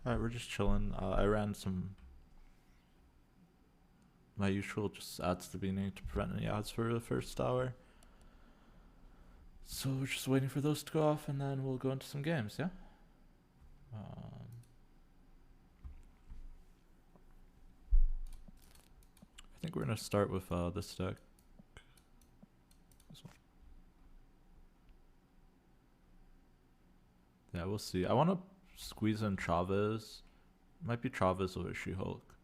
Alright, we're just chilling. I ran my usual just ads at the beginning to prevent any ads for the first hour. So we're just waiting for those to go off and then we'll go into some games, yeah? I think we're gonna start with this deck. This one. Yeah, we'll see. I want to squeeze in Chavez. Might be Chavez over She-Hulk.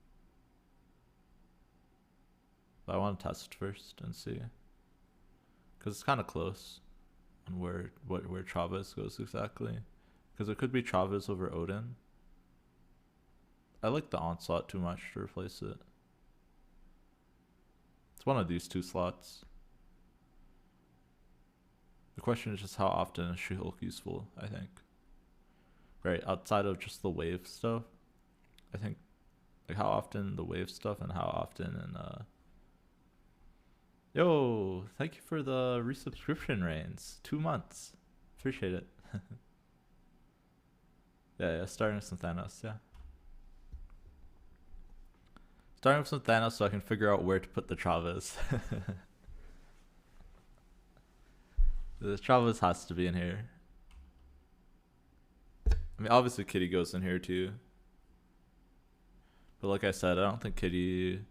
But I want to test first and see. Because it's kind of close on where Chavez goes exactly. Because it could be Chavez over Odin. I like the Onslaught too much to replace it. It's one of these two slots. The question is just how often is She-Hulk useful, I think. Right, outside of just the wave stuff. I think, like, how often the wave stuff and how often in, Yo, thank you for the resubscription, Reigns. 2 months. Appreciate it. yeah, starting with some Thanos, yeah. Starting with some Thanos so I can figure out where to put the Chavez. The Chavez has to be in here. I mean, obviously Kitty goes in here too. But like I said, I don't think Kitty...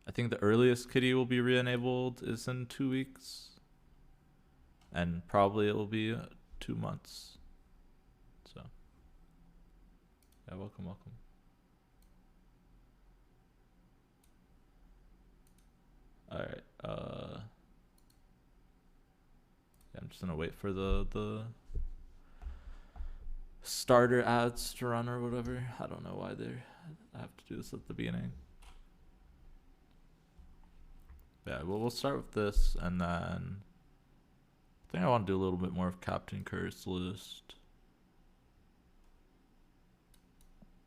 I think the earliest Kitty will be re-enabled is in 2 weeks. And probably it will be 2 months. So. Yeah, welcome. Alright, yeah, I'm just gonna wait for the starter ads to run or whatever. I don't know why I have to do this at the beginning. Yeah, well, we'll start with this, and then I think I want to do a little bit more of Captain Curse list.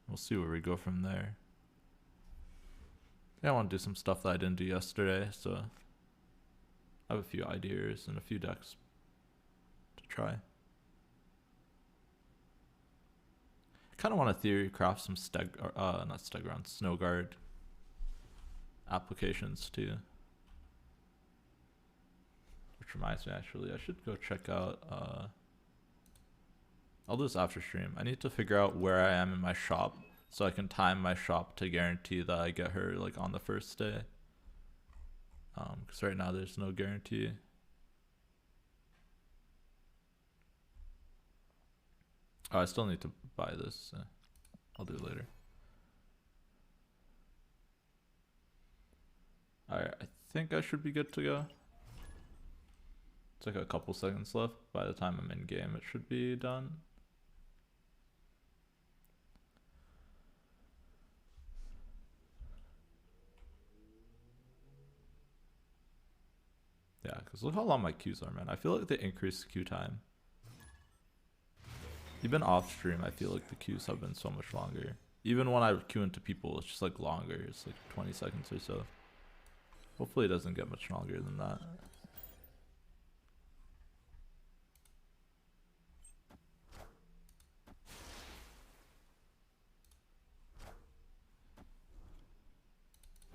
We'll see where we go from there. Yeah, I want to do some stuff that I didn't do yesterday, so I have a few ideas and a few decks to try. I kind of want to theory craft some not Stegron, Snow Guard applications too. Which reminds me, actually, I should go check out, I'll do this after stream. I need to figure out where I am in my shop so I can time my shop to guarantee that I get her like on the first day. Because right now there's no guarantee. Oh, I still need to buy this. I'll do it later. Alright, I think I should be good to go. It's like a couple seconds left. By the time I'm in game, it should be done. Yeah, because look how long my queues are, man. I feel like they increased queue time. Even off stream, I feel like the queues have been so much longer. Even when I queue into people, it's just like longer. It's like 20 seconds or so. Hopefully it doesn't get much longer than that.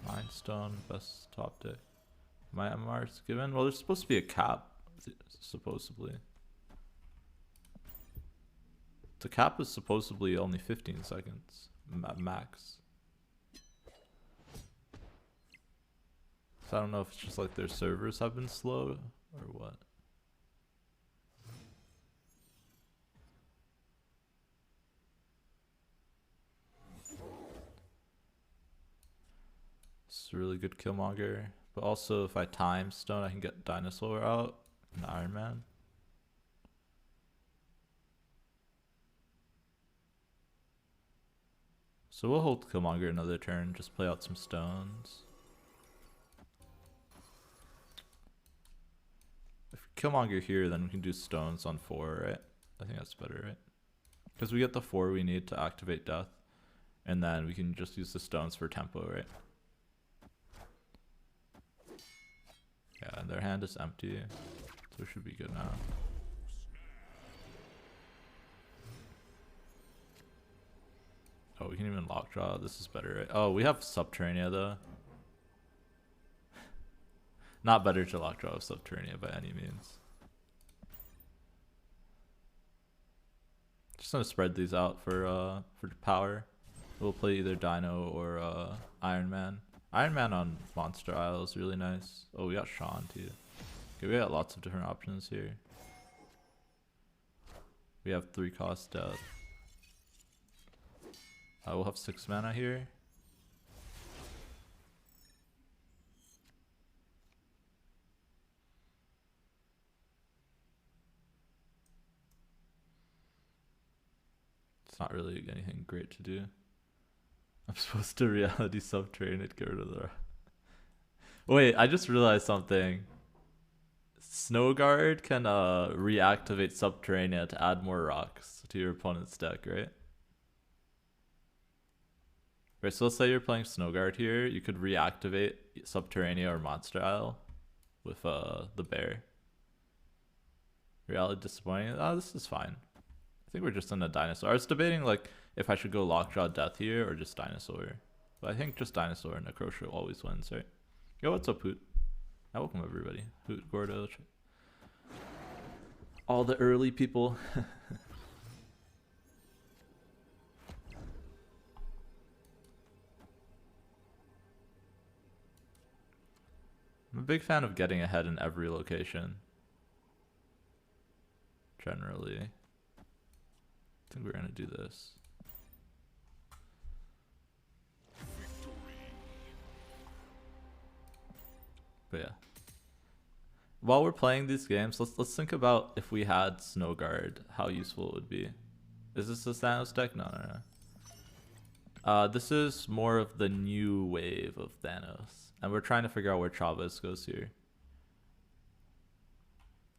Mindstone, best top deck. My MMR's given? Well, there's supposed to be a cap, supposedly. The cap is supposedly only 15 seconds, max. So I don't know if it's just like their servers have been slow or what. It's a really good Killmonger. But also if I time Stone, I can get Dinosaur out and Iron Man. So we'll hold Killmonger another turn, just play out some stones. If Killmonger here, then we can do stones on 4, right? I think that's better, right? Because we get the 4 we need to activate Death. And then we can just use the stones for tempo, right? Yeah, and their hand is empty. So it should be good now. we can even lockjaw. This is better, right? Oh, we have Subterranea though. Not better to lockjaw with Subterranea by any means. Just gonna spread these out for power. We'll play either Dino or Iron Man. Iron Man on Monster Isle is really nice. Oh, we got Sean too. Okay, we got lots of different options here. We have 3-cost death. We'll have 6 mana here. It's not really anything great to do. I'm supposed to reality subtrain it, get rid of the... Wait, I just realized something. Snowguard can reactivate Subterranea to add more rocks to your opponent's deck, right? Right, so let's say you're playing Snowguard here. You could reactivate Subterranea or Monster Isle with the bear. Reality disappointing. Oh, this is fine. I think we're just in a dinosaur. I was debating like if I should go Lockjaw Death here or just Dinosaur. But I think just Dinosaur and Necrosha always wins, right? Yo, what's up, Hoot? Welcome everybody. Hoot, Gordo. All the early people. I'm a big fan of getting ahead in every location. Generally. I think we're gonna do this. But yeah. While we're playing these games, let's think about if we had Snowguard, how useful it would be. Is this a Thanos deck? No, no, no. This is more of the new wave of Thanos. And we're trying to figure out where Chavez goes here.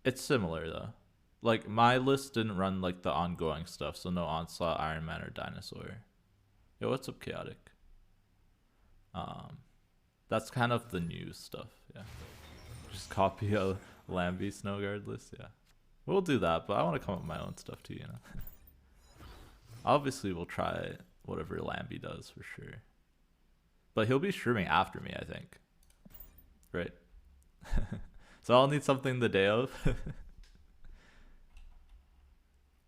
It's similar though. Like my list didn't run like the ongoing stuff, so no Onslaught, Iron Man, or Dinosaur. Yo, what's up, Chaotic? That's kind of the new stuff, yeah. Just copy a Lambie Snowguard list, yeah. We'll do that, but I want to come up with my own stuff too, you know. Obviously, we'll try whatever Lambie does for sure. But he'll be streaming after me, I think. Right? So I'll need something the day of.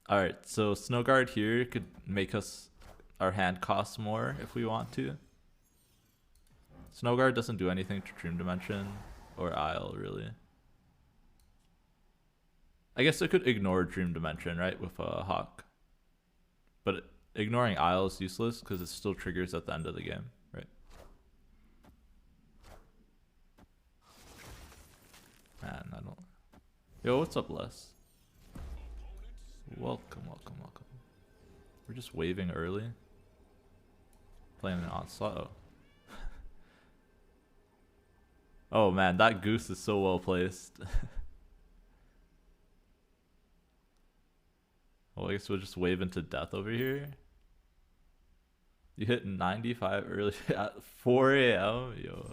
Alright, so Snowguard here could make us our hand cost more if we want to. Snowguard doesn't do anything to Dream Dimension or Isle, really. I guess it could ignore Dream Dimension, right, with a Hawk. But ignoring Isle is useless because it still triggers at the end of the game, right? Man, I don't... Yo, what's up, Les? Welcome, welcome, welcome. We're just waving early. Playing an Onslaught. Oh. Oh man, that goose is so well placed. Well, I guess we'll just wave into death over here. You hit 95 early at 4 a.m. Yo,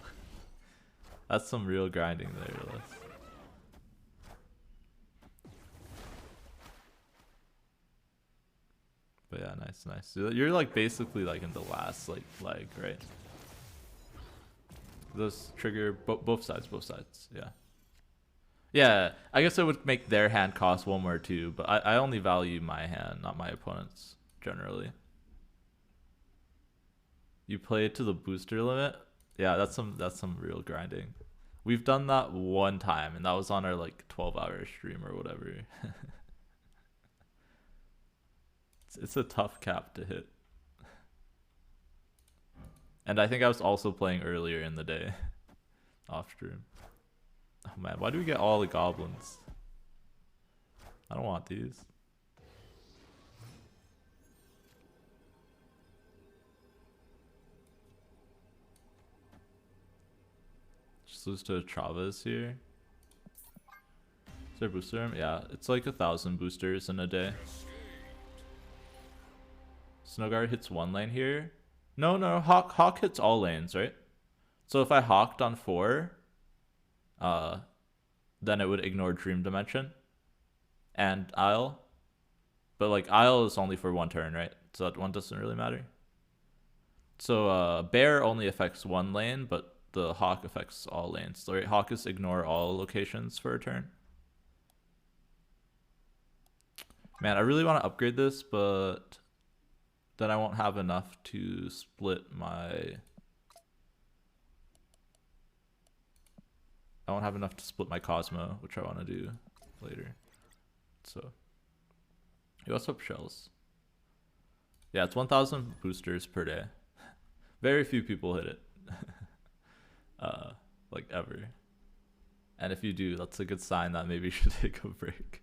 that's some real grinding there, Les. But yeah, nice, nice. You're like basically like in the last like leg, right? Those trigger both sides, yeah. Yeah, I guess it would make their hand cost 1 more too, but I only value my hand, not my opponent's, generally. You play it to the booster limit? Yeah, that's some real grinding. We've done that 1 time, and that was on our like 12-hour stream or whatever. It's a tough cap to hit. And I think I was also playing earlier in the day. Off stream. Oh man, why do we get all the goblins? I don't want these. Just lose to Chavez here. Is there a booster room? Yeah, it's like 1,000 boosters in a day. Snowguard hits 1 lane here. No, Hawk hits all lanes, right? So if I Hawked on 4, then it would ignore Dream Dimension and Isle. But like Isle is only for 1 turn, right? So that one doesn't really matter. So bear only affects one lane, but the hawk affects all lanes. So right, hawk is ignore all locations for a turn. Man, I really want to upgrade this, but then I won't have enough to split my... I won't have enough to split my Cosmo, which I want to do later. So, hey, what's up, Shells? Yeah, it's 1,000 boosters per day. Very few people hit it. Like ever. And if you do, that's a good sign that maybe you should take a break.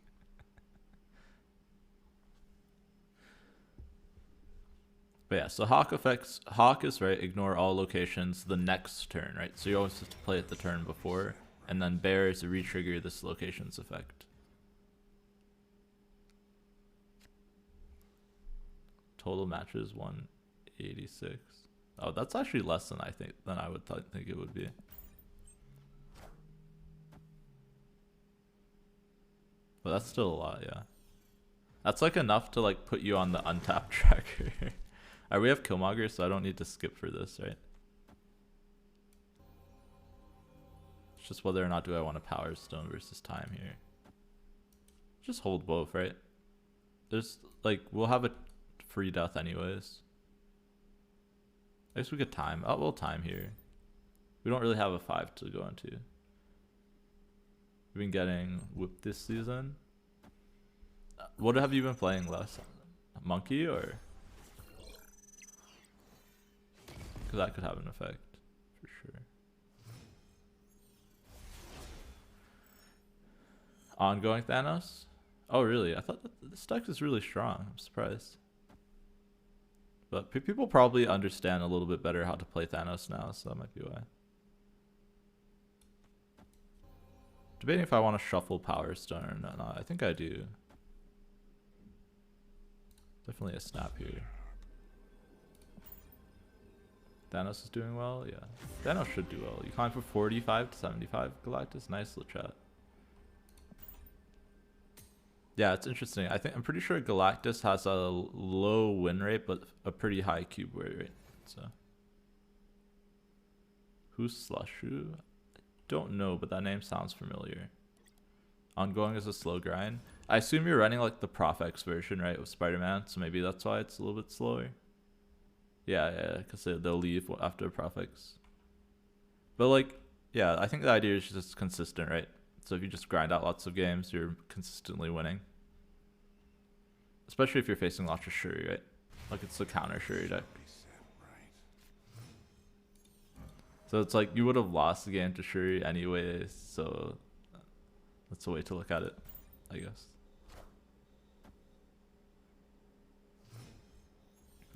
But yeah, so Hawk is right, ignore all locations the next turn, right? So you always have to play it the turn before, and then Bear is to re-trigger this location's effect. Total matches 186. Oh, that's actually less than I would think it would be. But that's still a lot, yeah. That's like enough to like put you on the untapped tracker. Alright, we have Killmonger, so I don't need to skip for this, right? It's just whether or not do I want a Power Stone versus time here. Just hold both, right? There's like, we'll have a free death anyways. I guess we could time. Oh, we'll time here. We don't really have a 5 to go into. We've been getting whipped this season. What have you been playing less? Monkey or? Because that could have an effect for sure. Ongoing Thanos? Oh really? I thought that this deck is really strong. I'm surprised. But people probably understand a little bit better how to play Thanos now, so that might be why. Debating if I want to shuffle Power Stone or not. I think I do. Definitely a snap here. Thanos is doing well? Yeah. Thanos should do well. You climb from 45 to 75. Galactus, nice little chat. Yeah, it's interesting. I'm pretty sure Galactus has a low win rate, but a pretty high cube win rate. So, who's Slushu? I don't know, but that name sounds familiar. Ongoing is a slow grind. I assume you're running like the Prof-X version, right, of Spider-Man, so maybe that's why it's a little bit slower. Yeah, because they'll leave after Prof-X. But like, yeah, I think the idea is just consistent, right? So if you just grind out lots of games, you're consistently winning. Especially if you're facing lots of Shuri, right? Like it's the counter Shuri deck. So it's like you would have lost the game to Shuri anyways, so that's a way to look at it, I guess.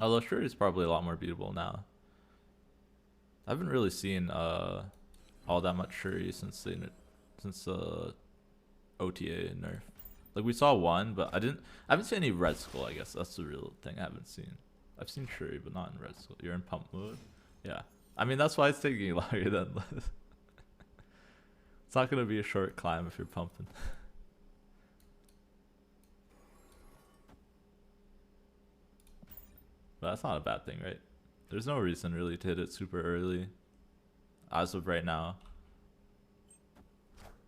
Although Shuri is probably a lot more beatable now. I haven't really seen all that much Shuri since OTA nerf. Like we saw one, but I haven't seen any Red Skull. I guess that's the real thing I haven't seen. I've seen Shuri, but not in Red Skull. You're in pump mode. Yeah, I mean that's why it's taking longer than. It's not gonna be a short climb if you're pumping. But that's not a bad thing, right? There's no reason really to hit it super early. As of right now.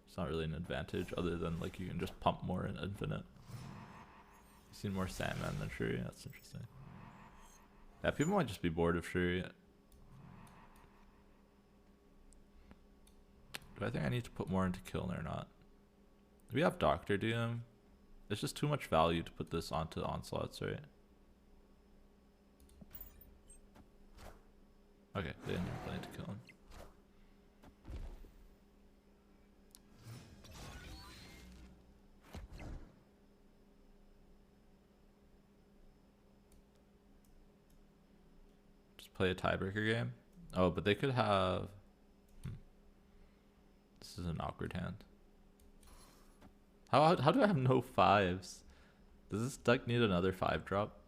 It's not really an advantage other than like you can just pump more in Infinite. You've seen more Sandman than Shuri. That's interesting. Yeah, people might just be bored of Shuri. Do I think I need to put more into Kiln or not? Do we have Doctor Doom? It's just too much value to put this onto Onslaughts, right? Okay, they didn't even plan to kill him. Just play a tiebreaker game? Oh, but they could have... This is an awkward hand. How do I have no 5s? Does this deck need another 5 drop?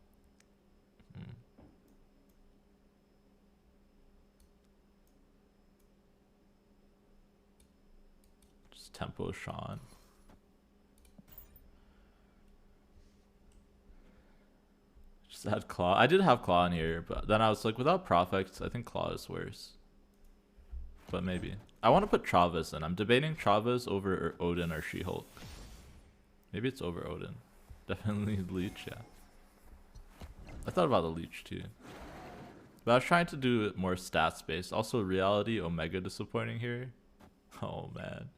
Tempo Sean. Just Just had Claw. I did have Claw in here, but then I was like, without Profex, I think Claw is worse. But maybe. I want to put Travis in. I'm debating Travis over Odin or She-Hulk. Maybe it's over Odin. Definitely Leech, yeah. I thought about the Leech too. But I was trying to do it more stats based. Also, Reality, Omega disappointing here. Oh man.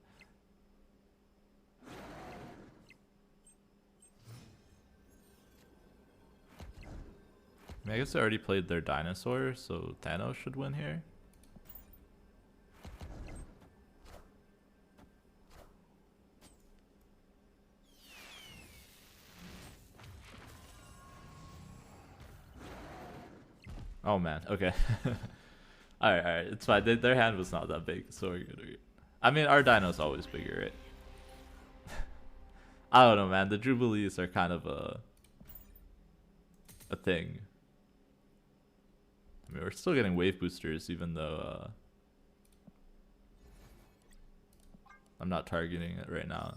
I mean, I guess they already played their dinosaur, so Thanos should win here. Oh man, okay. Alright, it's fine. Their hand was not that big, so we're good. I mean, our dino's always bigger, right? I don't know, man. The Jubilees are kind of a thing. I mean, we're still getting wave boosters, even though I'm not targeting it right now.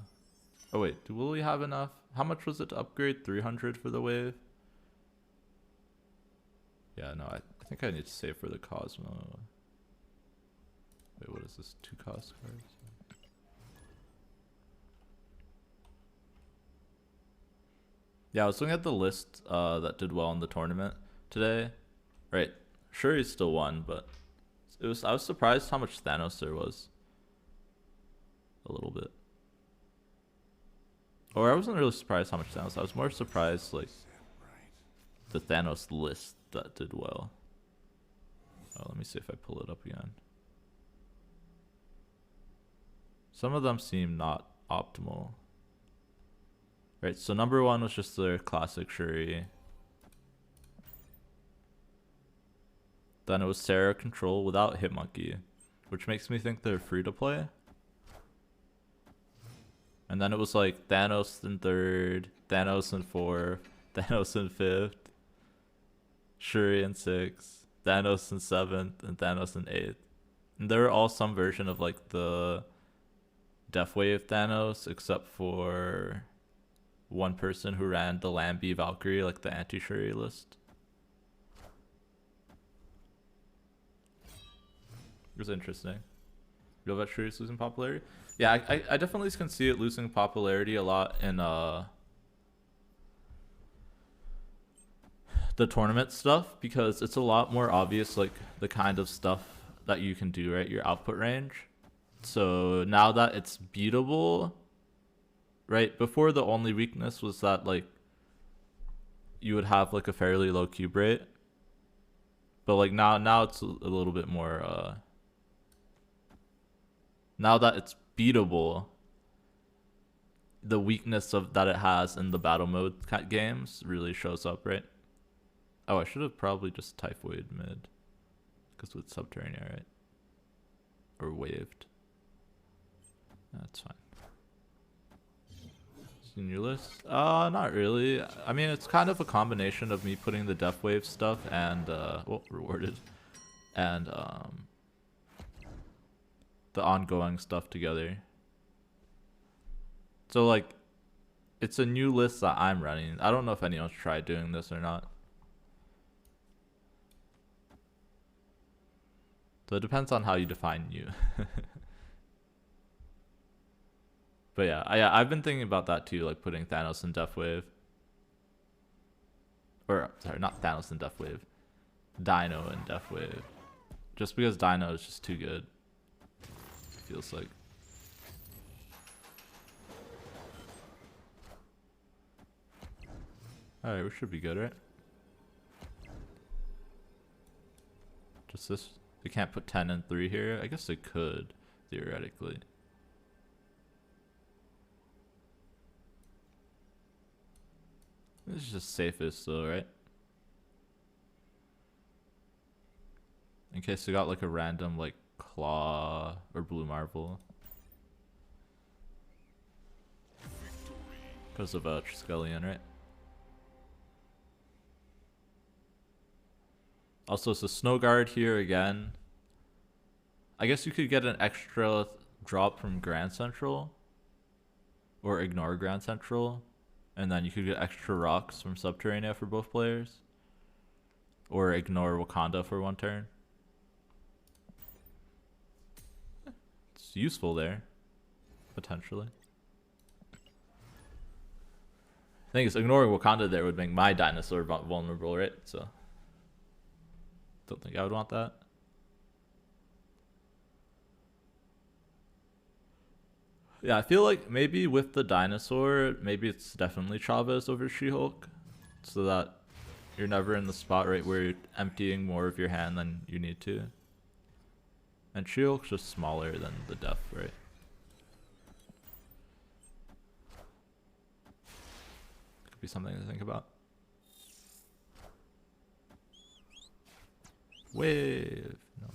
Oh wait, will we have enough? How much was it to upgrade? 300 for the wave? Yeah, no, I think I need to save for the Cosmo. Wait, what is this? 2 cost cards? Yeah, I was looking at the list that did well in the tournament today. Right, sure he still won, but I was surprised how much Thanos there was. A little bit. Or I wasn't really surprised how much Thanos. I was more surprised like the Thanos list that did well. Oh, let me see if I pull it up again. Some of them seem not optimal. Right, so number 1 was just their classic Shuri. Then it was Sarah Control without Hitmonkey, which makes me think they're free to play. And then it was like Thanos in 3rd, Thanos in 4th, Thanos in 5th, Shuri in 6th, Thanos in 7th, and Thanos in 8th. And they were all some version of like the Death Wave Thanos, except for one person who ran the Lambie Valkyrie, like the anti-Shuri list. It was interesting. You feel about Shuri's losing popularity? Yeah, I definitely can see it losing popularity a lot in the tournament stuff, because it's a lot more obvious like the kind of stuff that you can do, right? Your output range. So now that it's beatable, right? Before the only weakness was that like you would have like a fairly low cube rate. But like now it's a little bit more now that it's beatable, the weakness of that it has in the battle mode games really shows up, right? Oh, I should have probably just Typhoid mid, because with Subterranean, right? Or waved. That's fine. Senior list? Not really. I mean, it's kind of a combination of me putting the Death Wave stuff and well, rewarded, and the ongoing stuff together. So like, it's a new list that I'm running. I don't know if anyone's tried doing this or not. So it depends on how you define new. But yeah, I've been thinking about that too, like putting Thanos in Death Wave. Or, sorry, not Thanos in Death Wave. Dino in Death Wave. Just because Dino is just too good. Feels like. Alright, we should be good, right? Just this. They can't put 10 and 3 here. I guess they could, theoretically. This is just safest though, right? In case we got like a random like Claw or Blue Marvel. Because of Triskelion, right? Also, it's a Snow Guard here again. I guess you could get an extra drop from Grand Central. Or ignore Grand Central. And then you could get extra rocks from Subterranea for both players. Or ignore Wakanda for one turn. It's useful there, potentially. The thing is, ignoring Wakanda there would make my dinosaur vulnerable, right? So, don't think I would want that. Yeah, I feel like maybe with the dinosaur, maybe it's definitely Chavez over She-Hulk, so that you're never in the spot right where you're emptying more of your hand than you need to. And She-Hulk's just smaller than the Def, right? Could be something to think about. Wave. No.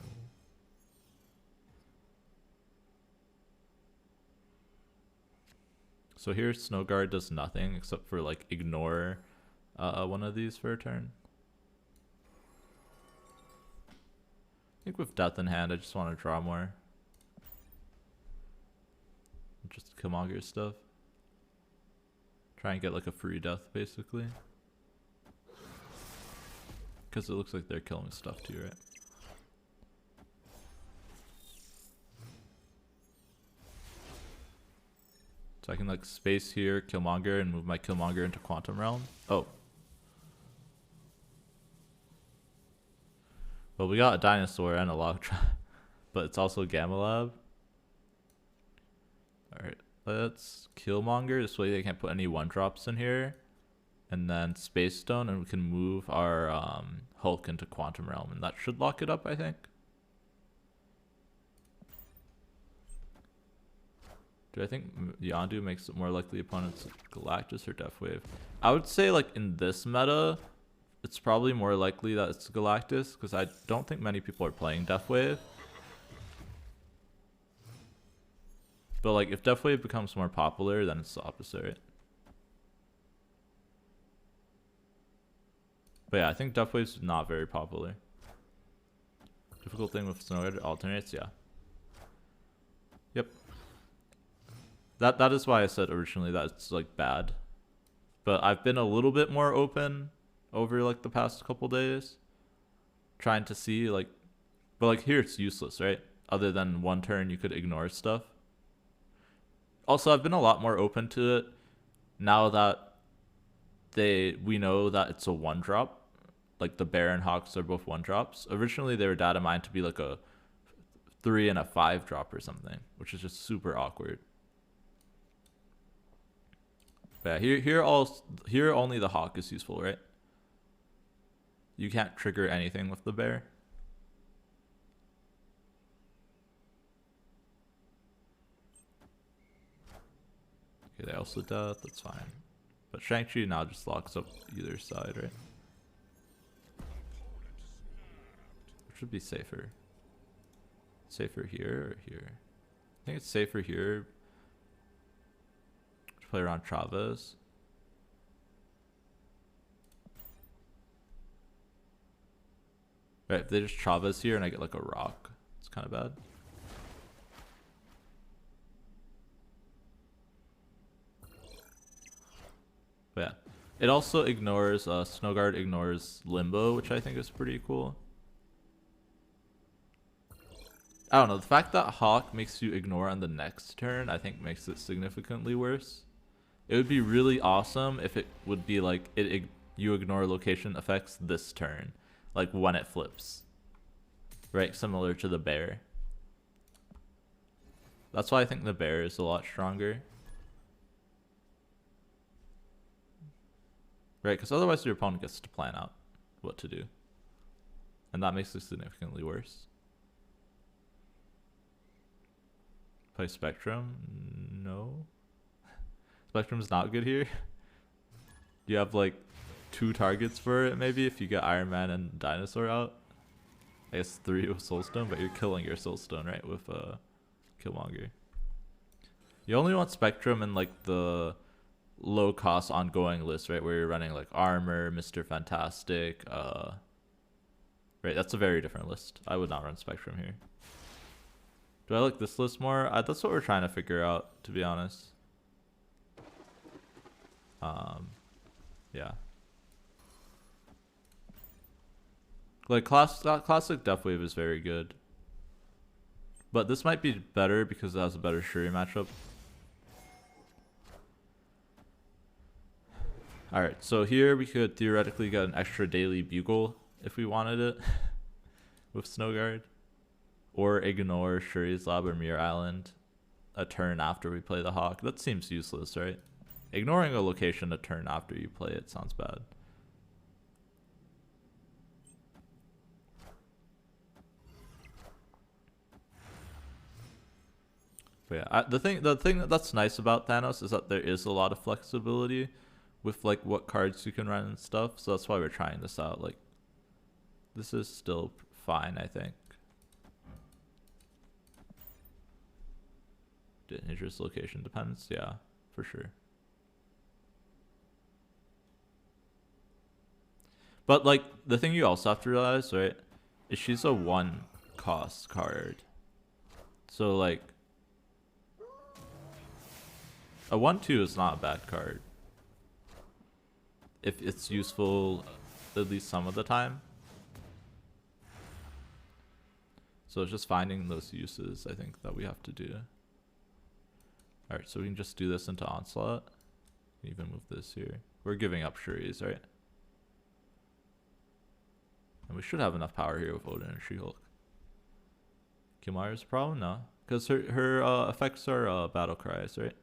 So here Snow Guard does nothing except for like ignore one of these for a turn. I think with Death in hand, I just want to draw more. Just Killmonger stuff. Try and get like a free death basically. Because it looks like they're killing stuff too, right? So I can like space here, Killmonger, and move my Killmonger into Quantum Realm. Oh. Well, we got a dinosaur and a log trap, but it's also Gamma Lab. Alright, let's Killmonger. This way they can't put any 1-drops in here. And then Space Stone, and we can move our Hulk into Quantum Realm, and that should lock it up, I think. Do I think Yondu makes it more likely opponents Galactus or Death Wave? I would say like in this meta, it's probably more likely that it's Galactus, because I don't think many people are playing Death Wave. But like if Death Wave becomes more popular, then it's the opposite, right? But yeah, I think Death Wave's not very popular. Difficult thing with Snow Guard alternates, yeah. Yep. That is why I said originally that it's like bad. But I've been a little bit more open over like the past couple days. Trying to see like, but like here it's useless, right? Other than one turn you could ignore stuff. Also, I've been a lot more open to it now that we know that it's a 1-drop. Like the Bear and Hawks are both 1-drops. Originally they were data mined to be like a 3 and a 5-drop or something, which is just super awkward. But yeah, here only the Hawk is useful, right? You can't trigger anything with the Bear. Okay, they also death, that's fine. But Shang-Chi now just locks up either side, right? Which would be safer? Safer here or here? I think it's safer here to play around Chavez. Right, if they just Chavez here and I get like a rock, it's kind of bad. But yeah, it also ignores, Snow Guard ignores Limbo, which I think is pretty cool. I don't know, the fact that Hawk makes you ignore on the next turn, I think makes it significantly worse. It would be really awesome if it would be like, you ignore location effects this turn, like when it flips. Right, similar to the Bear. That's why I think the Bear is a lot stronger. Right, because otherwise your opponent gets to plan out what to do. And that makes it significantly worse. Play Spectrum? No. Spectrum's not good here. You have like 2 targets for it maybe if you get Iron Man and Dinosaur out. I guess 3 with Soulstone, but you're killing your Soulstone, right, with Killmonger. You only want Spectrum in like the low cost ongoing list, right, where you're running like Armor, Mr. Fantastic, right, that's a very different list. I would not run Spectrum here. Do I like this list more? That's what we're trying to figure out, to be honest. Yeah. Like classic Death Wave is very good. But this might be better because it has a better Shuri matchup. Alright, so here we could theoretically get an extra daily Bugle if we wanted it with Snow Guard. Or ignore Shuri's Lab or Mirror Island a turn after we play the Hawk. That seems useless, right? Ignoring a location a turn after you play it sounds bad. But yeah, the thing that's nice about Thanos is that there is a lot of flexibility with like what cards you can run and stuff. So that's why we're trying this out. Like, this is still fine, I think. Dangerous location depends, yeah, for sure. But like the thing you also have to realize, right, is she's a 1-cost card. So like a 1/2 is not a bad card if it's useful at least some of the time. So it's just finding those uses, I think, that we have to do. Alright, so we can just do this into Onslaught. Even move this here. We're giving up Shuri's, right? And we should have enough power here with Odin and She-Hulk. Kimara's a problem? No. Because her effects are battle cries, right?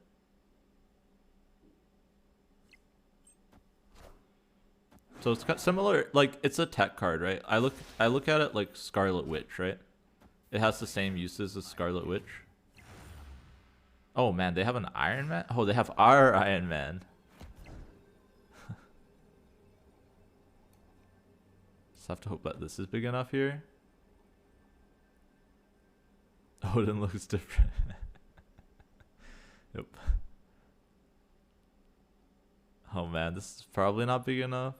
So it's got similar, like it's a tech card, right? I look at it like Scarlet Witch, right? It has the same uses as Scarlet Witch. Oh man, they have an Iron Man? Oh, they have our Iron Man. Just have to hope that this is big enough here. Odin looks different. Yep. Oh man, this is probably not big enough.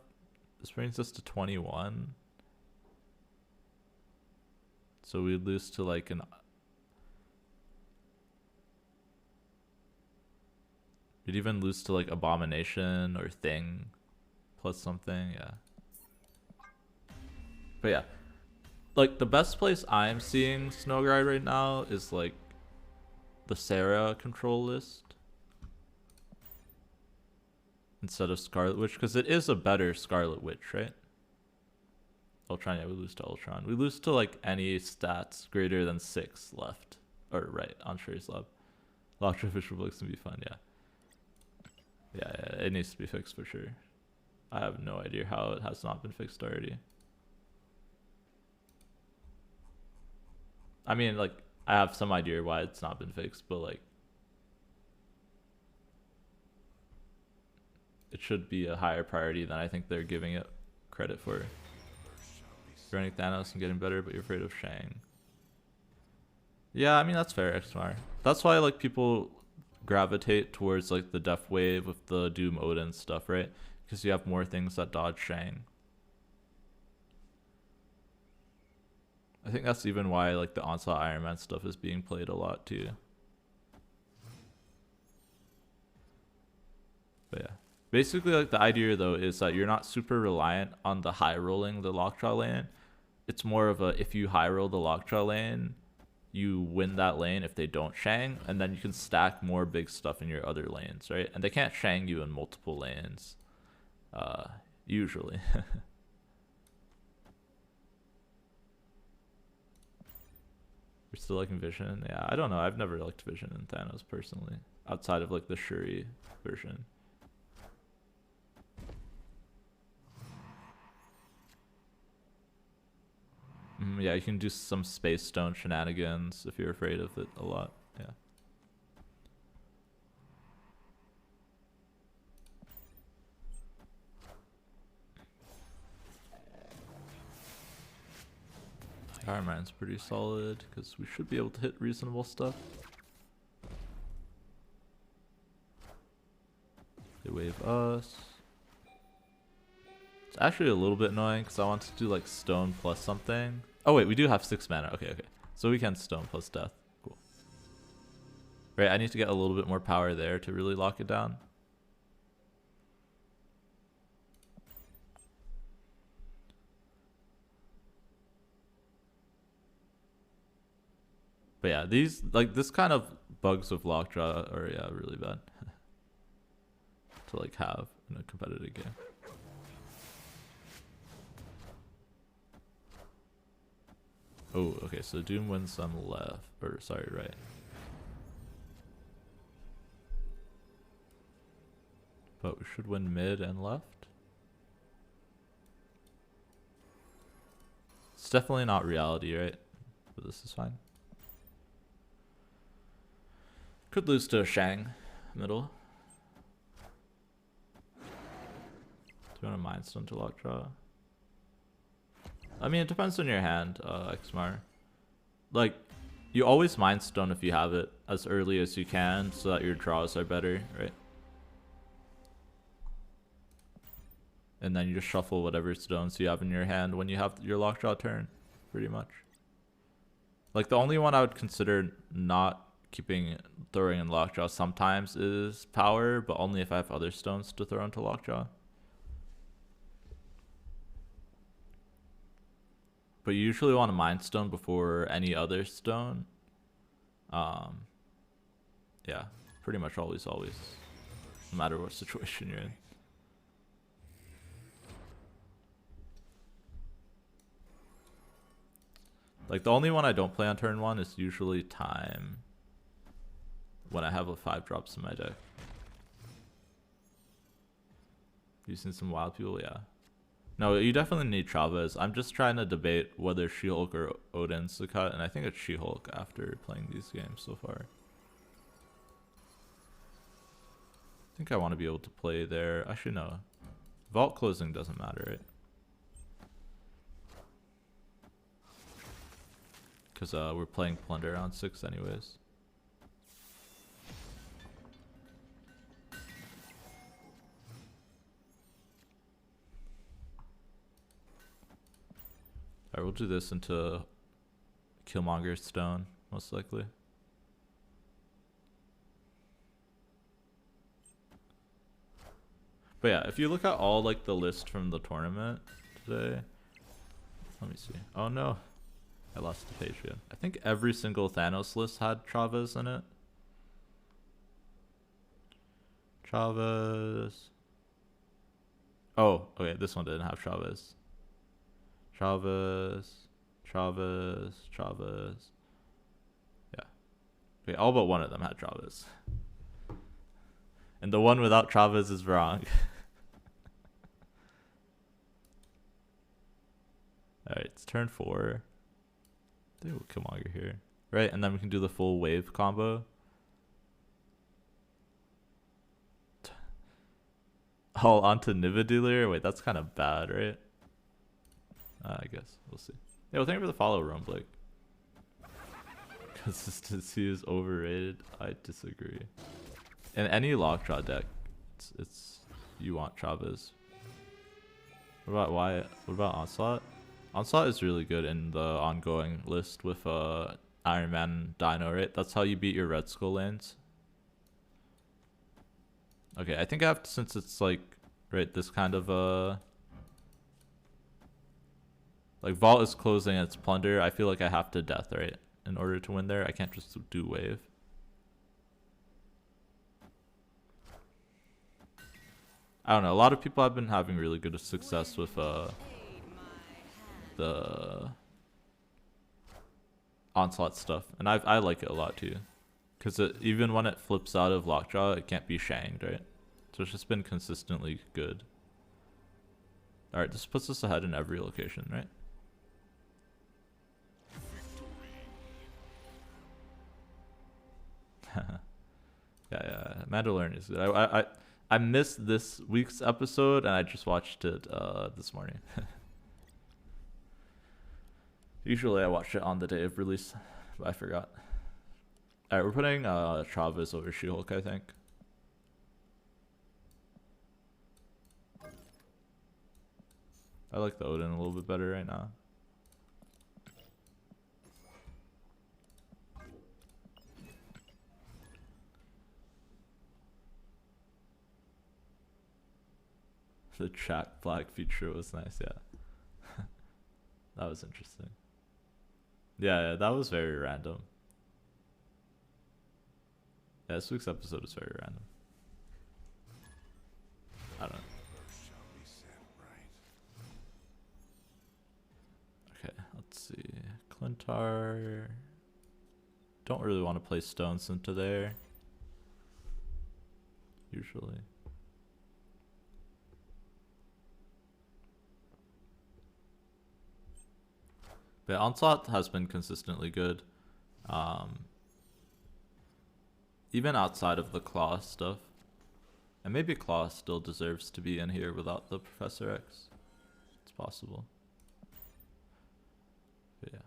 This brings us to 21. So we lose to like an... We'd even lose to like Abomination or Thing plus something, yeah. But yeah, like the best place I'm seeing Snowguard right now is like the Sarah control list instead of Scarlet Witch, because it is a better Scarlet Witch, right? Ultron, yeah, we lose to Ultron. We lose to like any stats greater than 6 left, or right on Shuri's Lab. Locked official books can be fun, yeah. Yeah, it needs to be fixed for sure. I have no idea how it has not been fixed already. I mean, like, I have some idea why it's not been fixed, but like, it should be a higher priority than I think they're giving it credit for. Running Thanos and getting better, but you're afraid of Shang. Yeah, I mean, that's fair, XMR. That's why like people gravitate towards like the Death Wave with the Doom Odin stuff, right? Because you have more things that dodge Shang. I think that's even why like the Onslaught Iron Man stuff is being played a lot too. But yeah, basically like the idea though is that you're not super reliant on the high rolling the Lockjaw lane. It's more of a, if you high roll the Lockjaw lane, you win that lane if they don't Shang, and then you can stack more big stuff in your other lanes, right? And they can't Shang you in multiple lanes, usually. We're still liking Vision? Yeah, I don't know. I've never liked Vision in Thanos personally, outside of like the Shuri version. Yeah, you can do some Space Stone shenanigans if you're afraid of it a lot. Yeah. Iron Man's pretty solid because we should be able to hit reasonable stuff. They wave us. It's actually a little bit annoying because I want to do like Stone plus something. Oh wait, we do have 6 mana. Okay. So we can Stone plus Death. Cool. Right, I need to get a little bit more power there to really lock it down. But yeah, these like this kind of bugs with lockjaw are really bad to like have in a competitive game. Oh, okay, so Doom wins some left, or sorry, right. But we should win mid and left. It's definitely not reality, right? But this is fine. Could lose to Shang middle. Do you want a Mind Stone to Lockjaw? I mean, it depends on your hand, Xmar. Like, you always Mind Stone if you have it as early as you can so that your draws are better, right? And then you just shuffle whatever stones you have in your hand when you have your Lockjaw turn, pretty much. Like, the only one I would consider not throwing in Lockjaw sometimes is Power, but only if I have other stones to throw into Lockjaw. But you usually want a Mind Stone before any other stone. Yeah, pretty much always, no matter what situation you're in. Like, the only one I don't play on turn 1 is usually Time, when I have a 5 drops in my deck. You seen some wild people? Yeah. No, you definitely need Chavez. I'm just trying to debate whether She-Hulk or Odin's the cut, and I think it's She-Hulk after playing these games so far. I think I want to be able to play there. Actually, no. Vault closing doesn't matter, right? Because we're playing Plunder on 6 anyways. Alright, we'll do this into Killmonger's Stone, most likely. But yeah, if you look at all like the list from the tournament today, let me see. Oh no, I lost the page again. I think every single Thanos list had Chavez in it. Chavez. Oh, okay, this one didn't have Chavez. Chavez. Yeah. Okay, all but one of them had Chavez. And the one without Chavez is wrong. Alright, it's turn 4. I think we'll Killmonger here. Right, and then we can do the full wave combo. All onto newvid dealer? Wait, that's kind of bad, right? I guess. We'll see. Yeah, well, thank you for the follow, Rumblick. Consistency is overrated. I disagree. In any Lockjaw deck, it's you want Chavez. What about Wyatt? What about Onslaught? Onslaught is really good in the ongoing list with Iron Man Dino, right? That's how you beat your Red Skull lanes. Okay, I think I have to, since it's like, right, this kind of like Vault is closing its Plunder, I feel like I have to Death, right? In order to win there, I can't just do Wave. I don't know, a lot of people have been having really good success with the Onslaught stuff, and I like it a lot too. Because even when it flips out of Lockjaw, it can't be shanged, right? So it's just been consistently good. Alright, this puts us ahead in every location, right? yeah, Mandalorian is good. I missed this week's episode, and I just watched it this morning. Usually I watch it on the day of release, but I forgot. Alright, we're putting Chavez over She-Hulk, I think. I like the Odin a little bit better right now. The Jack Black feature was nice, yeah. That was interesting. Yeah, that was very random. Yeah, this week's episode is very random. I don't know. Okay, let's see. Clintar. Don't really want to play stones into there. Usually. But Onslaught has been consistently good. Even outside of the Claw stuff. And maybe Claw still deserves to be in here without the Professor X. It's possible. But yeah.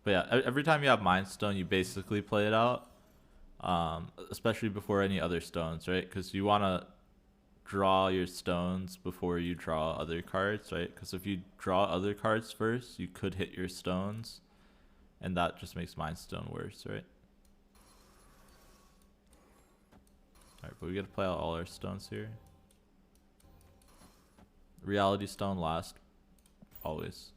But yeah, every time you have Mind Stone, you basically play it out. Especially before any other stones, right? Because you want to draw your stones before you draw other cards, right? Because if you draw other cards first, you could hit your stones. And that just makes Mind Stone worse, right? Alright, but we gotta play out all our stones here. Reality Stone last. Always.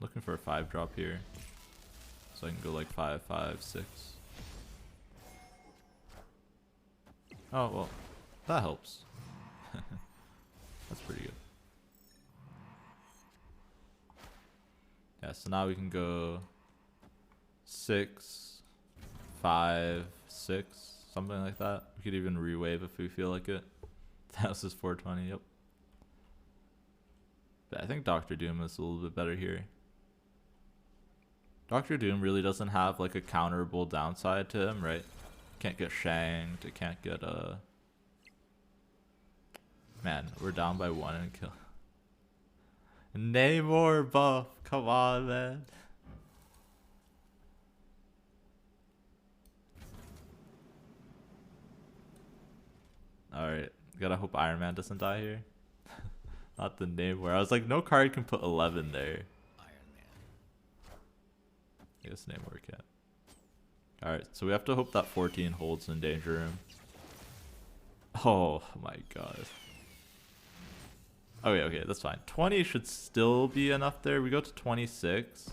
Looking for a 5-drop here. So I can go like 5, 5, 6. Oh, well. That helps. That's pretty good. Yeah, so now we can go 6, 5, 6. Something like that. We could even re-wave if we feel like it. That was just 420, yep. But I think Doctor Doom is a little bit better here. Doctor Doom really doesn't have like a counterable downside to him, right? Can't get shanked, it can't get Man, we're down by 1 and kill. Namor buff, come on, man. Alright, gotta hope Iron Man doesn't die here. Not the Namor. I was like, no card can put 11 there. I guess Namor can't. Alright, so we have to hope that 14 holds in Danger Room. Oh my god. Okay, that's fine. 20 should still be enough there. We go to 26.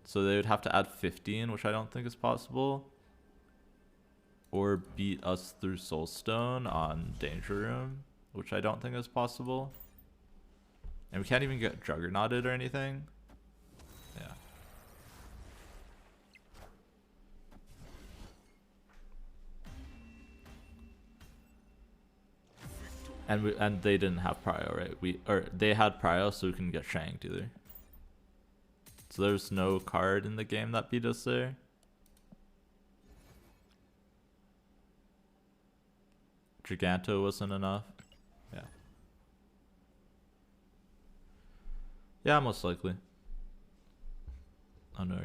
So they would have to add 15, which I don't think is possible. Or beat us through Soulstone on Danger Room, which I don't think is possible. And we can't even get Juggernauted or anything. Yeah. And they didn't have prio, right? They had prio, so we couldn't get shanked either. So there's no card in the game that beat us there. Giganto wasn't enough. Yeah. Yeah, most likely. Oh no.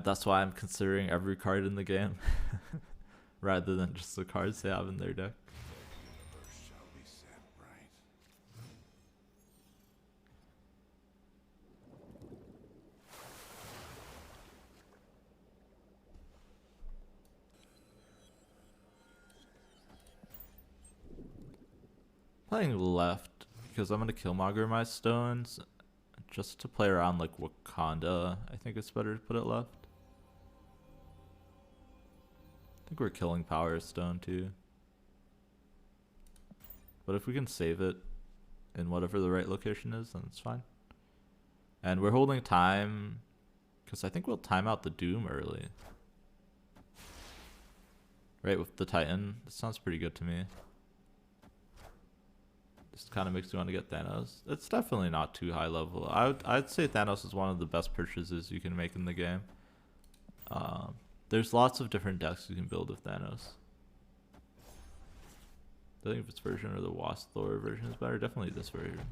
That's why I'm considering every card in the game rather than just the cards they have in their deck. Playing left because I'm gonna Killmonger my stones just to play around like Wakanda. I think it's better to put it left. I think we're killing Power Stone too. But if we can save it in whatever the right location is, then it's fine. And we're holding time because I think we'll time out the Doom early. Right, with the Titan. That sounds pretty good to me. Just kind of makes me want to get Thanos. It's definitely not too high level. I'd say Thanos is one of the best purchases you can make in the game. There's lots of different decks you can build with Thanos. I think if it's version or the Wasp Thor version is better. Definitely this version.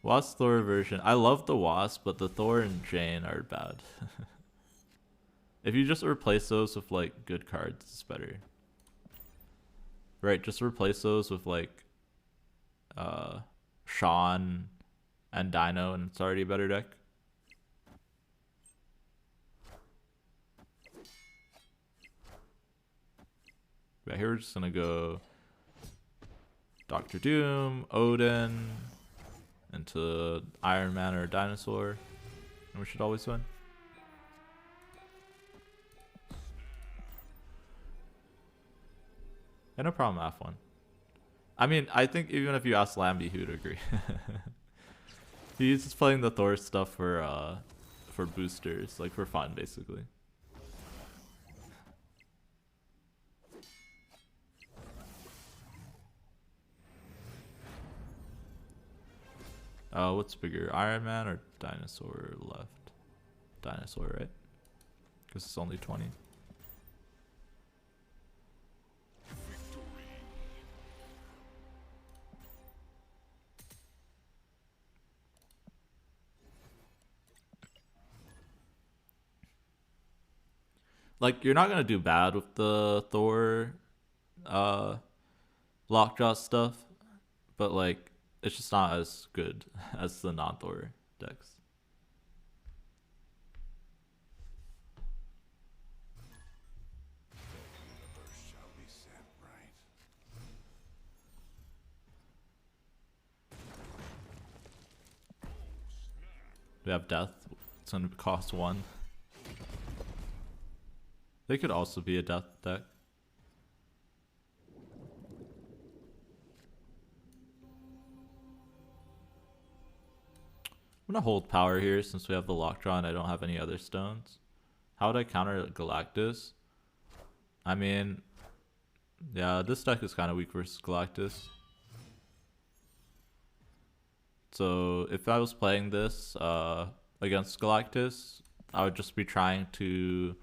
Wasp Thor version. I love the Wasp, but the Thor and Jane are bad. If you just replace those with like good cards, it's better. Right, just replace those with like Sean and Dino, and it's already a better deck. But here we're just gonna go Doctor Doom, Odin, into Iron Man or Dinosaur, and we should always win. Yeah, no problem, F1. I mean, I think even if you ask Lambie, he would agree. He's just playing the Thor stuff for boosters, like for fun, basically. What's bigger, Iron Man or Dinosaur left? Dinosaur, right? Because it's only 20. Like, you're not gonna do bad with the Thor lockjaw stuff, but like it's just not as good as the non-Thor decks. We have death. It's gonna cost 1. They could also be a death deck. I'm gonna hold power here since we have the lockjaw and I don't have any other stones. How would I counter Galactus? I mean, yeah, this deck is kind of weak versus Galactus. So if I was playing this against Galactus, I would just be trying to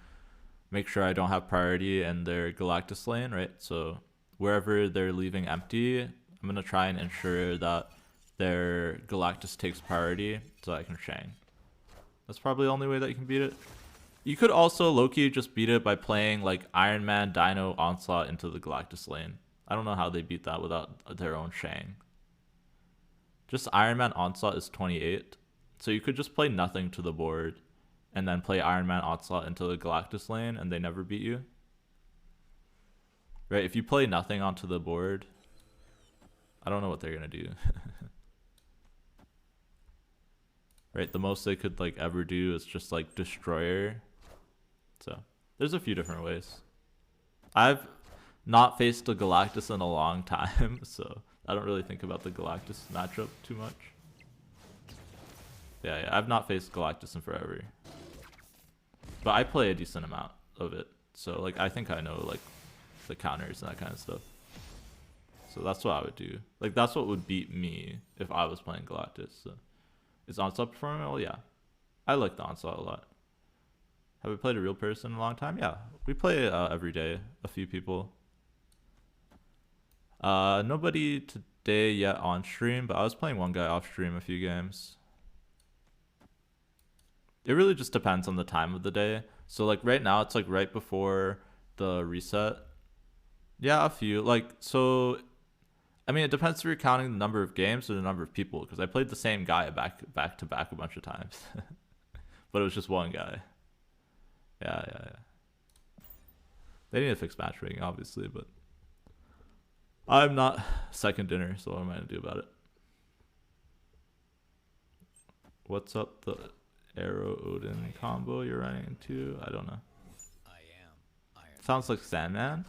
make sure I don't have priority in their Galactus lane, right? So wherever they're leaving empty, I'm gonna try and ensure that their Galactus takes priority so I can Shang. That's probably the only way that you can beat it. You could also low-key just beat it by playing like Iron Man, Dino, Onslaught into the Galactus lane. I don't know how they beat that without their own Shang. Just Iron Man Onslaught is 28. So you could just play nothing to the board and then play Iron Man Onslaught into the Galactus lane and they never beat you. Right, if you play nothing onto the board, I don't know what they're gonna do. Right, the most they could like ever do is just like Destroyer. So there's a few different ways. I've not faced a Galactus in a long time, so I don't really think about the Galactus matchup too much. Yeah, I've not faced Galactus in forever. But I play a decent amount of it. So like I think I know like the counters and that kind of stuff. So that's what I would do. Like that's what would beat me if I was playing Galactus. So is Onslaught performing well? Yeah. I like the Onslaught a lot. Have we played a real person in a long time? Yeah. We play every day. A few people. Nobody today yet on stream, but I was playing one guy off stream a few games. It really just depends on the time of the day. So like right now it's like right before the reset. Yeah, a few. Like so I mean it depends if you're counting the number of games or the number of people, because I played the same guy back to back a bunch of times. But it was just one guy. Yeah. They need to fix matchmaking obviously, but I'm not second dinner, so what am I gonna do about it? What's up the Arrow Odin combo you're running into? I don't know. Sounds like Sandman.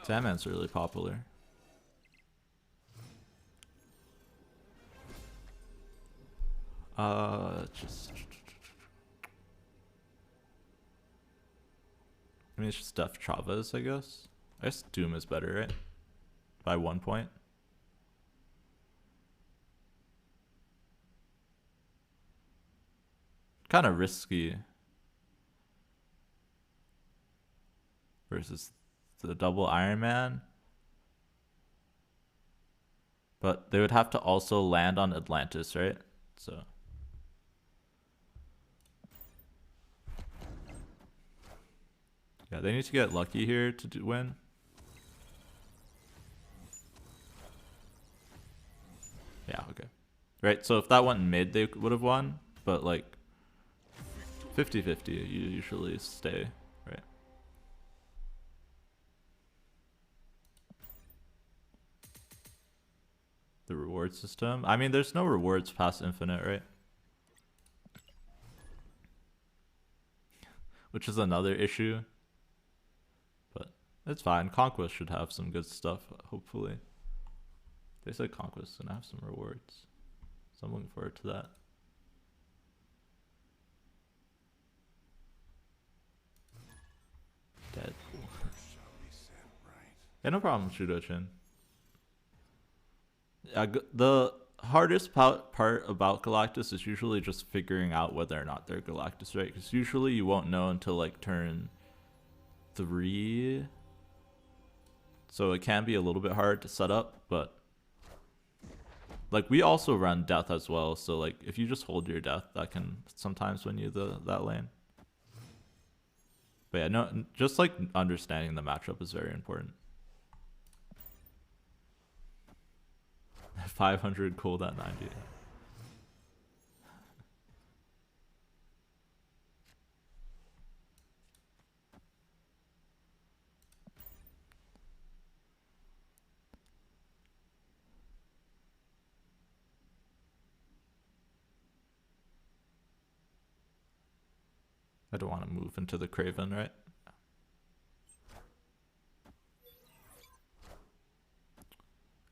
Sandman's really popular. Just I mean it's just Def Chavez, I guess. I guess Doom is better, right? By 1 point. Kind of risky versus the double Iron Man, but they would have to also land on Atlantis, right? So yeah, they need to get lucky here to win. Yeah, okay. Right, so if that went mid, they would have won, but like 50-50, you usually stay, right? The reward system. I mean, there's no rewards past infinite, right? Which is another issue. But it's fine. Conquest should have some good stuff, hopefully. They said Conquest is gonna have some rewards. So I'm looking forward to that. Dead. Yeah, no problem, Shudochin. The hardest part about Galactus is usually just figuring out whether or not they're Galactus, right? Because usually you won't know until like turn 3. So it can be a little bit hard to set up, but like we also run death as well. So like if you just hold your death, that can sometimes win you that lane. But yeah, no, just like understanding the matchup is very important. 500 cold at 90. I don't want to move into the Craven, right?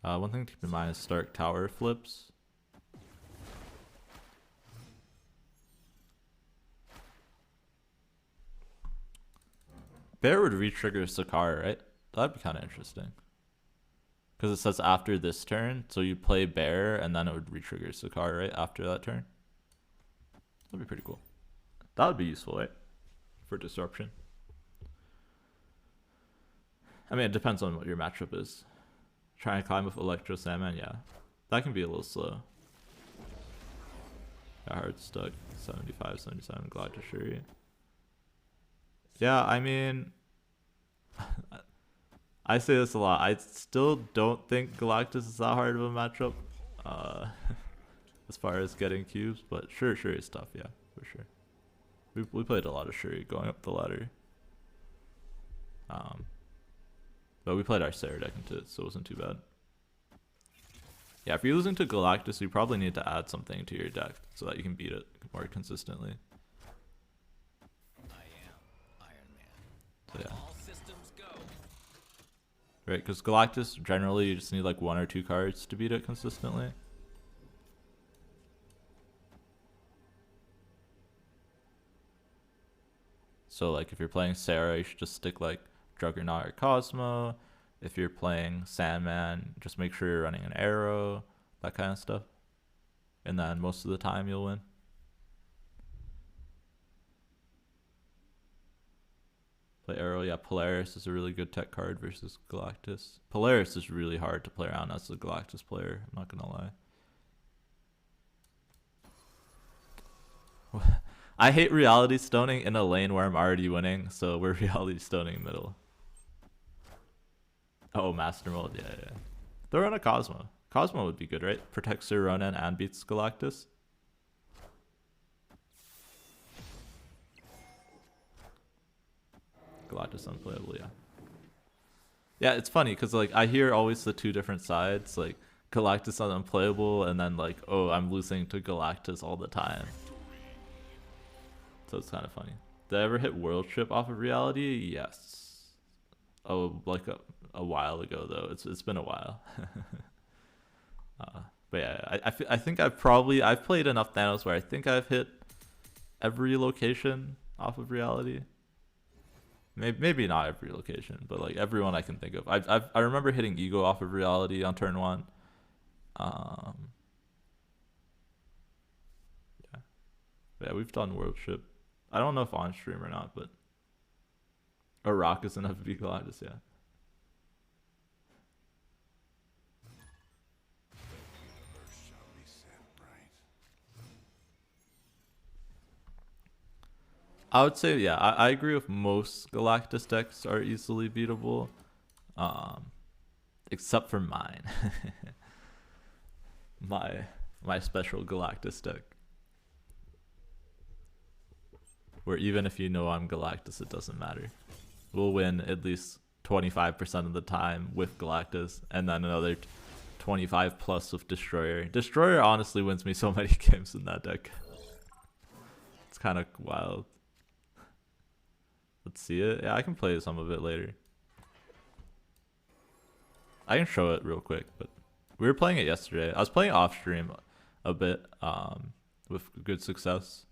One thing to keep in mind is Stark Tower flips. Bear would re-trigger Sakar, right? That'd be kind of interesting. Because it says after this turn, so you play Bear, and then it would re-trigger Sakar, right? After that turn. That'd be pretty cool. That would be useful, right? For disruption. I mean, it depends on what your matchup is. Trying to climb with Electro Sandman, yeah. That can be a little slow. Got hard stuck. 75, 77, Galactus Shuri. Yeah, I mean, I say this a lot. I still don't think Galactus is that hard of a matchup, as far as getting cubes. But sure, Shuri is tough, yeah, for sure. We played a lot of Shuri going up the ladder. But we played our Sarah deck into it, so it wasn't too bad. Yeah, if you're losing to Galactus, you probably need to add something to your deck so that you can beat it more consistently. So yeah. Right, because Galactus, generally you just need like 1 or 2 cards to beat it consistently. So like if you're playing Sarah, you should just stick like Juggernaut or Cosmo. If you're playing Sandman, just make sure you're running an arrow, that kind of stuff. And then most of the time you'll win. Play arrow, yeah, Polaris is a really good tech card versus Galactus. Polaris is really hard to play around as a Galactus player, I'm not gonna lie. I hate reality stoning in a lane where I'm already winning, so we're reality stoning middle. Oh, Master Mold, yeah. Throw on a Cosmo. Cosmo would be good, right? Protects Sir Ronan and beats Galactus. Galactus unplayable, yeah. Yeah, it's funny because like I hear always the 2 different sides, like Galactus on unplayable, and then like, oh, I'm losing to Galactus all the time. So it's kind of funny. Did I ever hit World Trip off of reality? Yes. Oh, like a while ago though. It's been a while. But yeah, I think I've played enough Thanos where I think I've hit every location off of reality. Maybe not every location, but like everyone I can think of. I remember hitting Ego off of reality on turn 1. Yeah, we've done World Ship. I don't know if on stream or not, but a rock is enough to be Galactus, yeah. I would say, yeah, I agree with most Galactus decks are easily beatable. Except for mine. my special Galactus deck. Where even if you know I'm Galactus, it doesn't matter. We'll win at least 25% of the time with Galactus, and then another 25 plus with Destroyer. Destroyer honestly wins me so many games in that deck. It's kind of wild. Let's see it. Yeah, I can play some of it later. I can show it real quick, but we were playing it yesterday. I was playing off stream a bit with good success.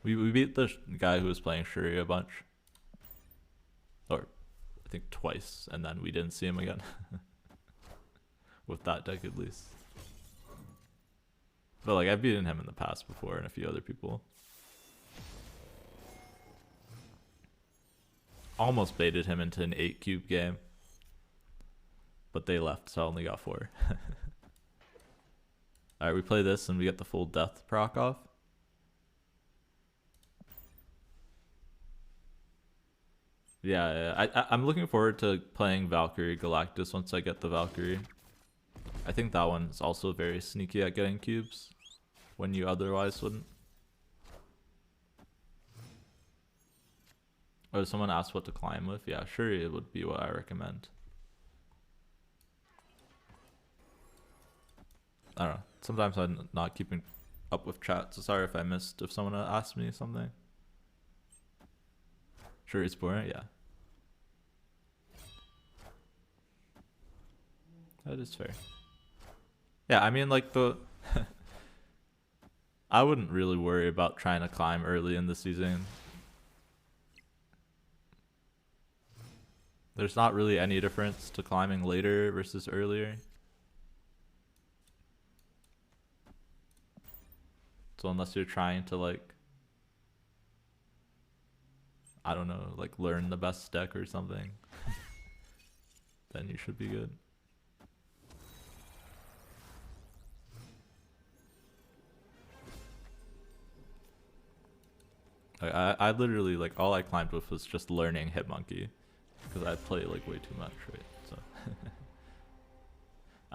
We beat the guy who was playing Shuri a bunch. Or I think twice, and then we didn't see him again. With that deck at least. But like I've beaten him in the past before and a few other people. Almost baited him into an 8 cube game. But they left, so I only got 4. Alright, we play this and we get the full death proc off. Yeah. I'm looking forward to playing Valkyrie Galactus once I get the Valkyrie. I think that one's also very sneaky at getting cubes when you otherwise wouldn't. Oh, someone asked what to climb with? Yeah, sure, it would be what I recommend. I don't know. Sometimes I'm not keeping up with chat, so sorry if I missed if someone asked me something. Sure, it's boring, yeah. That is fair. Yeah, I mean, like, I wouldn't really worry about trying to climb early in the season. There's not really any difference to climbing later versus earlier. So unless you're trying to, like, I don't know, like learn the best deck or something, then you should be good. I literally, like, all I climbed with was just learning Hitmonkey, because I play like way too much, right? So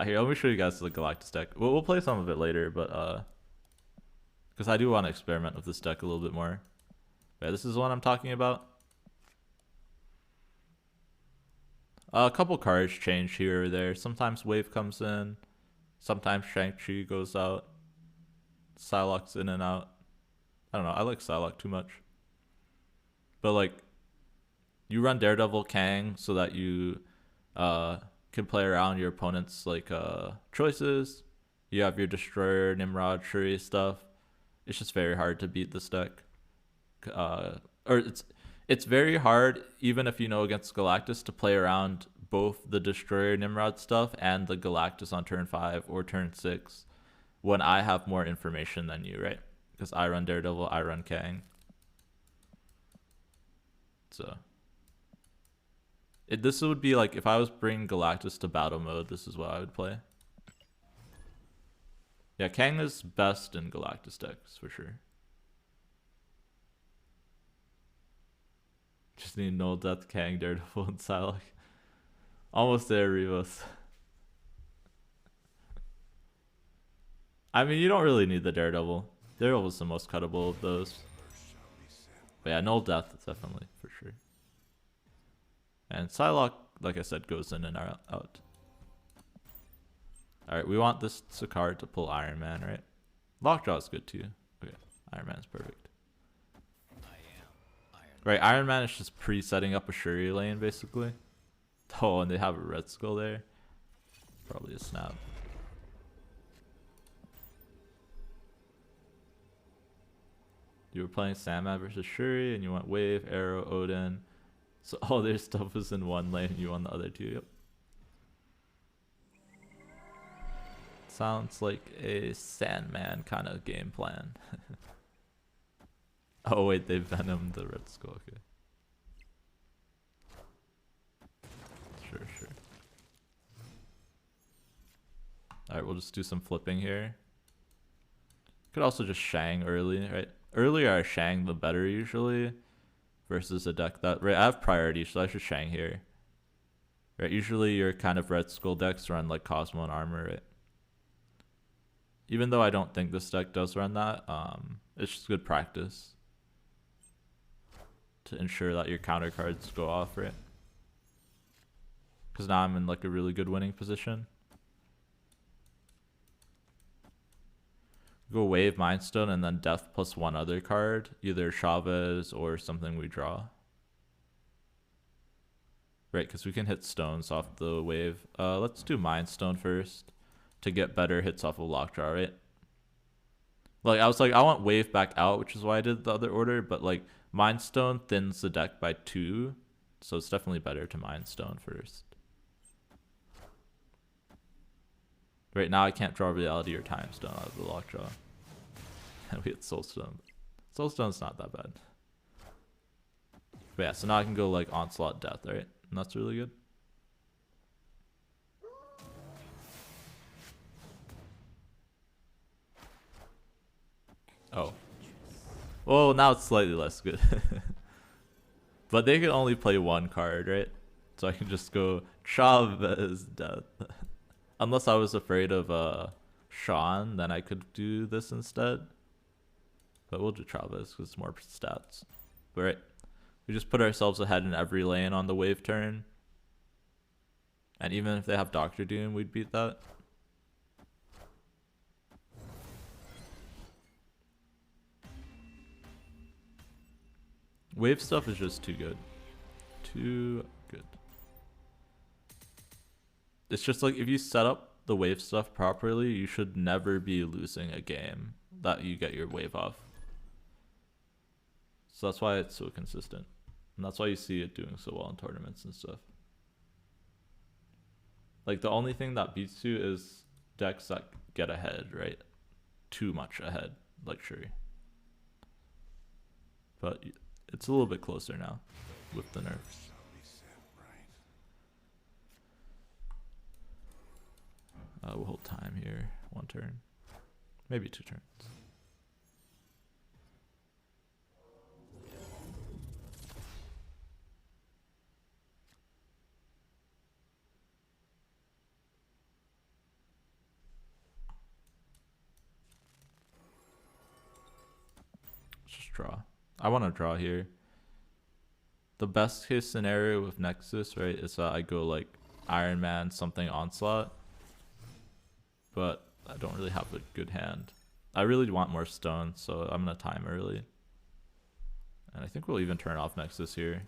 here, let me show you guys the Galactus deck. We'll play some of it later, but because I do want to experiment with this deck a little bit more. Yeah, this is the one I'm talking about. A couple cards change here or there. Sometimes Wave comes in, sometimes Shang-Chi goes out, Psylocke's in and out. I don't know, I like Psylocke too much. But like, you run Daredevil Kang so that you can play around your opponent's like choices. You have your Destroyer, Nimrod, Shuri stuff. It's just very hard to beat this deck. Or it's very hard, even if you know against Galactus, to play around both the Destroyer Nimrod stuff and the Galactus on turn 5 or turn 6 when I have more information than you, right? Because I run Daredevil, I run Kang. So this would be like, if I was bringing Galactus to battle mode, this is what I would play. Yeah, Kang is best in Galactus decks for sure. Just need Null Death, Kang, Daredevil, and Psylocke. Almost there, Revis. I mean, you don't really need the Daredevil. Daredevil's the most cuttable of those. But yeah, Null Death is definitely for sure. And Psylocke, like I said, goes in and out. Alright, we want this Sakaar to pull Iron Man, right? Lockjaw is good too. Okay, Iron Man's perfect. Right, Iron Man is just pre-setting up a Shuri lane, basically. Oh, and they have a Red Skull there. Probably a snap. You were playing Sandman versus Shuri, and you went Wave, Arrow, Odin. So all their stuff was in one lane, and you won the other two. Yep. Sounds like a Sandman kind of game plan. Oh wait, they venomed the Red Skull. Okay. Sure. Alright, we'll just do some flipping here. Could also just Shang early, right? Earlier I Shang the better usually, versus a deck that, right, I have priority, so I should Shang here. Right, usually your kind of Red Skull decks run like Cosmo and Armor, right? Even though I don't think this deck does run that, it's just good practice to ensure that your counter cards go off, right? Because now I'm in like a really good winning position. Go Wave, Mind Stone, and then Death plus one other card, either Chavez or something we draw. Right, because we can hit stones off the wave. Let's do Mind Stone first to get better hits off of Lockjaw, right? Like, I was like, I want Wave back out, which is why I did the other order, but like, Mind Stone thins the deck by 2, so it's definitely better to Mind Stone first. Right now I can't draw Reality or Time Stone out of the Lockjaw. And we hit Soul Stone. Soul Stone's not that bad. But yeah, so now I can go like Onslaught Death, right? And that's really good. Oh. Well, now it's slightly less good. But they can only play one card, right? So I can just go Chavez Death. Unless I was afraid of Sean, then I could do this instead. But we'll do Chavez because it's more stats. But right. We just put ourselves ahead in every lane on the wave turn. And even if they have Doctor Doom, we'd beat that. Wave stuff is just too good. Too good. It's just like if you set up the wave stuff properly, you should never be losing a game that you get your wave off. So that's why it's so consistent. And that's why you see it doing so well in tournaments and stuff. Like the only thing that beats you is decks that get ahead, right? Too much ahead, like Shuri. But it's a little bit closer now with the nerfs. We'll hold time here. 1 turn. Maybe 2 turns. Let's just draw. I want to draw here. The best case scenario with Nexus, right, is that I go like Iron Man, something Onslaught. But I don't really have a good hand. I really want more stones, so I'm going to time early. And I think we'll even turn off Nexus here.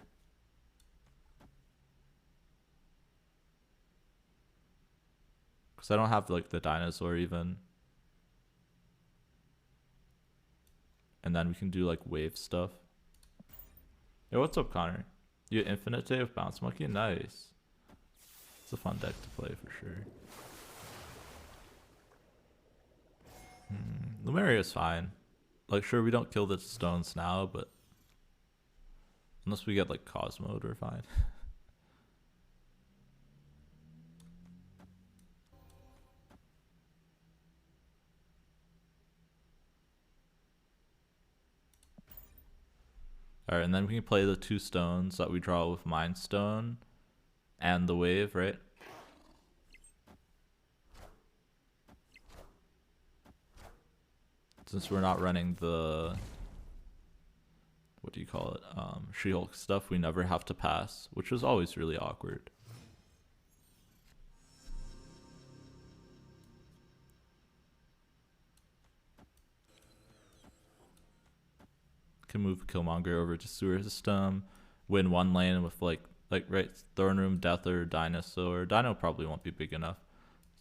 Because I don't have like the dinosaur even. And then we can do like wave stuff. Yo, what's up, Connor? You have Infinite Day with Bounce Monkey? Nice. It's a fun deck to play for sure. Lumeria's fine. Like, sure, we don't kill the stones now, but unless we get like Cosmode, we're fine. Alright, and then we can play the 2 stones that we draw with Mind Stone and the wave, right? Since we're not running the, what do you call it, She-Hulk stuff, we never have to pass, which was always really awkward. Can move Killmonger over to Sewer System, win 1 lane with like right, Throne Room, Death, or Dinosaur. Dino probably won't be big enough,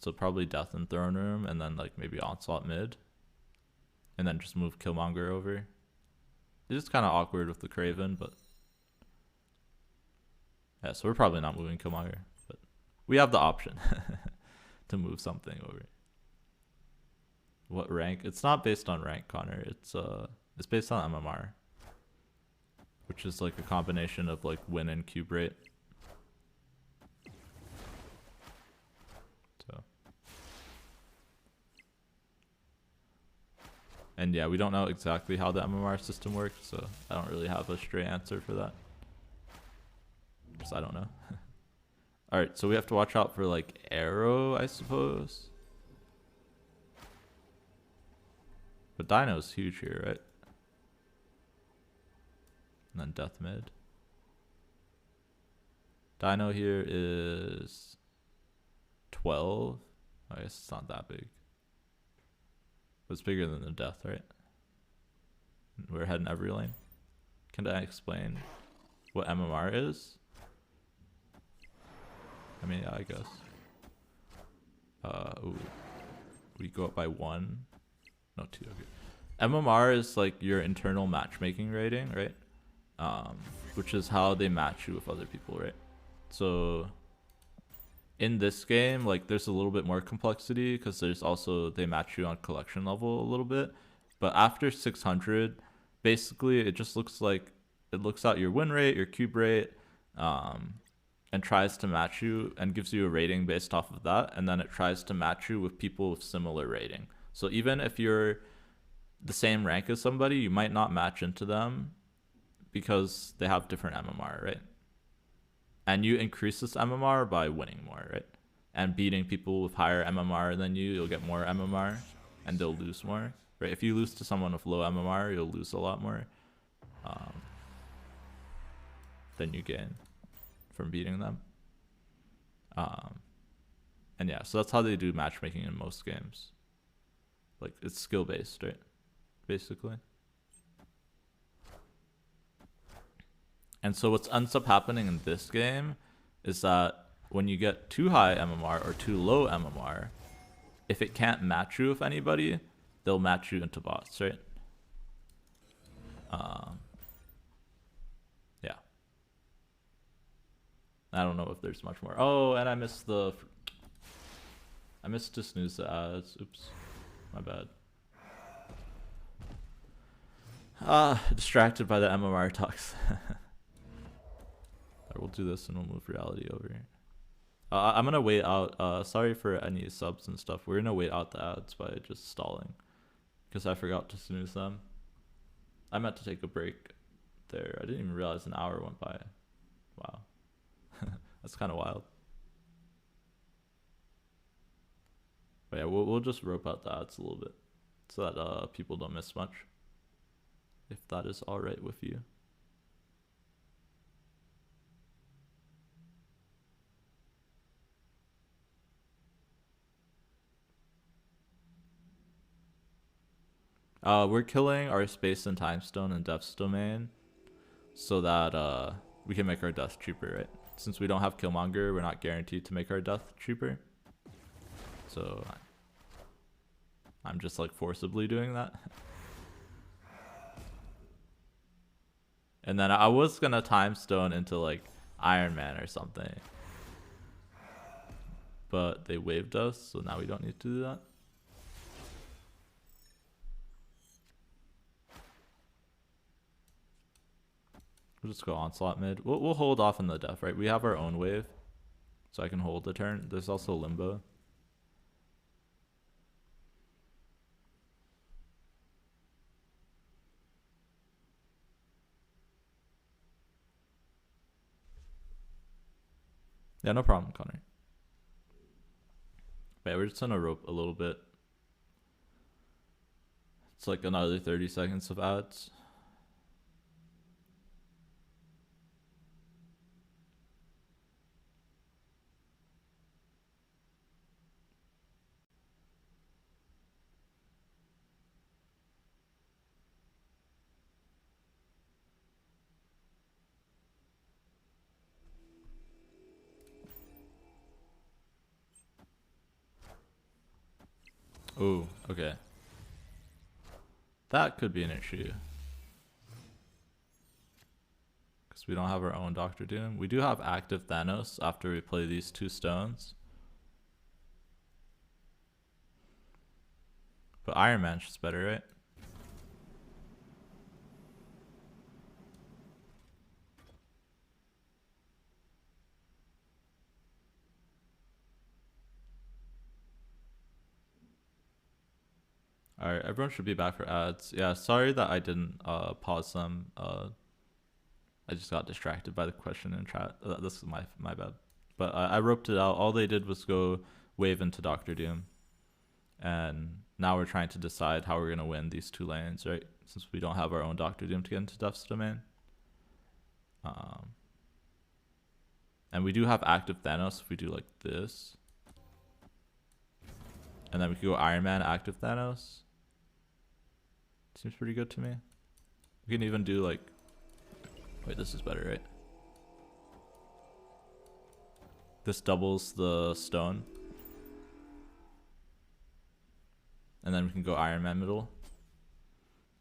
so probably Death and Throne Room, and then like maybe Onslaught mid. And then just move Killmonger over. It's just kind of awkward with the Kraven, but yeah, so we're probably not moving Killmonger, but we have the option to move something over. What rank? It's not based on rank, Connor. It's based on MMR, which is like a combination of like win and cube rate. So. And yeah, we don't know exactly how the MMR system works, so I don't really have a straight answer for that. Because I don't know. Alright, so we have to watch out for like Arrow, I suppose. But Dino's huge here, right? And then Death mid. Dino here is 12. I guess it's not that big. But it's bigger than the Death, right? We're heading every lane. Can I explain what MMR is? I mean, yeah, I guess. Ooh. We go up by 1. No, 2. Okay. MMR is like your internal matchmaking rating, right? Which is how they match you with other people, right? So in this game, like there's a little bit more complexity because there's also they match you on collection level a little bit. But after 600, basically it just looks like it looks at your win rate, your cube rate, and tries to match you and gives you a rating based off of that. And then it tries to match you with people with similar rating. So even if you're the same rank as somebody, you might not match into them because they have different MMR, right? And you increase this MMR by winning more, right? And beating people with higher MMR than you, you'll get more MMR and they'll lose more, right? If you lose to someone with low MMR, you'll lose a lot more than you gain from beating them. And yeah, so that's how they do matchmaking in most games. Like it's skill based, right? Basically. And so what ends up happening in this game is that when you get too high MMR or too low MMR, if it can't match you with anybody, they'll match you into bots, right? Yeah. I don't know if there's much more. Oh, and I missed to snooze the ads. Oops. My bad. Distracted by the MMR talks. We'll do this and we'll move reality over here. I'm gonna wait out. Sorry for any subs and stuff. We're gonna wait out the ads by just stalling because I forgot to snooze them. I meant to take a break there. I didn't even realize an hour went by. Wow. That's kind of wild. But yeah, we'll just rope out the ads a little bit so that people don't miss much, if that is all right with you. We're killing our space and time stone and death's domain so that we can make our death cheaper, right? Since we don't have Killmonger, we're not guaranteed to make our death cheaper. So I'm just like forcibly doing that. And then I was gonna time stone into like Iron Man or something, but they waived us, so now we don't need to do that. We'll just go onslaught mid. We'll hold off on the death, right? We have our own wave, so I can hold the turn. There's also limbo. Yeah, no problem, Connor. But yeah, we're just gonna rope a little bit. It's like another 30 seconds of ads. Oh, okay. That could be an issue. Because we don't have our own Doctor Doom. We do have active Thanos after we play these 2 stones. But Iron Man's just better, right? Alright, everyone should be back for ads. Yeah, sorry that I didn't pause them. I just got distracted by the question in chat. This is my bad. But I roped it out. All they did was go wave into Doctor Doom. And now we're trying to decide how we're gonna win these 2 lanes, right? Since we don't have our own Doctor Doom to get into Death's Domain. And we do have active Thanos if we do like this. And then we could go Iron Man, active Thanos. Seems pretty good to me. We can even do like... Wait, this is better, right? This doubles the stone. And then we can go Iron Man middle.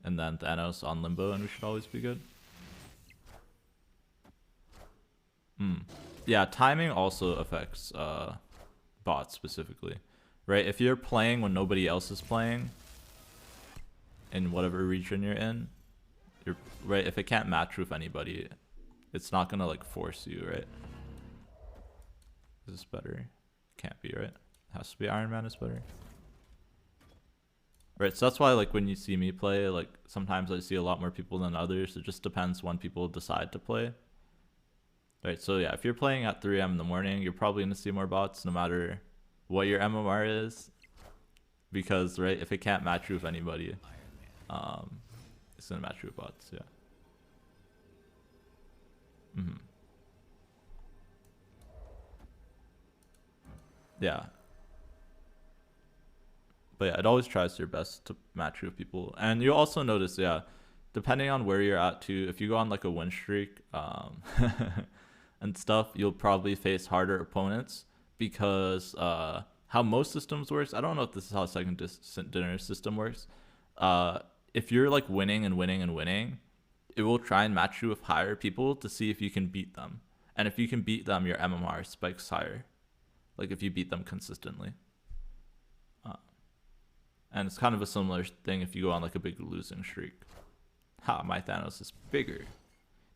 And then Thanos on Limbo, and we should always be good. Yeah, timing also affects bots specifically. Right? If you're playing when nobody else is playing, in whatever region you're in, right, if it can't match with anybody, it's not gonna like force you, right? Is this better? Can't be, right? It has to be Iron Man is better. Right, so that's why like when you see me play, like sometimes I see a lot more people than others. It just depends when people decide to play. Right, so yeah, if you're playing at 3 AM in the morning, you're probably gonna see more bots no matter what your MMR is. Because, right, if it can't match you with anybody, it's gonna match you with bots, yeah. Yeah. But yeah, it always tries your best to match you with people. And you'll also notice, yeah, depending on where you're at too, if you go on like a win streak and stuff, you'll probably face harder opponents because how most systems works, I don't know if this is how second dinner system works. If you're like winning and winning and winning, it will try and match you with higher people to see if you can beat them. And if you can beat them, your MMR spikes higher. Like if you beat them consistently. And it's kind of a similar thing if you go on like a big losing streak. Ha, my Thanos is bigger.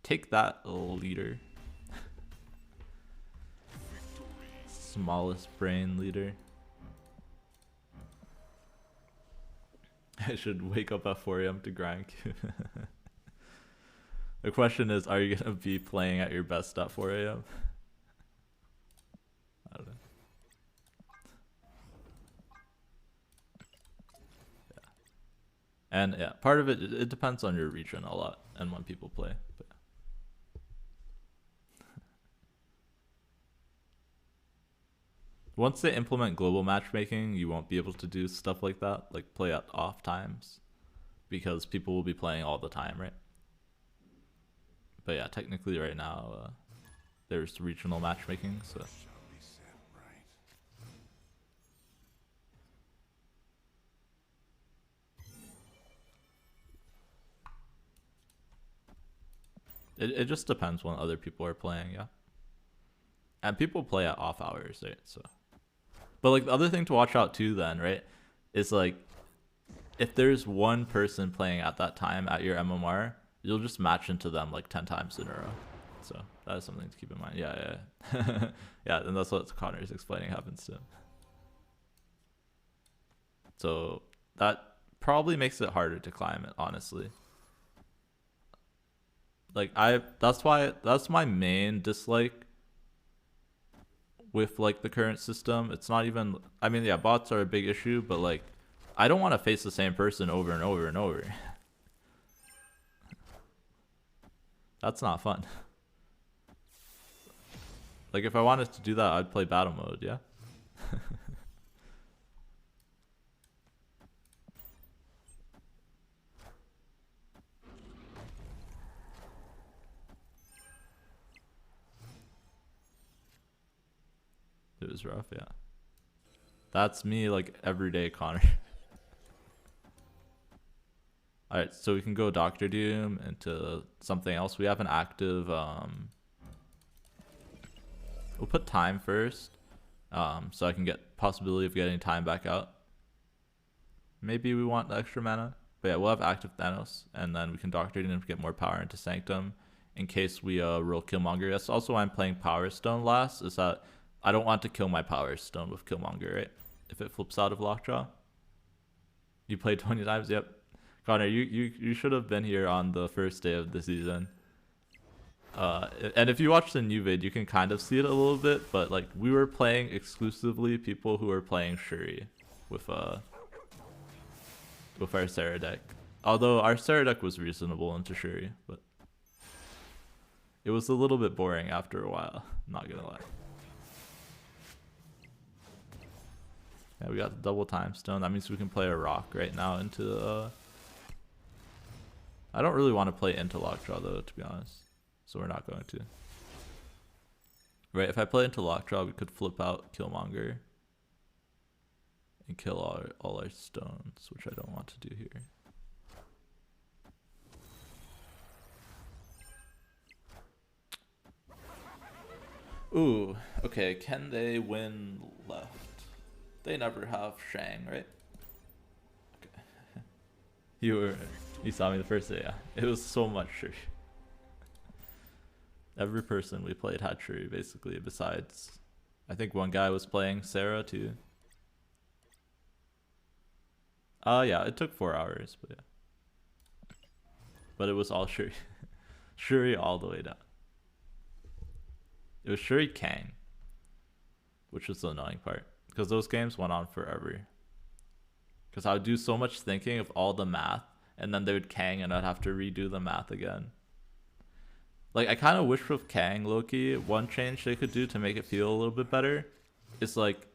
Take that, leader. Smallest brain leader. I should wake up at 4 AM to grind. The question is, are you going to be playing at your best at 4 AM? I don't know. And yeah, part of it depends on your region a lot and when people play. But once they implement global matchmaking, you won't be able to do stuff like that, like play at off times, because people will be playing all the time, right? But yeah, technically right now, there's regional matchmaking, so... It just depends when other people are playing, yeah. And people play at off hours, right? So, but like the other thing to watch out too, then, right, is like if there's one person playing at that time at your MMR, you'll just match into them like 10 times in a row. So that is something to keep in mind. Yeah, yeah, yeah. And that's what Connor is explaining happens to him. So that probably makes it harder to climb it, honestly. Like that's my main dislike with like the current system. It's not even, I mean, yeah, bots are a big issue, but like I don't want to face the same person over and over and over. That's not fun. Like if I wanted to do that, I'd play battle mode, yeah. It was rough, yeah. That's me like every day, Connor. Alright, so we can go Doctor Doom into something else. We have an active, we'll put time first, so I can get possibility of getting time back out. Maybe we want the extra mana, but yeah, we'll have active Thanos, and then we can Doctor Doom to get more power into Sanctum in case we roll Killmonger. That's also why I'm playing Power Stone last, is that I don't want to kill my Power Stone with Killmonger, right? If it flips out of Lockjaw. You played 20 times? Yep. Connor, you should have been here on the first day of the season. And if you watch the new vid, you can kind of see it a little bit, but like we were playing exclusively people who were playing Shuri with with our Sarah deck. Although our Sarah deck was reasonable into Shuri, but it was a little bit boring after a while, not gonna lie. Yeah, we got the double time stone. That means we can play a rock right now into I don't really want to play into Lockjaw though, to be honest. So we're not going to. Right, if I play into Lockjaw, we could flip out Killmonger and kill all our stones, which I don't want to do here. Ooh, okay, can they win left? They never have Shang, right? Okay. You saw me the first day, yeah. It was so much Shuri. Every person we played had Shuri, basically, besides I think one guy was playing Sarah too. Yeah, it took 4 hours, but yeah. But it was all Shuri. Shuri all the way down. It was Shuri Kang, which was the annoying part, because those games went on forever. Because I would do so much thinking of all the math, and then they would Kang, and I'd have to redo the math again. Like, I kind of wish with Kang, Loki, one change they could do to make it feel a little bit better is like,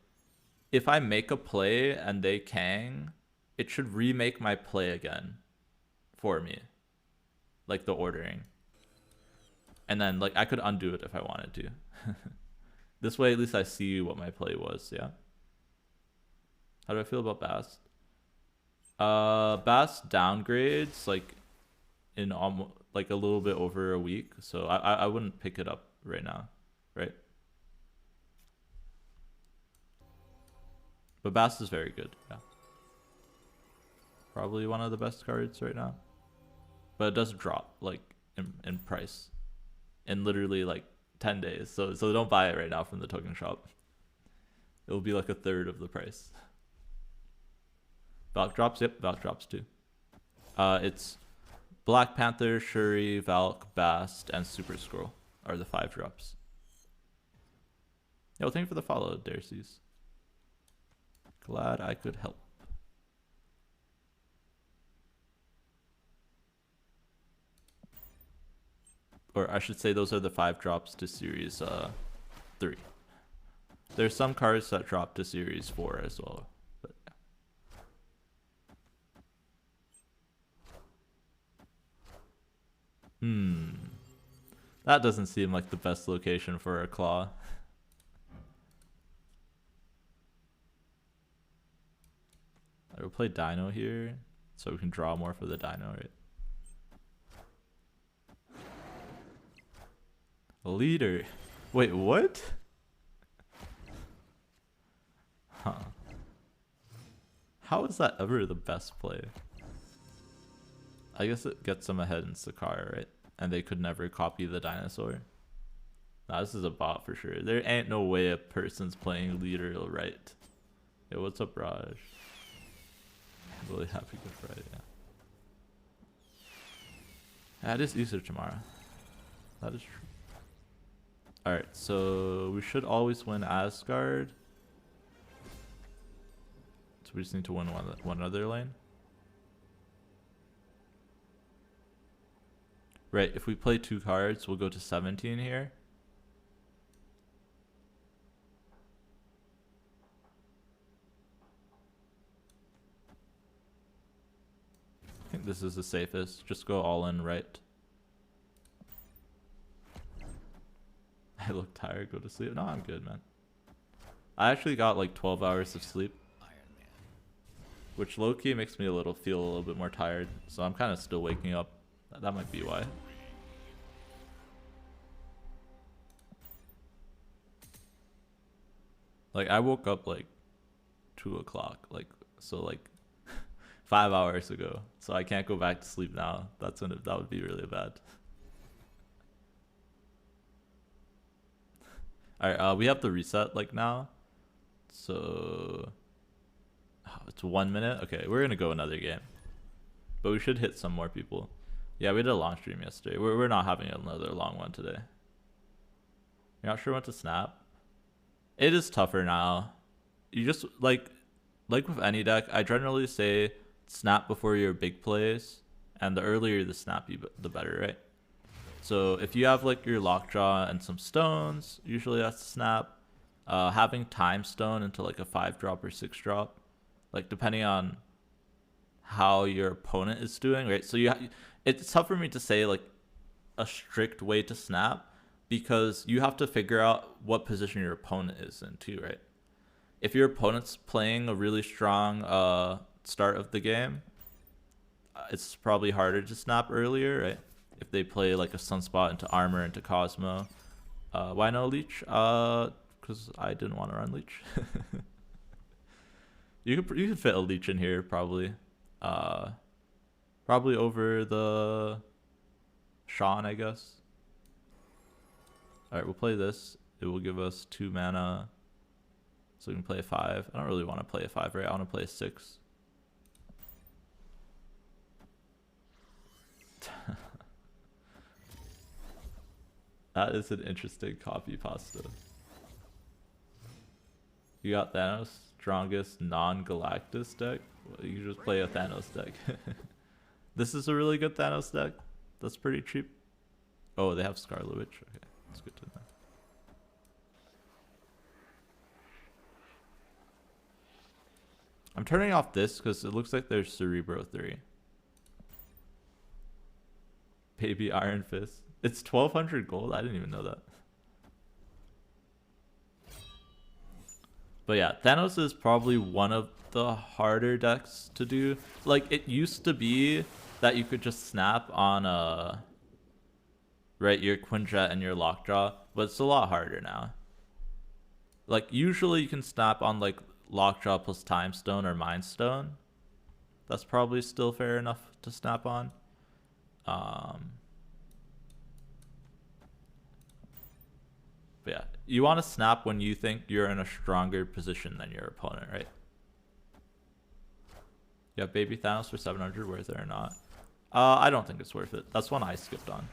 if I make a play and they Kang, it should remake my play again for me, like the ordering. And then, like, I could undo it if I wanted to. This way, at least I see what my play was, yeah? How do I feel about Bast? Bast downgrades, like, in almost, like, a little bit over a week. So I wouldn't pick it up right now, right? But Bast is very good, yeah. Probably one of the best cards right now. But it does drop, like, in price. In literally like 10 days, so don't buy it right now from the token shop. It'll be like a third of the price. Valk drops, yep, Valk drops too. It's Black Panther, Shuri, Valk, Bast, and Super Scroll are the 5 drops. Yo, thank you for the follow, Darcy's. Glad I could help. Or I should say those are the 5 drops to series 3. There's some cards that drop to series 4 as well. But yeah. That doesn't seem like the best location for a claw. I will play Dino here, so we can draw more for the Dino, right? Leader. Wait, what? Huh. How is that ever the best play? I guess it gets them ahead in Sakara, right? And they could never copy the dinosaur. Nah, this is a bot for sure. There ain't no way a person's playing leader right. Yo, what's up, Raj? Really happy Good Friday, yeah. Yeah, it is Easter tomorrow. That is true. Alright, so we should always win Asgard. So we just need to win one other lane. Right, if we play 2 cards, we'll go to 17 here. I think this is the safest. Just go all in right. I look tired, go to sleep. No, I'm good, man. I actually got like 12 hours of sleep, which low-key makes me feel a little bit more tired. So I'm kind of still waking up. That might be why. Like, I woke up like 2 o'clock, like, so like 5 hours ago. So I can't go back to sleep now. That would be really bad. Alright, we have the reset like now. So it's 1 minute. Okay, we're gonna go another game. But we should hit some more people. Yeah, we did a long stream yesterday. We're not having another long one today. You're not sure what to snap? It is tougher now. You just like with any deck, I generally say snap before your big plays, and the earlier the snap, the better, right? So if you have like your lockjaw and some stones, usually that's a snap. Having time stone into like a 5-drop or 6-drop, like depending on how your opponent is doing, right? So it's tough for me to say like a strict way to snap, because you have to figure out what position your opponent is in too, right? If your opponent's playing a really strong start of the game, it's probably harder to snap earlier, right? If they play like a sunspot into armor into Cosmo. Why no leech? Because I didn't want to run leech. You could fit a leech in here probably. Probably over the Sean, I guess. All right, we'll play this. It will give us 2 mana, so we can play a 5. I don't really want to play a 5, right? I want to play a 6. That is an interesting copy pasta. You got Thanos, strongest non-Galactus deck? Well, you just play a Thanos deck. This is a really good Thanos deck. That's pretty cheap. Oh, they have Scarlet Witch. Okay, that's good to know. I'm turning off this because it looks like there's Cerebro 3. Baby Iron Fist. It's 1200 gold? I didn't even know that. But yeah, Thanos is probably one of the harder decks to do. Like, it used to be that you could just snap on right, your Quinjet and your Lockjaw, but it's a lot harder now. Like, usually you can snap on like Lockjaw plus Time Stone or Mind Stone. That's probably still fair enough to snap on. But yeah, you want to snap when you think you're in a stronger position than your opponent, right? Yeah, Baby Thanos for 700, worth it or not? I don't think it's worth it. That's one I skipped on.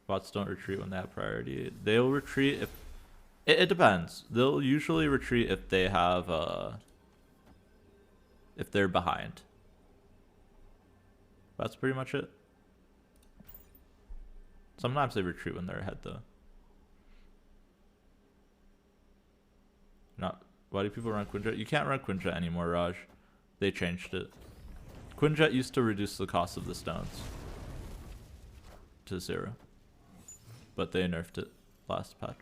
Bots don't retreat when they have priority. They'll retreat if... It depends. They'll usually retreat if they have... if they're behind. That's pretty much it. Sometimes they retreat when they're ahead, though. Not. Why do people run Quinjet? You can't run Quinjet anymore, Raj. They changed it. Quinjet used to reduce the cost of the stones to 0, but they nerfed it last patch.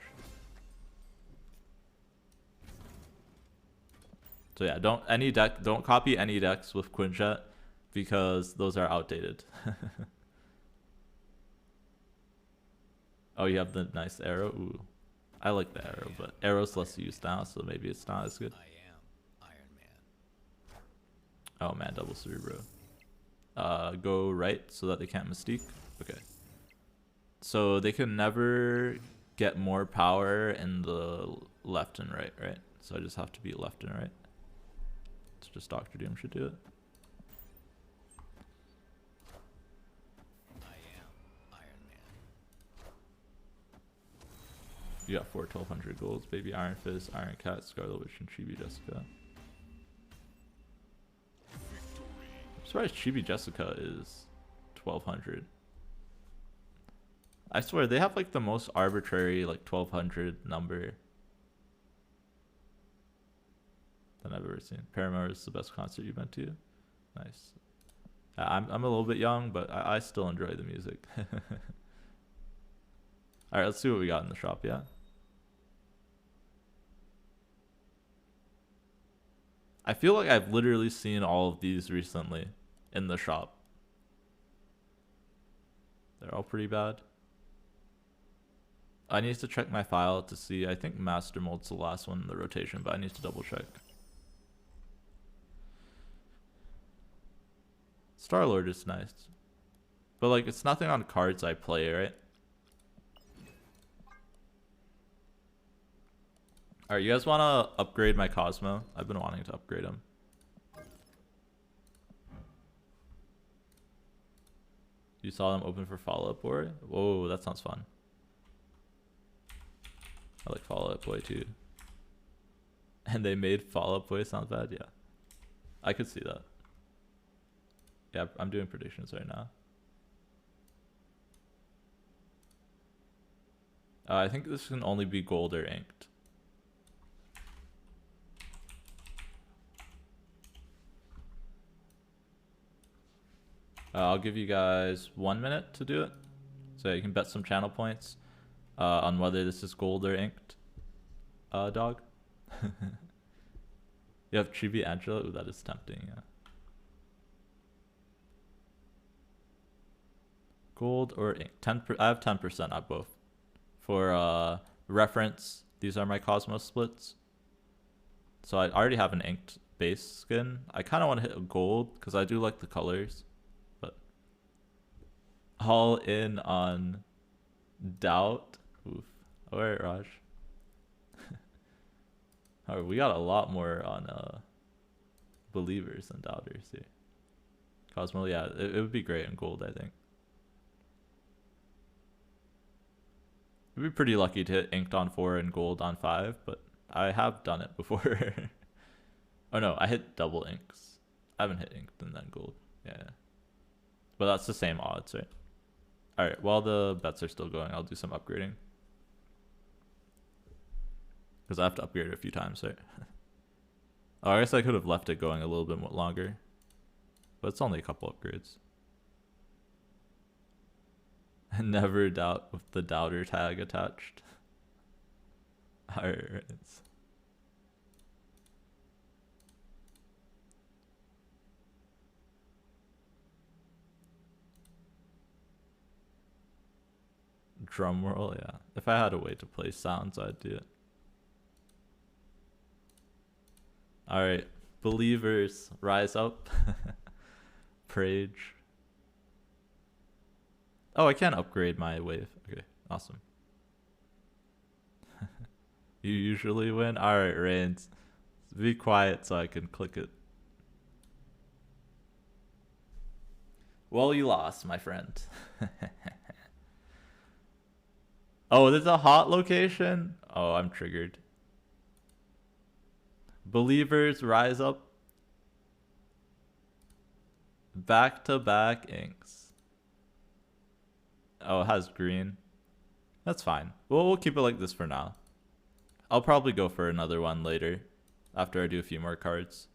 So yeah, don't copy any decks with Quinjet, because those are outdated. Oh, you have the nice arrow? Ooh. I like the arrow, but arrow's less used now, so maybe it's not as good. I am Iron Man. Oh man, double Cerebro. Go right so that they can't Mystique. Okay. So they can never get more power in the left and right, right? So I just have to be left and right. So just Dr. Doom should do it. You got 1200 golds, Baby Iron Fist, Iron Cat, Scarlet Witch, and Chibi Jessica. I'm surprised Chibi Jessica is 1200. I swear, they have like the most arbitrary like 1200 number that I've ever seen. Paramore is the best concert you've been to? Nice. I'm a little bit young, but I still enjoy the music. Alright, let's see what we got in the shop, yeah? I feel like I've literally seen all of these recently in the shop. They're all pretty bad. I need to check my file to see. I think Master Mold's the last one in the rotation, but I need to double check. Star-Lord is nice. But like, it's nothing on cards I play, right? Alright, you guys want to upgrade my Cosmo? I've been wanting to upgrade him. You saw them open for Fall Out Boy? Whoa, that sounds fun. I like Fall Out Boy too. And they made Fall Out Boy sound bad? Yeah. I could see that. Yeah, I'm doing predictions right now. I think this can only be gold or inked. I'll give you guys 1 minute to do it. So you can bet some channel points on whether this is gold or inked. Dog. You have Chibi Angela? Ooh, that is tempting, yeah. Gold or ink? I have 10% at both. For reference, these are my Cosmos splits. So I already have an inked base skin. I kind of want to hit a gold because I do like the colors. But all in on doubt. Oof. Alright, Raj. Alright, we got a lot more on believers than doubters here. Cosmo, yeah, it would be great in gold, I think. I'd be pretty lucky to hit inked on 4 and gold on 5, but I have done it before. Oh no, I hit double inks. I haven't hit inked and then gold. Yeah. But that's the same odds, right? Alright, while the bets are still going, I'll do some upgrading. Because I have to upgrade it a few times, right? Oh, I guess I could have left it going a little bit more longer. But it's only a couple upgrades. Never doubt with the doubter tag attached. Alright. Drum roll, yeah. If I had a way to play sounds, I'd do it. Alright. Believers, rise up. Prage. Oh, I can upgrade my wave. Okay, awesome. You usually win? Alright, Reigns. Be quiet so I can click it. Well, you lost, my friend. Oh, there's a hot location? Oh, I'm triggered. Believers, rise up. Back-to-back inks. Oh, it has green. That's fine. We'll keep it like this for now. I'll probably go for another one later after I do a few more cards.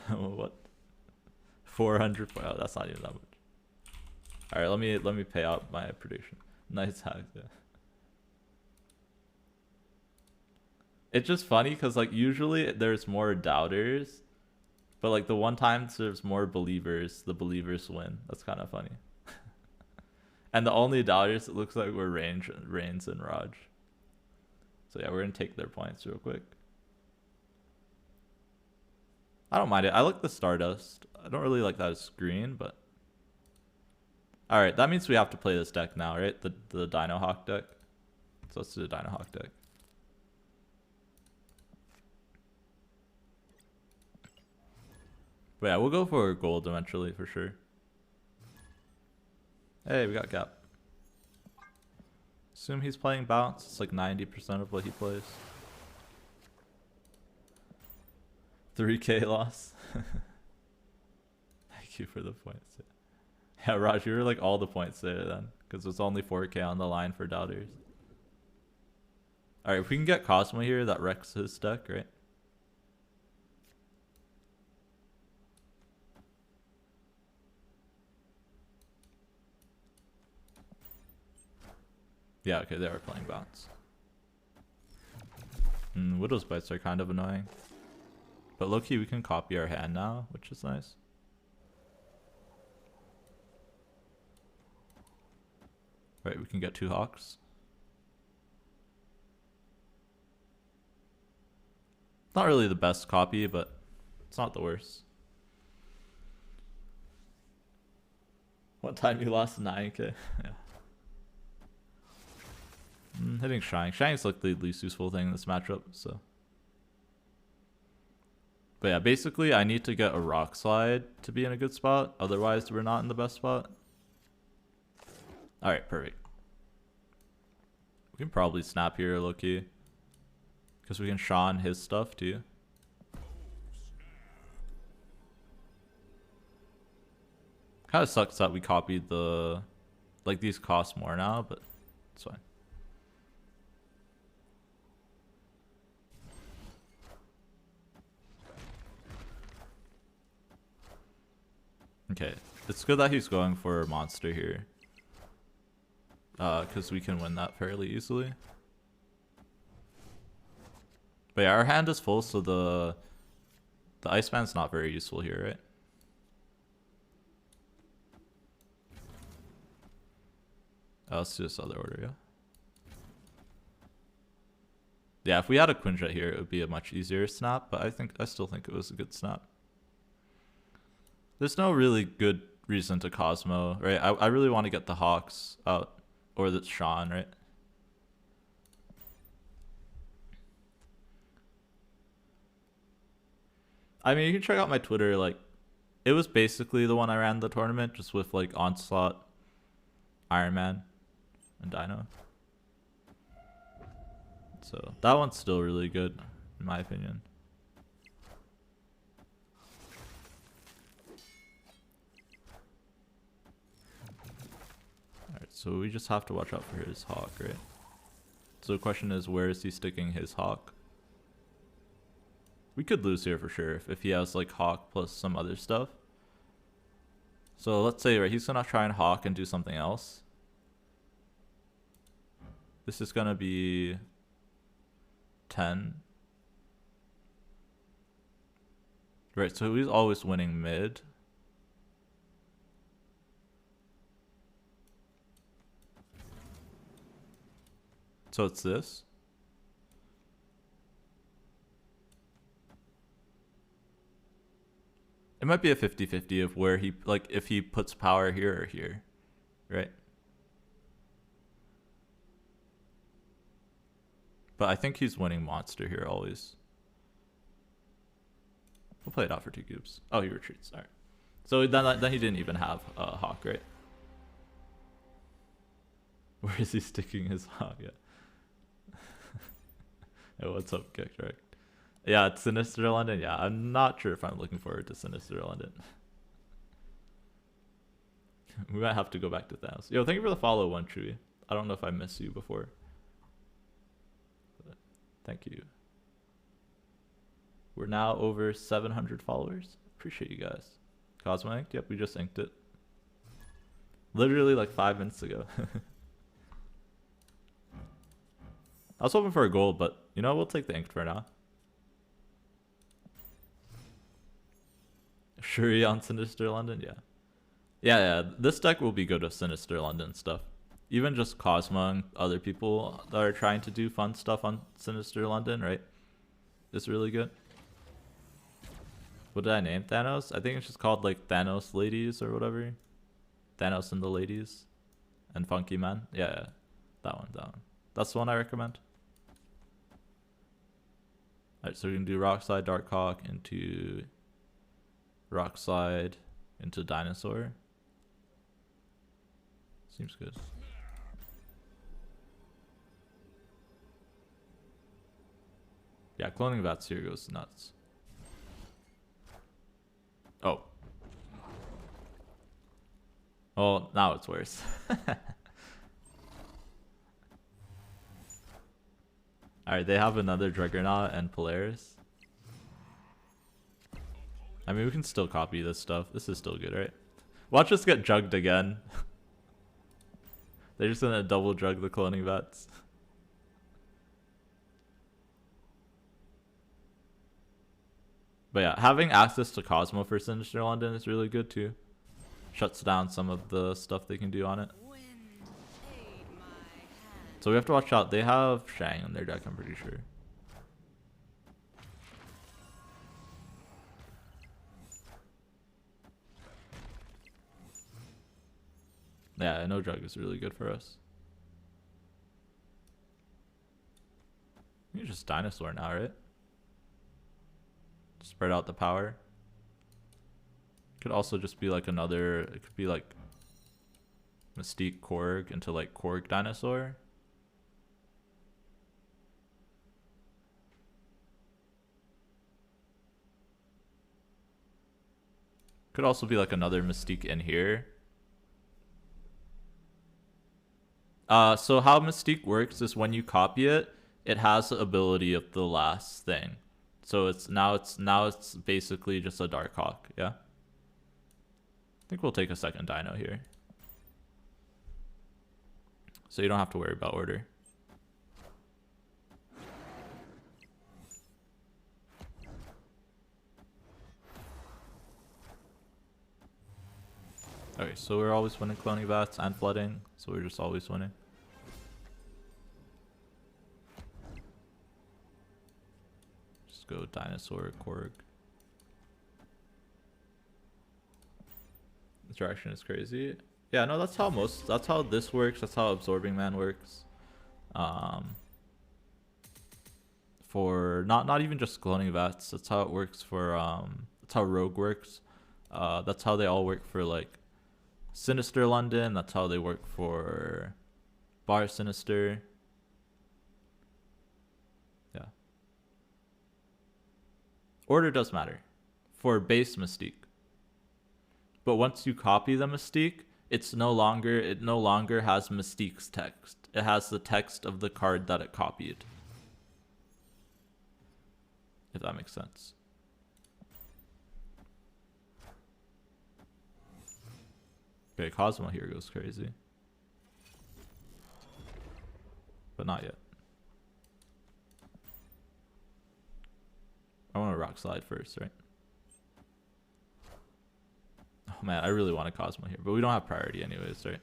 What? 400. Oh, that's not even that much. All right, let me pay out my prediction. Nice hack. Yeah. It's just funny because like usually there's more doubters, but like the one time there's more believers, the believers win. That's kind of funny. And the only doubters it looks like were Reigns and Raj. So yeah, we're gonna take their points real quick. I don't mind it. I like the Stardust. I don't really like that as green, but all right, that means we have to play this deck now, right? The Dino Hawk deck. So let's do the Dino Hawk deck. But yeah, we'll go for gold eventually for sure. Hey, we got Gap. Assume he's playing bounce. It's like 90% of what he plays. 3K loss. Thank you for the points. Yeah, Raj, you were like all the points there then. Because it's only 4K on the line for doubters. Alright, if we can get Cosmo here, that wrecks his deck, right? Yeah, okay, they are playing bounce. Widow's Bites are kind of annoying. But low-key, we can copy our hand now, which is nice. Right, we can get 2 Hawks. Not really the best copy, but it's not the worst. One time you lost 9K? Yeah. Hitting Shrine. Shrine's like the least useful thing in this matchup, so. But yeah, basically I need to get a Rock Slide to be in a good spot. Otherwise, we're not in the best spot. Alright, perfect. We can probably snap here, low-key. Because we can Sean his stuff too. Kind of sucks that we copied the... Like, these cost more now, but it's fine. Okay, it's good that he's going for a monster here. Because we can win that fairly easily. But yeah, our hand is full, so the Iceman's not very useful here, right? Let's do this other order, yeah. Yeah, if we had a Quinjet here, it would be a much easier snap, but I still think it was a good snap. There's no really good reason to Cosmo, right? I really want to get the Hawks out, or the Sean, right? I mean, you can check out my Twitter, like, it was basically the one I ran the tournament, just with, like, Onslaught, Iron Man, and Dino. So, that one's still really good, in my opinion. Alright, so we just have to watch out for his Hawk, right? So the question is, where is he sticking his Hawk? We could lose here for sure if he has like Hawk plus some other stuff. So let's say, right, he's gonna try and Hawk and do something else. This is gonna be 10. Right, so he's always winning mid. So it's this. It might be a 50-50 of where he, like, if he puts power here or here, right? But I think he's winning monster here always. We'll play it out for 2 cubes. Oh, he retreats. All right. So then he didn't even have a Hawk, right? Where is he sticking his Hawk? Yeah. Hey, what's up, Kick Direct? Yeah, it's Sinister London. Yeah, I'm not sure if I'm looking forward to Sinister London. We might have to go back to Thanos. Yo, thank you for the follow, One Chewy. I don't know if I missed you before. But thank you. We're now over 700 followers. Appreciate you guys. Cosmo inked? Yep, we just inked it. Literally like 5 minutes ago. I was hoping for a gold, but you know, we'll take the inked for now. Shuri on Sinister London, yeah. Yeah, this deck will be good with Sinister London stuff. Even just Cosmo and other people that are trying to do fun stuff on Sinister London, right? It's really good. What did I name Thanos? I think it's just called like Thanos Ladies or whatever. Thanos and the Ladies. And Funky Man. Yeah, that one. That's the one I recommend. Alright, so we can do Rock Slide, Dark Hawk into Rock Slide into Dinosaur. Seems good. Yeah, cloning Vats here goes nuts. Oh. Oh, now it's worse. Alright, they have another Juggernaut and Polaris. I mean, we can still copy this stuff. This is still good, right? Watch us get jugged again. They're just gonna double drug the cloning Vats. But yeah, having access to Cosmo for Sinister London is really good too. Shuts down some of the stuff they can do on it. So we have to watch out. They have Shang in their deck, I'm pretty sure. Yeah, no drug is really good for us. You can just Dinosaur now, right? Spread out the power. Could also just be like another, it could be like Mystique Korg into like Korg Dinosaur. Could also be like another Mystique in here. So how Mystique works is when you copy it, it has the ability of the last thing. So it's basically just a Darkhawk, yeah? I think we'll take a second dino here. So you don't have to worry about order. Okay, so we're always winning cloning bats and flooding, so we're just always winning. Just go dinosaur, Korg. Interaction is crazy. Yeah, no, that's how this works, that's how Absorbing Man works. For not even just cloning bats, that's how it works for that's how Rogue works. That's how they all work for like Sinister London, that's how they work for Bar Sinister. Yeah. Order does matter for base Mystique. But once you copy the Mystique, it no longer has Mystique's text. It has the text of the card that it copied. If that makes sense. Okay, Cosmo here goes crazy. But not yet. I want to rock slide first, right? Oh man, I really want a Cosmo here, but we don't have priority anyways, right?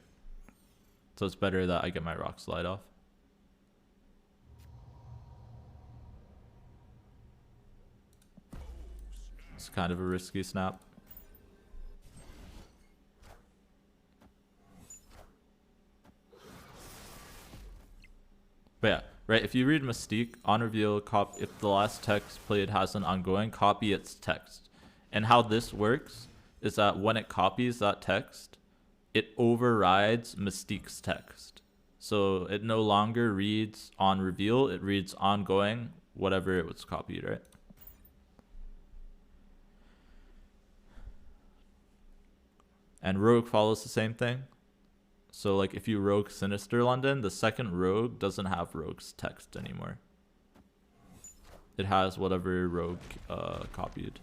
So it's better that I get my rock slide off. It's kind of a risky snap. But yeah, right, if you read Mystique, on reveal, if the last text played has an ongoing, copy its text. And how this works is that when it copies that text, it overrides Mystique's text. So it no longer reads on reveal, it reads ongoing, whatever it was copied, right? And Rogue follows the same thing. So like if you rogue Sinister London, the second rogue doesn't have Rogue's text anymore. It has whatever Rogue copied.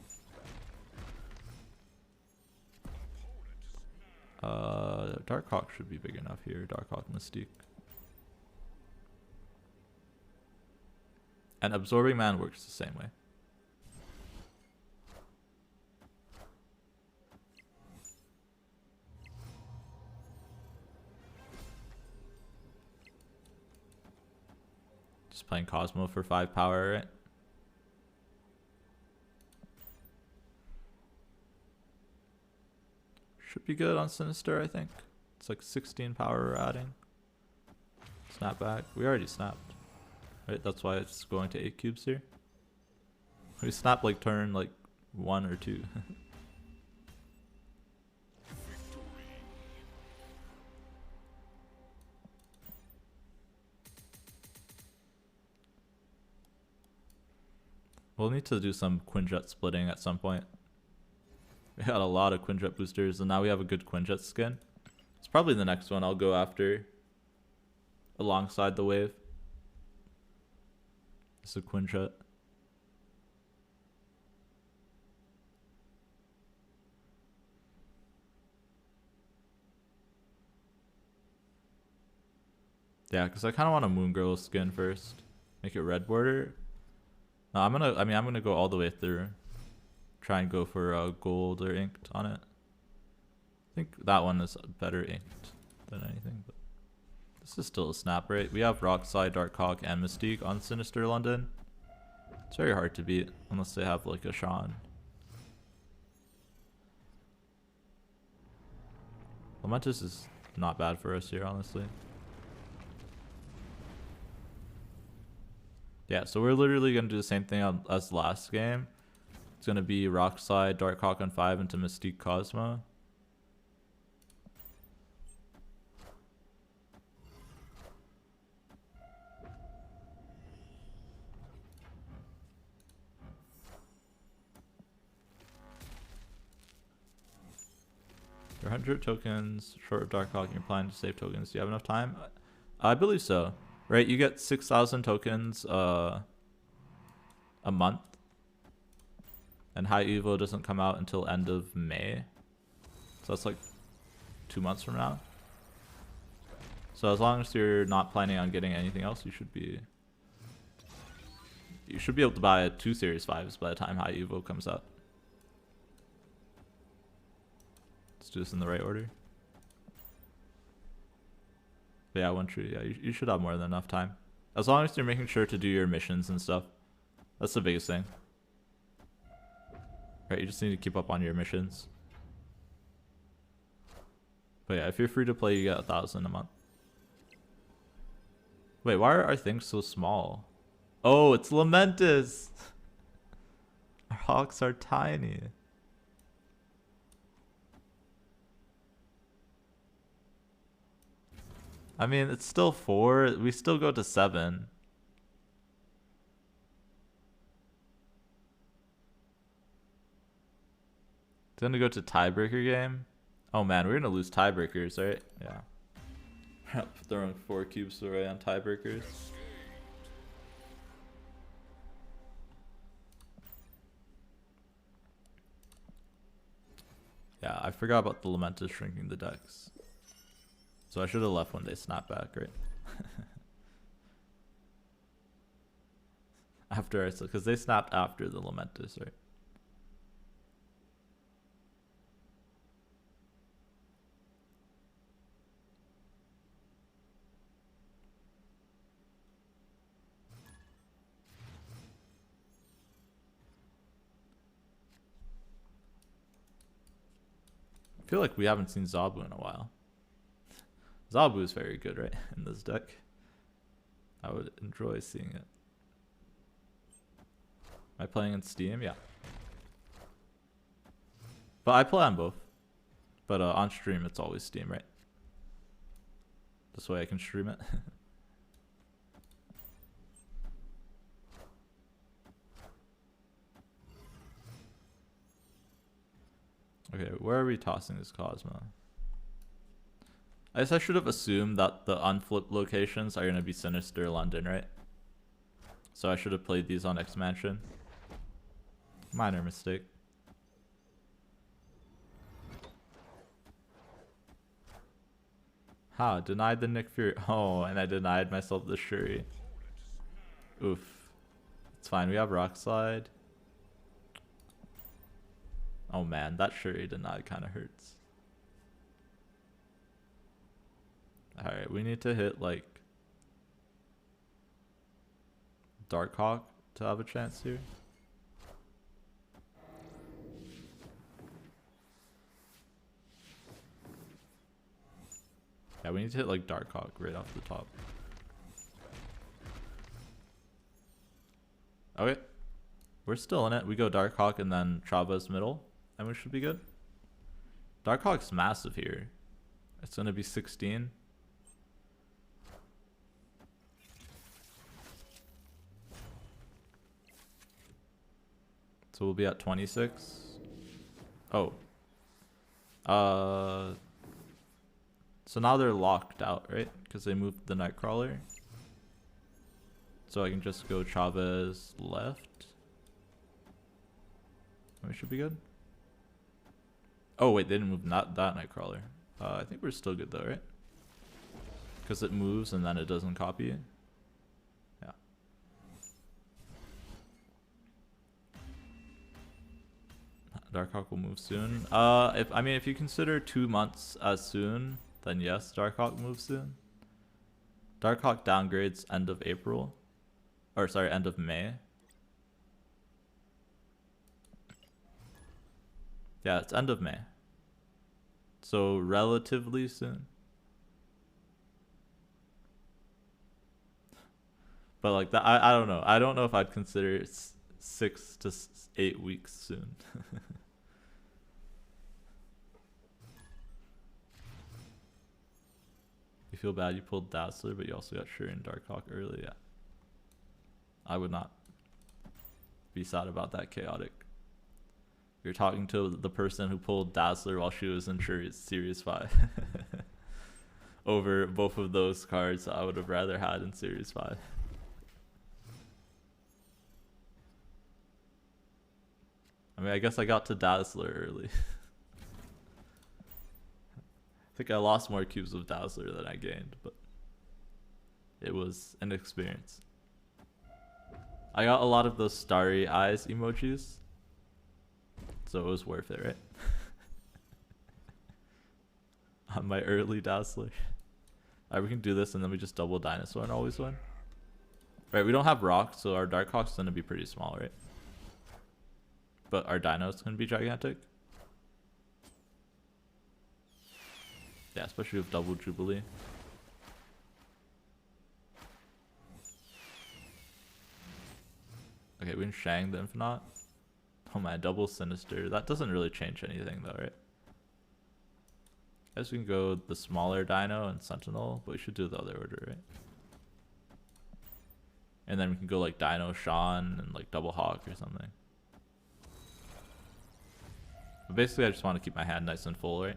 Darkhawk should be big enough here. Darkhawk Mystique. And Absorbing Man works the same way. Just playing Cosmo for 5 power, right? Should be good on Sinister, I think. It's like 16 power we're adding. Snap back. We already snapped. Right, that's why it's going to 8 cubes here. We snap like turn like 1 or 2. We'll need to do some Quinjet splitting at some point. We had a lot of Quinjet boosters, and now we have a good Quinjet skin. It's probably the next one I'll go after alongside the wave. It's a Quinjet. Yeah, because I kind of want a Moon Girl skin first. Make it red border. No, I'm gonna go all the way through. Try and go for gold or inked on it. I think that one is better inked than anything. But this is still a snap, right? We have Rockslide, Darkhawk, and Mystique on Sinister London. It's very hard to beat unless they have like a Sean. Lamentus is not bad for us here, honestly. Yeah, so we're literally going to do the same thing as last game. It's going to be Rockslide, Darkhawk on 5 into Mystique Cosmo. You're 100 tokens short of Darkhawk and you're planning to save tokens. Do you have enough time? I believe so. Right, you get 6,000 tokens a month. And High Evo doesn't come out until end of May. So that's like 2 months from now. So as long as you're not planning on getting anything else, you should be able to buy 2 Series 5s by the time High Evo comes out. Let's do this in the right order. But yeah, 1 tree. Yeah, you should have more than enough time. As long as you're making sure to do your missions and stuff. That's the biggest thing. Right, you just need to keep up on your missions. But yeah, if you're free to play, you get 1,000 a month. Wait, why are our things so small? Oh, it's Lamentus! Our hawks are tiny. I mean, it's still 4. We still go to 7. It's gonna go to tiebreaker game. Oh man, we're gonna lose tiebreakers, right? Yeah. Throwing 4 cubes away on tiebreakers. Yeah, I forgot about the Lamentus shrinking the decks. So I should have left when they snap back, right? After I said, because they snapped after the Lamentus, right? I feel like we haven't seen Zabu in a while. Zabu is very good, right? In this deck. I would enjoy seeing it. Am I playing in Steam? Yeah. But I play on both. But on stream, it's always Steam, right? This way I can stream it. Okay, where are we tossing this Cosmo? I guess I should have assumed that the unflipped locations are going to be Sinister London, right? So I should have played these on X-Mansion. Minor mistake. Ha, denied the Nick Fury. Oh, and I denied myself the Shuri. Oof. It's fine, we have Rock Slide. Oh man, that Shuri denied kind of hurts. Alright, we need to hit like Darkhawk to have a chance here. Yeah, we need to hit like Darkhawk right off the top. Okay. We're still in it. We go Darkhawk and then Trava's middle, and we should be good. Darkhawk's massive here. It's going to be 16. So we'll be at 26. Oh. So now they're locked out, right? Because they moved the Nightcrawler. So I can just go Chavez left. We should be good. Oh wait, they didn't move that Nightcrawler. I think we're still good though, right? Because it moves and then it doesn't copy it. Yeah. Darkhawk will move soon. If you consider 2 months as soon, then yes, Darkhawk moves soon. Darkhawk downgrades end of April. Or sorry, end of May. Yeah, it's end of May. So relatively soon. But like that, I don't know. I don't know if I'd consider it 6 to 8 weeks soon. You feel bad you pulled Dazzler, but you also got Shuri and Darkhawk early. Yeah. I would not be sad about that chaotic You're talking to the person who pulled Dazzler while she was in Series 5. Over both of those cards I would have rather had in Series 5. I mean, I guess I got to Dazzler early. I think I lost more cubes of Dazzler than I gained, but it was an experience. I got a lot of those starry eyes emojis, so it was worth it, right? On my early Dazzler. Alright, we can do this and then we just double Dinosaur and always win. Right, we don't have Rock, so our Darkhawk's gonna be pretty small, right? But our Dino's gonna be gigantic. Yeah, especially with double Jubilee. Okay, we can Shang the Infinite. Oh my, double Sinister. That doesn't really change anything though, right? I guess we can go the smaller Dino and Sentinel, but we should do the other order, right? And then we can go like Dino Sean and like double Hawk or something. But basically I just want to keep my hand nice and full, right?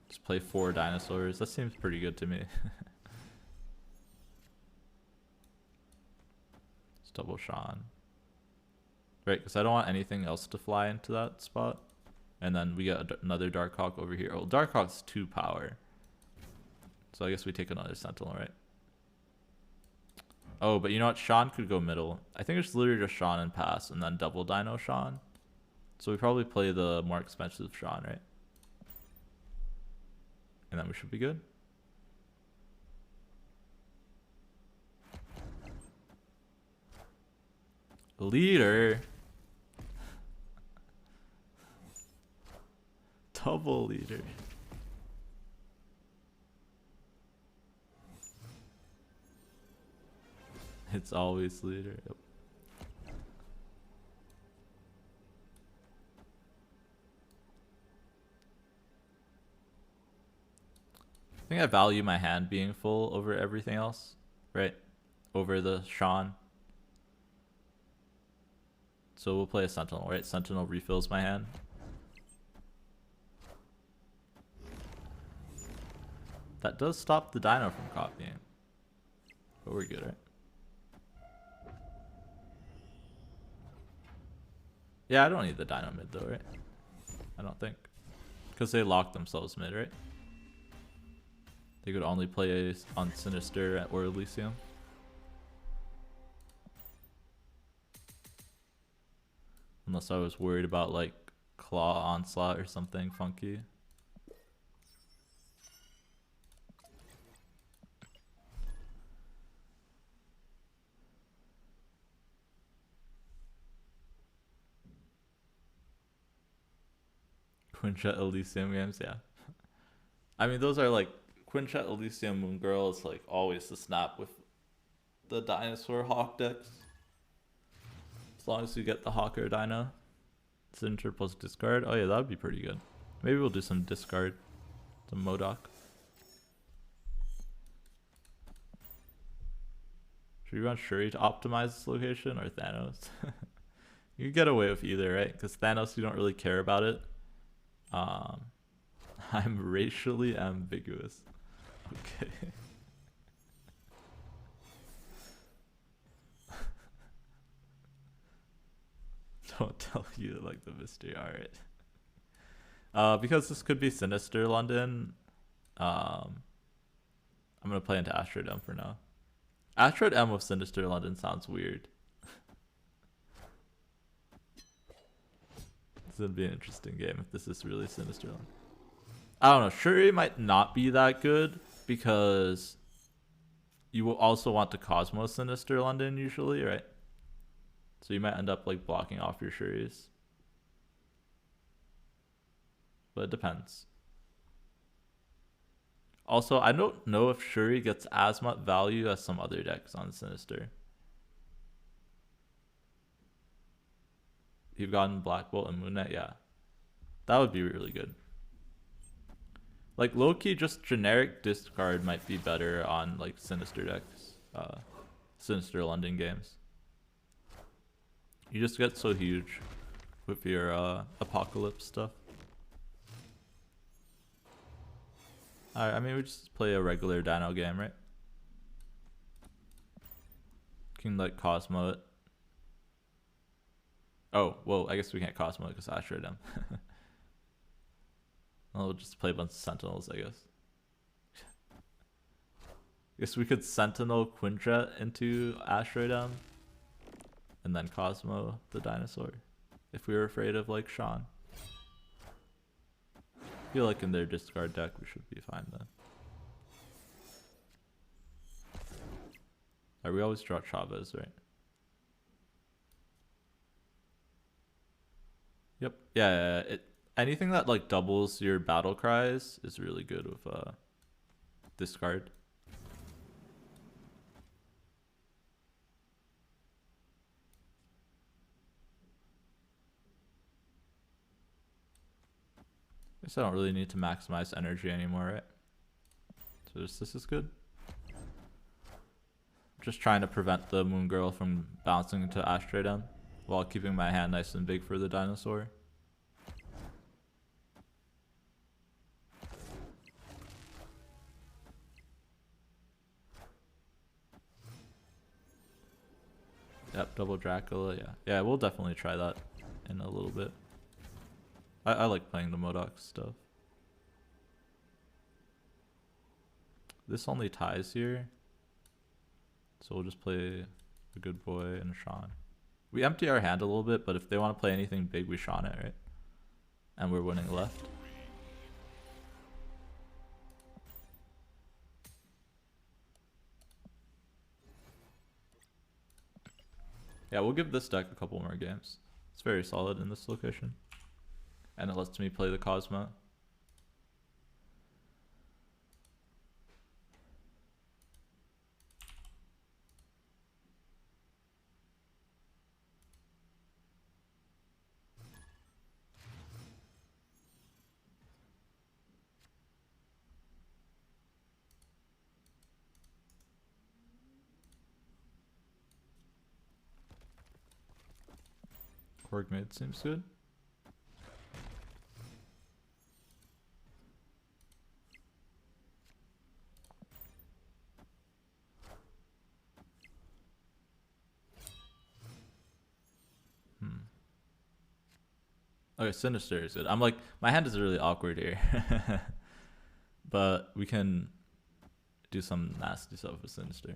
Just play 4 dinosaurs. That seems pretty good to me. Just double Sean. Right, because I don't want anything else to fly into that spot. And then we get another Darkhawk over here. Oh, Darkhawk's 2 power. So I guess we take another Sentinel, right? Oh, but you know what? Sean could go middle. I think it's literally just Sean and pass, and then double Dino Sean. So we probably play the more expensive Sean, right? And then we should be good. Leader. Double leader. It's always leader. Yep. I think I value my hand being full over everything else, right? Over the Sean. So we'll play a Sentinel, right? Sentinel refills my hand. That does stop the Dino from copying. But we're good, right? Yeah, I don't need the Dino mid though, right? I don't think. Because they lock themselves mid, right? They could only play on Sinister or Elysium. Unless I was worried about like Claw Onslaught or something funky. Quinjet Elysium games, yeah. I mean, those are like Quinjet Elysium Moon Girl is like always the snap with the Dinosaur Hawk decks. As long as you get the Hawker Dino. Signature plus discard. Oh yeah, that would be pretty good. Maybe we'll do some discard. Some Modok. Should we run Shuri to optimize this location or Thanos? You can get away with either, right? Because Thanos, you don't really care about it. I'm racially ambiguous. Okay. Don't tell you like the mystery. Alright. Because this could be Sinister London, I'm gonna play into Asteroid M for now. Asteroid M with Sinister London sounds weird. This would be an interesting game if this is really Sinister London. I don't know. Shuri might not be that good because you will also want to Cosmos Sinister London usually, right? So you might end up like blocking off your Shuris. But it depends. Also, I don't know if Shuri gets as much value as some other decks on Sinister. You've gotten Black Bolt and Moon Knight, yeah. That would be really good. Like low-key just generic discard might be better on like Sinister decks. Sinister London games. You just get so huge with your Apocalypse stuff. Alright, I mean we just play a regular Dino game, right? Can like Cosmo it. Oh, well, I guess we can't Cosmo it because Asteroid M. I'll just play a bunch of Sentinels, I guess. Guess we could Sentinel Quinjet into Asteroid M and then Cosmo the dinosaur if we were afraid of like Sean. I feel like in their discard deck we should be fine then. Alright, we always draw Chavez, right? Yep. Yeah, anything that like doubles your battle cries is really good with discard. Guess I don't really need to maximize energy anymore, right? So this is good. Just trying to prevent the Moon Girl from bouncing into Asteroid M while keeping my hand nice and big for the dinosaur. Yep, double Dracula, yeah. Yeah, we'll definitely try that in a little bit. I like playing the Modoc stuff. This only ties here. So we'll just play a good boy and a Sean. We empty our hand a little bit, but if they want to play anything big, we Sean it, right? And we're winning left. Yeah, we'll give this deck a couple more games. It's very solid in this location. And it lets me play the Cosmo. Korg mid seems good. Okay, Sinister is good. I'm like, my hand is really awkward here. But we can do some nasty stuff with Sinister.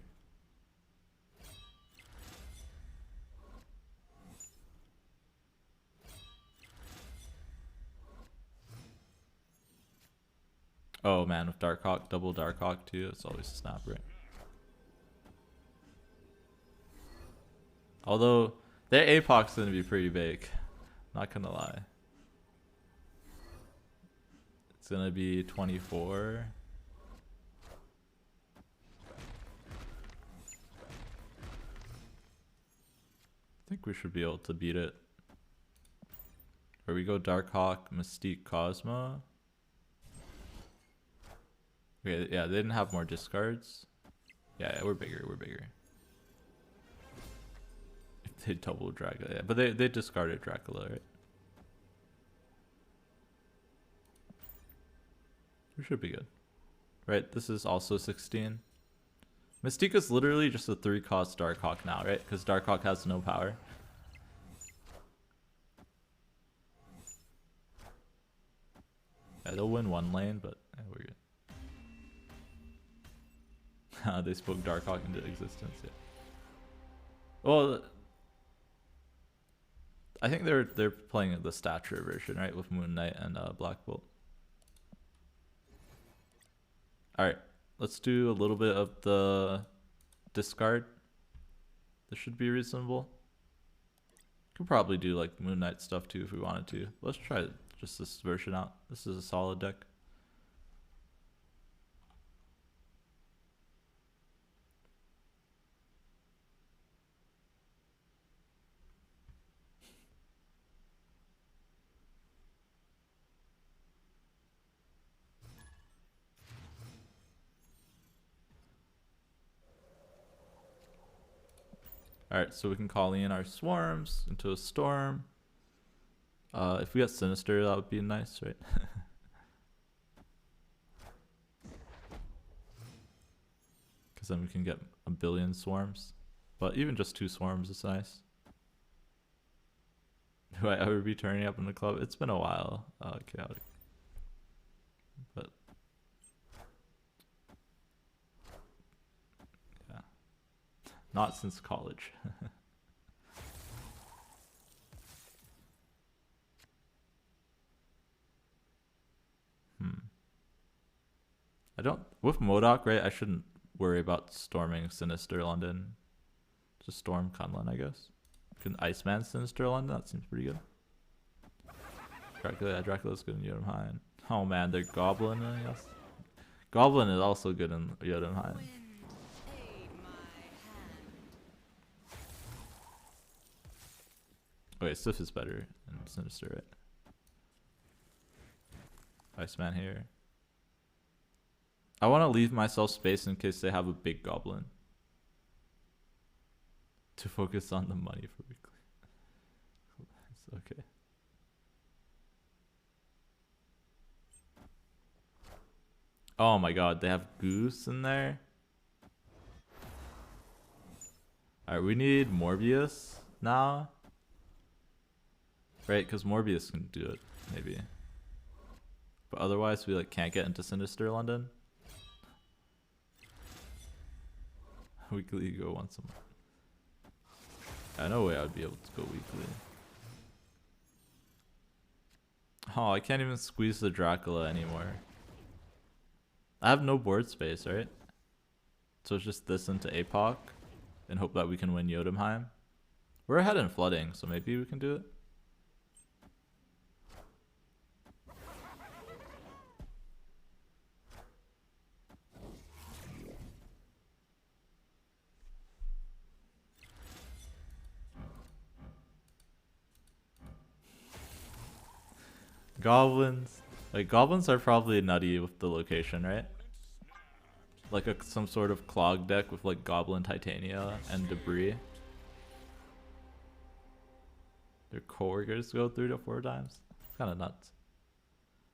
Oh man, with Darkhawk, double Darkhawk too, it's always a snap, right? Although, their APOC's gonna be pretty big. Not gonna lie. It's gonna be 24. I think we should be able to beat it. Or we go Darkhawk, Mystique, Cosmo. Okay, yeah, they didn't have more discards. Yeah, we're bigger, we're bigger. If they double Dracula, yeah, but they discarded Dracula, right? We should be good. Right, this is also 16. Mystique is literally just a 3-cost Darkhawk now, right? Because Darkhawk has no power. Yeah, they'll win one lane, but yeah, we're good. They spoke Darkhawk into existence, yeah. Well, I think they're playing the stature version, right? With Moon Knight and Black Bolt. Alright, let's do a little bit of the discard. This should be reasonable. Could probably do like Moon Knight stuff too if we wanted to. Let's try just this version out. This is a solid deck. Alright, so we can call in our swarms into a storm. If we get Sinister, that would be nice, right? Because then we can get a billion swarms. But even just 2 swarms is nice. Do I ever be turning up in the club? It's been a while. Chaotic. But yeah. Not since college. I don't, with Modoc, right? I shouldn't worry about storming Sinister London. Just storm Kunlun, I guess. Can Iceman Sinister London? That seems pretty good. Dracula's good in Jotunheim. Oh man, they're Goblin, I guess. Goblin is also good in Jotunheim. Wait, Sif is better than Sinister, right? Iceman here. I want to leave myself space in case they have a big goblin. To focus on the money for weekly. It's okay. Oh my god, they have Goose in there. Alright, we need Morbius now. Right, because Morbius can do it, maybe. But otherwise we like can't get into Sinister London. Weekly you go once a month. No way I would be able to go weekly. Oh, I can't even squeeze the Dracula anymore. I have no board space, right? So it's just this into APOC and hope that we can win Jotunheim. We're ahead in flooding, so maybe we can do it. Goblins. Like, goblins are probably nutty with the location, right? Like some sort of clog deck with like Goblin Titania and Debris. Their coworkers go 3 to 4 times. It's kind of nuts.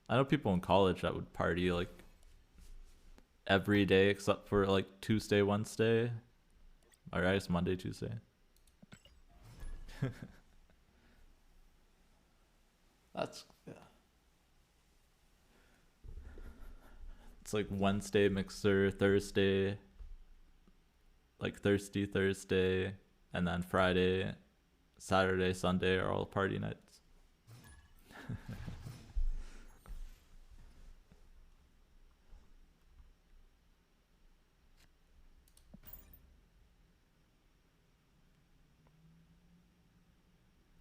I know people in college that would party like every day except for like Tuesday, Wednesday. Or I guess Monday, Tuesday. That's, yeah. It's like Wednesday mixer, Thursday, like Thirsty Thursday, and then Friday, Saturday, Sunday are all party nights.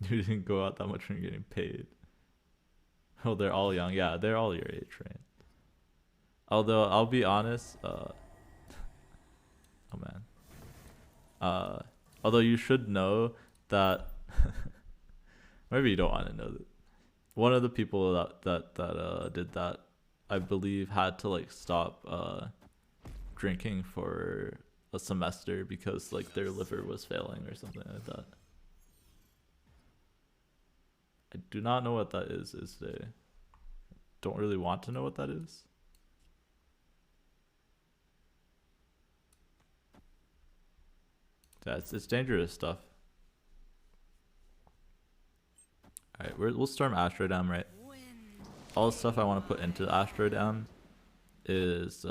You didn't go out that much when you're getting paid. Oh, they're all young. Yeah, they're all your age, right? Although I'll be honest, oh man. Although you should know that maybe you don't want to know that one of the people that did that, I believe, had to like stop drinking for a semester because like their liver was failing or something like that. I do not know what that is they don't really want to know what that is. Yeah, it's dangerous stuff. Alright, we'll storm Asteroid M, right? All the stuff I want to put into Asteroid M is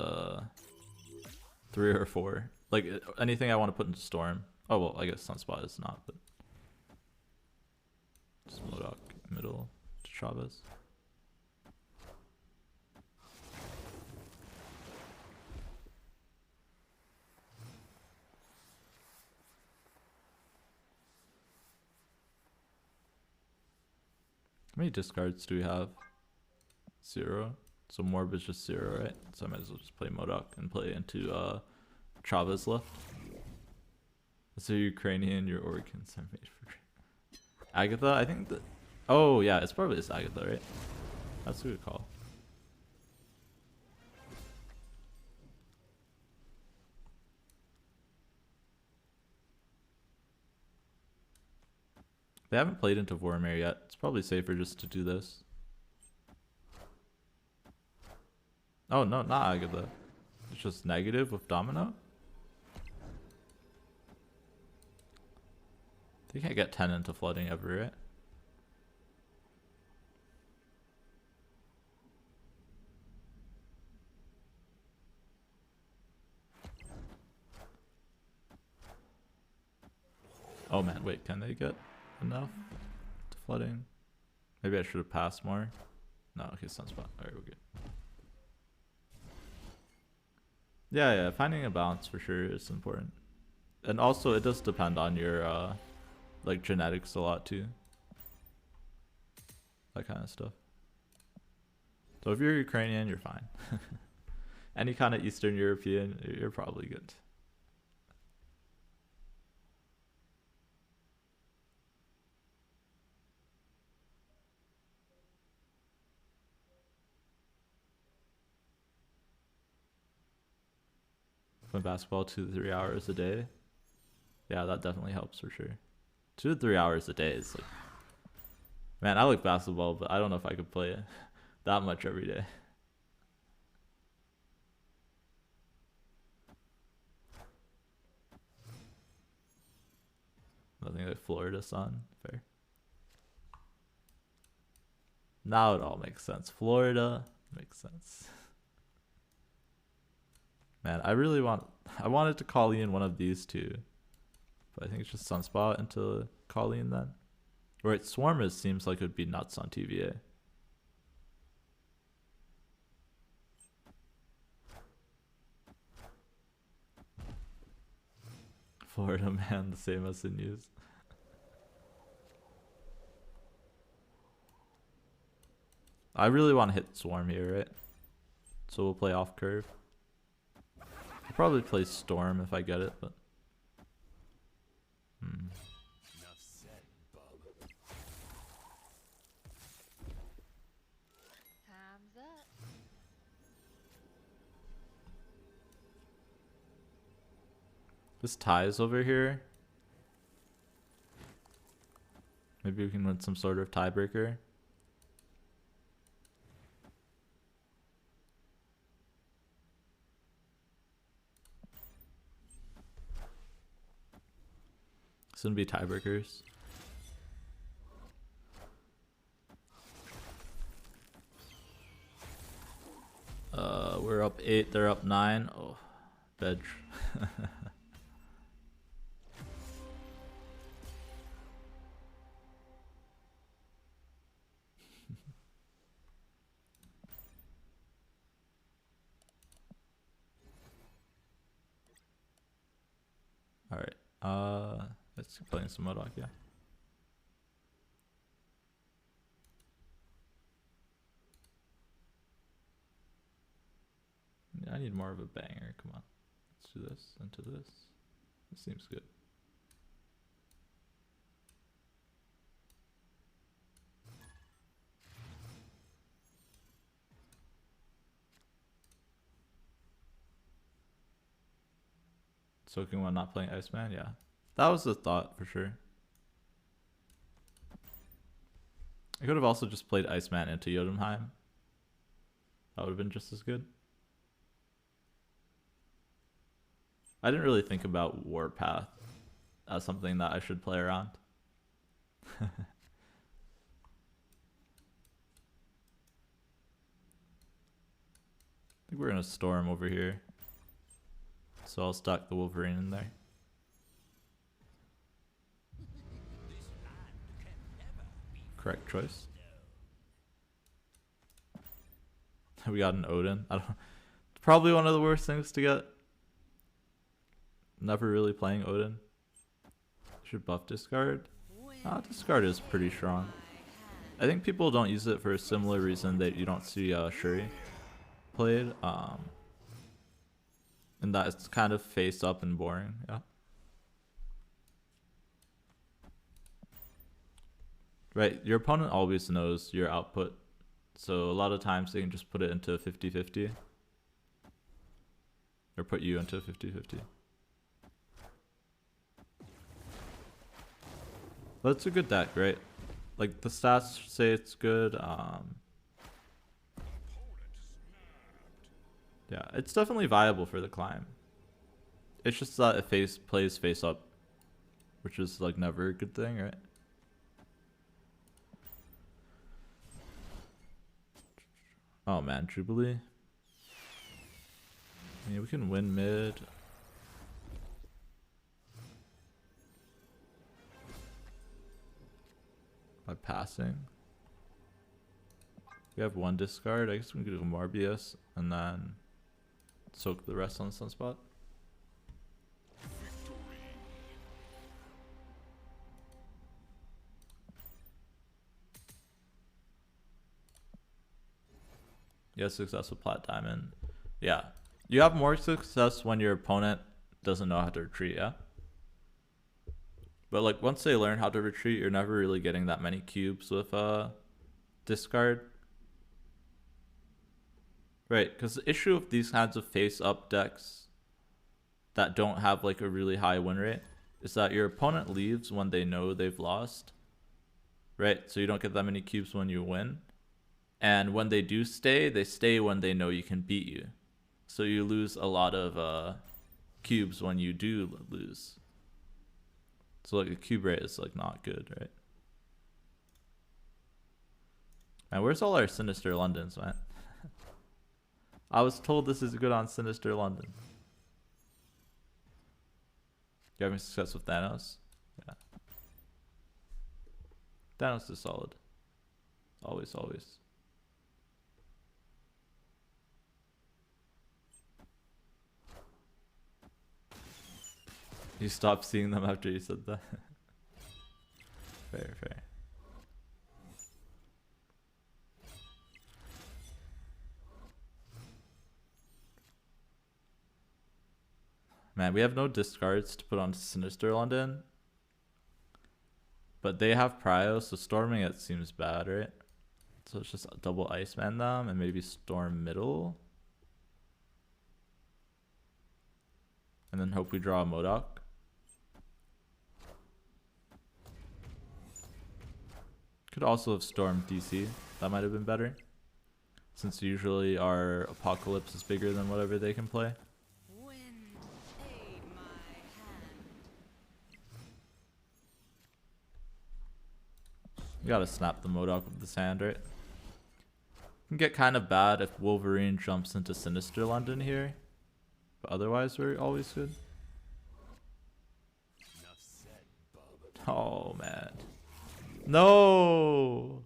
3 or 4. Like anything I want to put into Storm. Oh well, I guess Sunspot is not, but just Modoc middle to Chavez. How many discards do we have? 0. So Morb is just 0, right? So I might as well just play Modoc and play into Chavez left. So Ukrainian, your organs are made for Agatha. I think that. Oh yeah, it's probably this Agatha, right? That's a good call. They haven't played into Vormir yet. It's probably safer just to do this. Oh, no, not Agatha. It's just negative with Domino? They can't get 10 into flooding ever, right? Oh man, wait, can they get enough to flooding? Maybe I should have passed more. No, okay, Sunspot. Alright, we're good. Yeah, finding a balance for sure is important. And also, it does depend on your, like, genetics a lot too. That kind of stuff. So if you're Ukrainian, you're fine. Any kind of Eastern European, you're probably good. Playing basketball 2 to 3 hours a day. Yeah, that definitely helps for sure. 2 to 3 hours a day is like, man, I like basketball, but I don't know if I could play it that much every day. Nothing like Florida sun. Fair. Now it all makes sense. Florida makes sense. Man, I wanted to Colleen one of these two. But I think it's just Sunspot into Colleen then. Right, Swarmers seems like it would be nuts on TVA. Florida man, the same as the news. I really want to hit Swarm here, right? So we'll play off curve. I'll probably play Storm if I get it, but... Enough said, bub. Time's up. This ties over here. Maybe we can win some sort of tiebreaker. This wouldn't be tiebreakers. We're up 8, they're up 9. Oh, veg. Alright, let's keep playing some Modok, yeah. I need more of a banger, come on. Let's do this into this. This seems good. Soaking one, not playing Iceman, yeah. That was the thought for sure. I could have also just played Iceman into Jotunheim. That would have been just as good. I didn't really think about Warpath as something that I should play around. I think we're gonna Storm over here. So I'll stack the Wolverine in there. Correct choice. We got an Odin. Probably one of the worst things to get. Never really playing Odin. Should buff discard. Discard is pretty strong. I think people don't use it for a similar reason that you don't see Shuri played. And that it's kind of face up and boring. Yeah. Right, your opponent always knows your output. So a lot of times they can just put it into 50-50. Or put you into 50-50. But it's a good deck, right? Like the stats say it's good. Yeah, it's definitely viable for the climb. It's just that it plays face up, which is like never a good thing, right? Oh man, Jubilee. I mean, we can win mid. By passing. We have one discard. I guess we can do Morbius and then soak the rest on the Sunspot. You have success with Plat Diamond. Yeah. You have more success when your opponent doesn't know how to retreat, yeah? But like once they learn how to retreat, you're never really getting that many cubes with discard. Right, because the issue of these kinds of face-up decks that don't have like a really high win rate is that your opponent leaves when they know they've lost. Right, so you don't get that many cubes when you win. And when they do stay, they stay when they know you can beat you. So you lose a lot of cubes when you do lose. So like a cube rate is like not good, right? Man, where's all our Sinister Londons, man? I was told this is good on Sinister London. You having success with Thanos? Yeah. Thanos is solid. Always, always. You stopped seeing them after you said that. Fair, fair. Man, we have no discards to put on Sinister London. But they have Prio, so storming it seems bad, right? So it's just double Iceman them and maybe storm middle. And then hope we draw a MODOK. Could also have stormed DC. That might have been better. Since usually our Apocalypse is bigger than whatever they can play. Wind, aid my hand. You gotta snap the MODOK with this hand, right? Can get kind of bad if Wolverine jumps into Sinister London here. But otherwise, we're always good. Enough said, bub. Oh, man. No!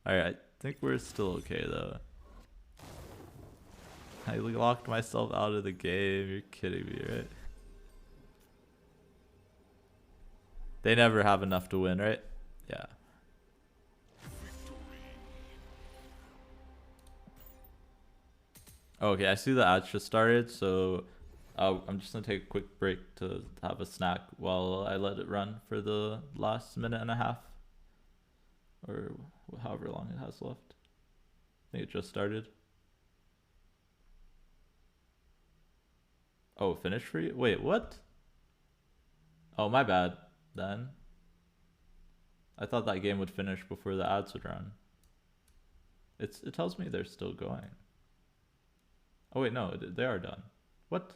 Alright, I think we're still okay, though. I locked myself out of the game. You're kidding me, right? They never have enough to win, right? Yeah. Okay, I see the ads just started, so I'm just gonna take a quick break to have a snack while I let it run for the last minute and a half, or however long it has left. I think it just started. Oh, finish for you? Wait, what? Oh, my bad, then. I thought that game would finish before the ads would run. It tells me they're still going. Oh wait, no, they are done. What?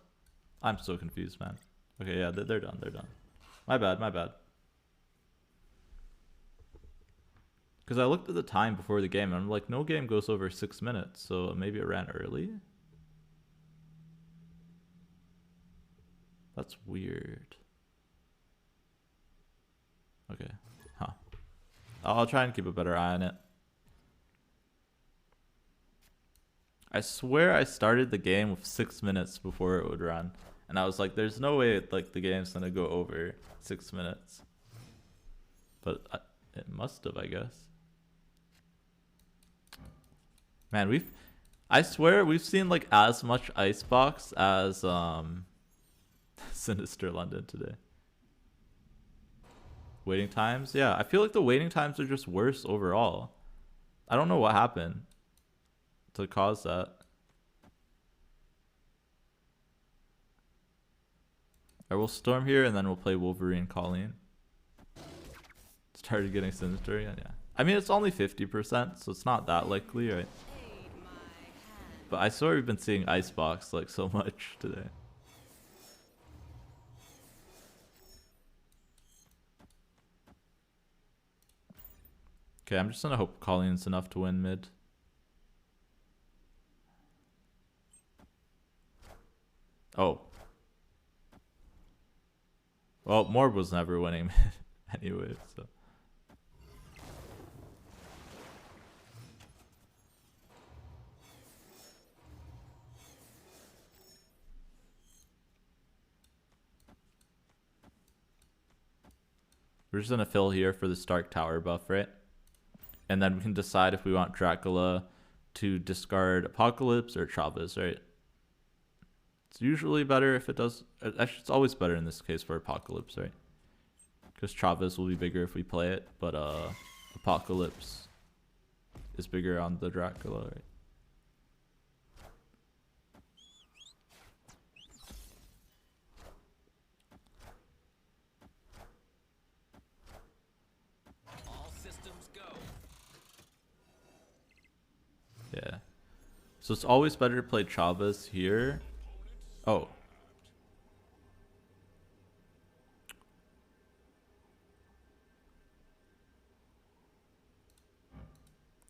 I'm so confused, man. Okay, yeah, they're done, they're done. My bad, my bad. Because I looked at the time before the game and I'm like, no game goes over 6 minutes, so maybe it ran early? That's weird. Okay, huh. I'll try and keep a better eye on it. I swear I started the game with 6 minutes before it would run. And I was like, there's no way like the game's gonna go over 6 minutes. But it must have, I guess. Man, I swear we've seen like as much Icebox as Sinister London today. Waiting times? Yeah, I feel like the waiting times are just worse overall. I don't know what happened to cause that. I will storm here and then we'll play Wolverine Colleen. started getting sinister again. Yeah. I mean, it's only 50%, so it's not that likely, right? Aid my hand. But I swear we've been seeing Icebox like so much today. Okay, I'm just gonna hope Colleen's enough to win mid. Oh. Well, Morb was never winning mid anyway, so. We're just gonna fill here for the Stark Tower buff, right? And then we can decide if we want Dracula to discard Apocalypse or Chavez, right? It's usually better if it does. Actually, it's always better in this case for Apocalypse, right? Because Chavez will be bigger if we play it, but Apocalypse is bigger on the Dracula, right? All systems go. Yeah. So it's always better to play Chavez here. Oh.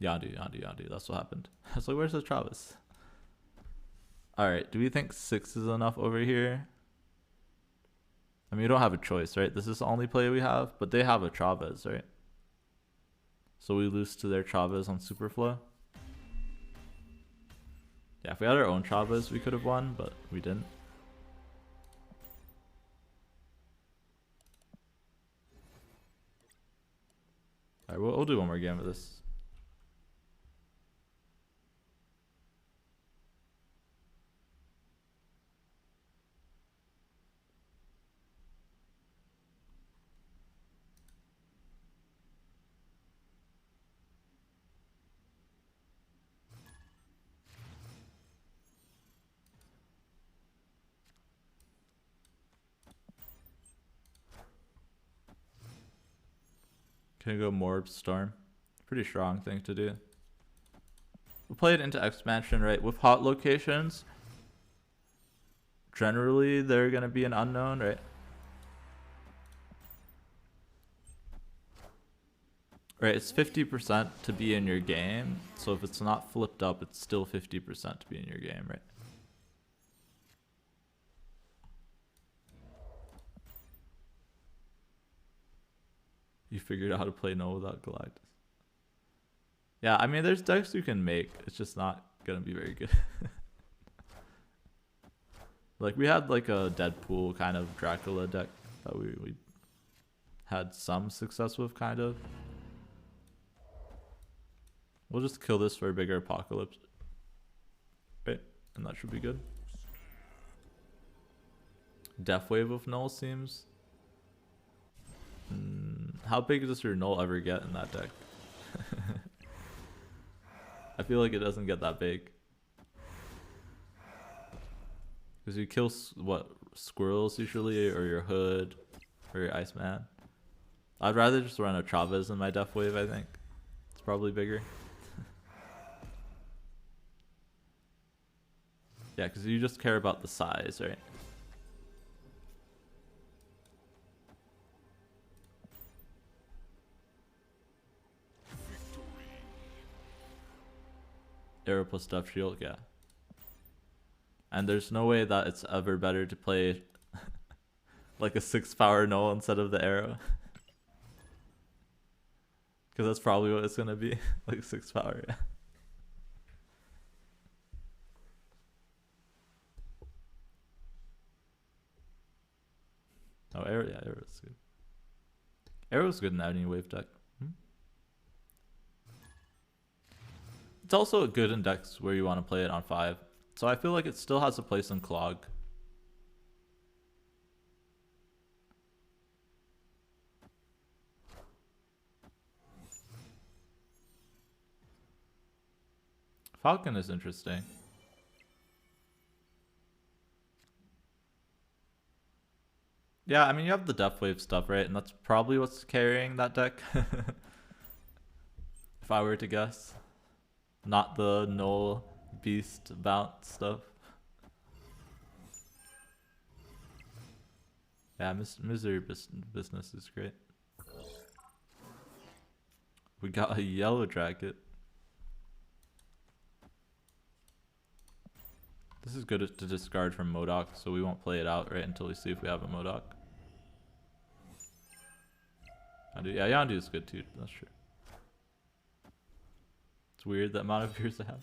Yandu. That's what happened. I was like, where's the Chavez? Alright, do we think 6 is enough over here? I mean, we don't have a choice, right? This is the only play we have, but they have a Chavez, right? So we lose to their Chavez on Superflow. Yeah, if we had our own Chavez, we could have won, but we didn't. Alright, we'll do one more game of this. Can go Morb Storm. Pretty strong thing to do. We'll play it into expansion, right? With hot locations, generally they're gonna be an unknown, right? Right, it's 50% to be in your game. So if it's not flipped up, it's still 50% to be in your game, right? You figured out how to play no without Galactus. Yeah, I mean, there's decks you can make. It's just not gonna be very good. Like, we had like a Deadpool kind of Dracula deck that we had some success with, kind of. We'll just kill this for a bigger Apocalypse. Right? And that should be good. Death Wave of Null seems... how big does your Null ever get in that deck? I feel like it doesn't get that big. Because you kill, what, squirrels usually, or your Hood, or your Iceman. I'd rather just run a Chavez in my Death Wave, I think. It's probably bigger. Yeah, because you just care about the size, right? Arrow plus Death Shield, yeah. And there's no way that it's ever better to play like a 6-power Null instead of the Arrow. Because that's probably what it's gonna be, like 6-power, yeah. Oh, Arrow, yeah, Arrow's good. Arrow's good in any wave deck. It's also good in decks where you want to play it on 5. So I feel like it still has a place in Clog. Falcon is interesting. Yeah, I mean, you have the Death Wave stuff, right? And that's probably what's carrying that deck. If I were to guess. Not the Null Beast bounce stuff. Yeah, Misery Business is great. We got a Yellow Jacket. This is good to discard from Modok, so we won't play it out right until we see if we have a Modok. Yeah, Yondu is good too. That's true. It's weird the amount of viewers I have.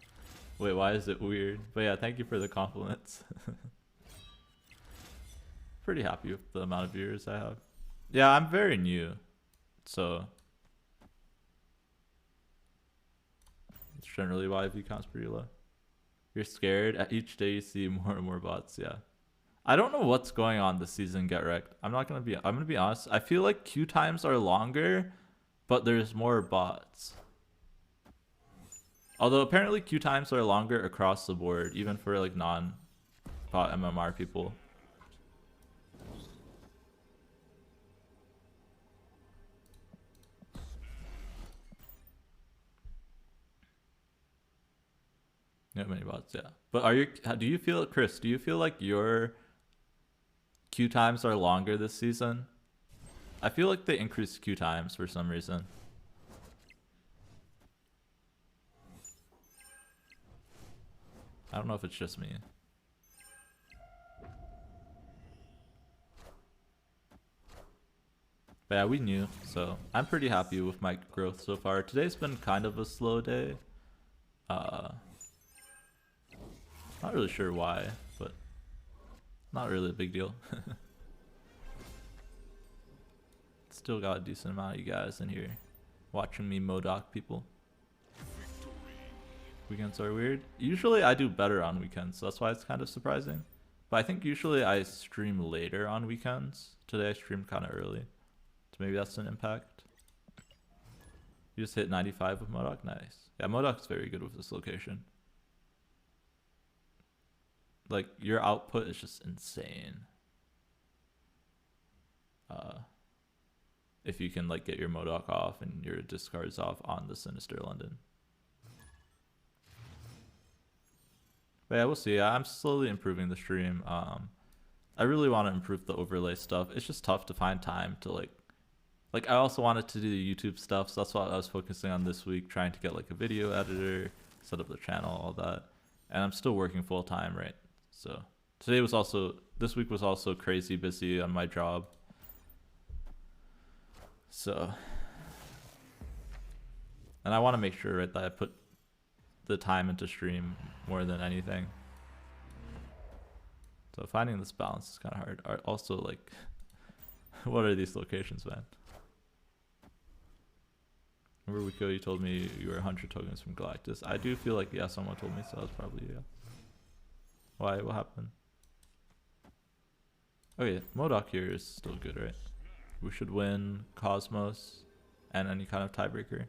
Wait, why is it weird? But yeah, thank you for the compliments. Pretty happy with the amount of viewers I have. Yeah, I'm very new, so that's generally why view count's pretty low. You're scared. At each day you see more and more bots. Yeah, I don't know what's going on this season. Get wrecked. I'm gonna be honest. I feel like queue times are longer, but there's more bots. Although apparently queue times are longer across the board, even for like non-bot MMR people. Yeah, many bots, yeah. But do you feel, Chris, do you feel like your queue times are longer this season? I feel like they increased queue times for some reason. I don't know if it's just me. But yeah, we knew, so I'm pretty happy with my growth so far. Today's been kind of a slow day. Not really sure why, but not really a big deal. Still got a decent amount of you guys in here watching me Modok people. Weekends are weird. Usually I do better on weekends, so that's why it's kind of surprising. But I think usually I stream later on weekends. Today I streamed kind of early, so maybe that's an impact. You just hit 95 with Modok? Nice. Yeah, Modok's very good with this location. Like, your output is just insane. If you can like get your Modok off and your discards off on the Sinister London. But yeah, we'll see. I'm slowly improving the stream. I really want to improve the overlay stuff. It's just tough to find time to like I also wanted to do the YouTube stuff, so that's what I was focusing on this week, trying to get like a video editor, set up the channel, all that. And I'm still working full time, right? So this week was also crazy busy on my job. So, and I want to make sure, right, that I put the time into stream more than anything. So finding this balance is kind of hard. Also, like, what are these locations, man? Remember week ago you told me you were 100 tokens from Galactus. I do feel like, yeah, someone told me, so that was probably, yeah. Why? What happened? Okay, Modok here is still good, right? We should win Cosmos and any kind of tiebreaker.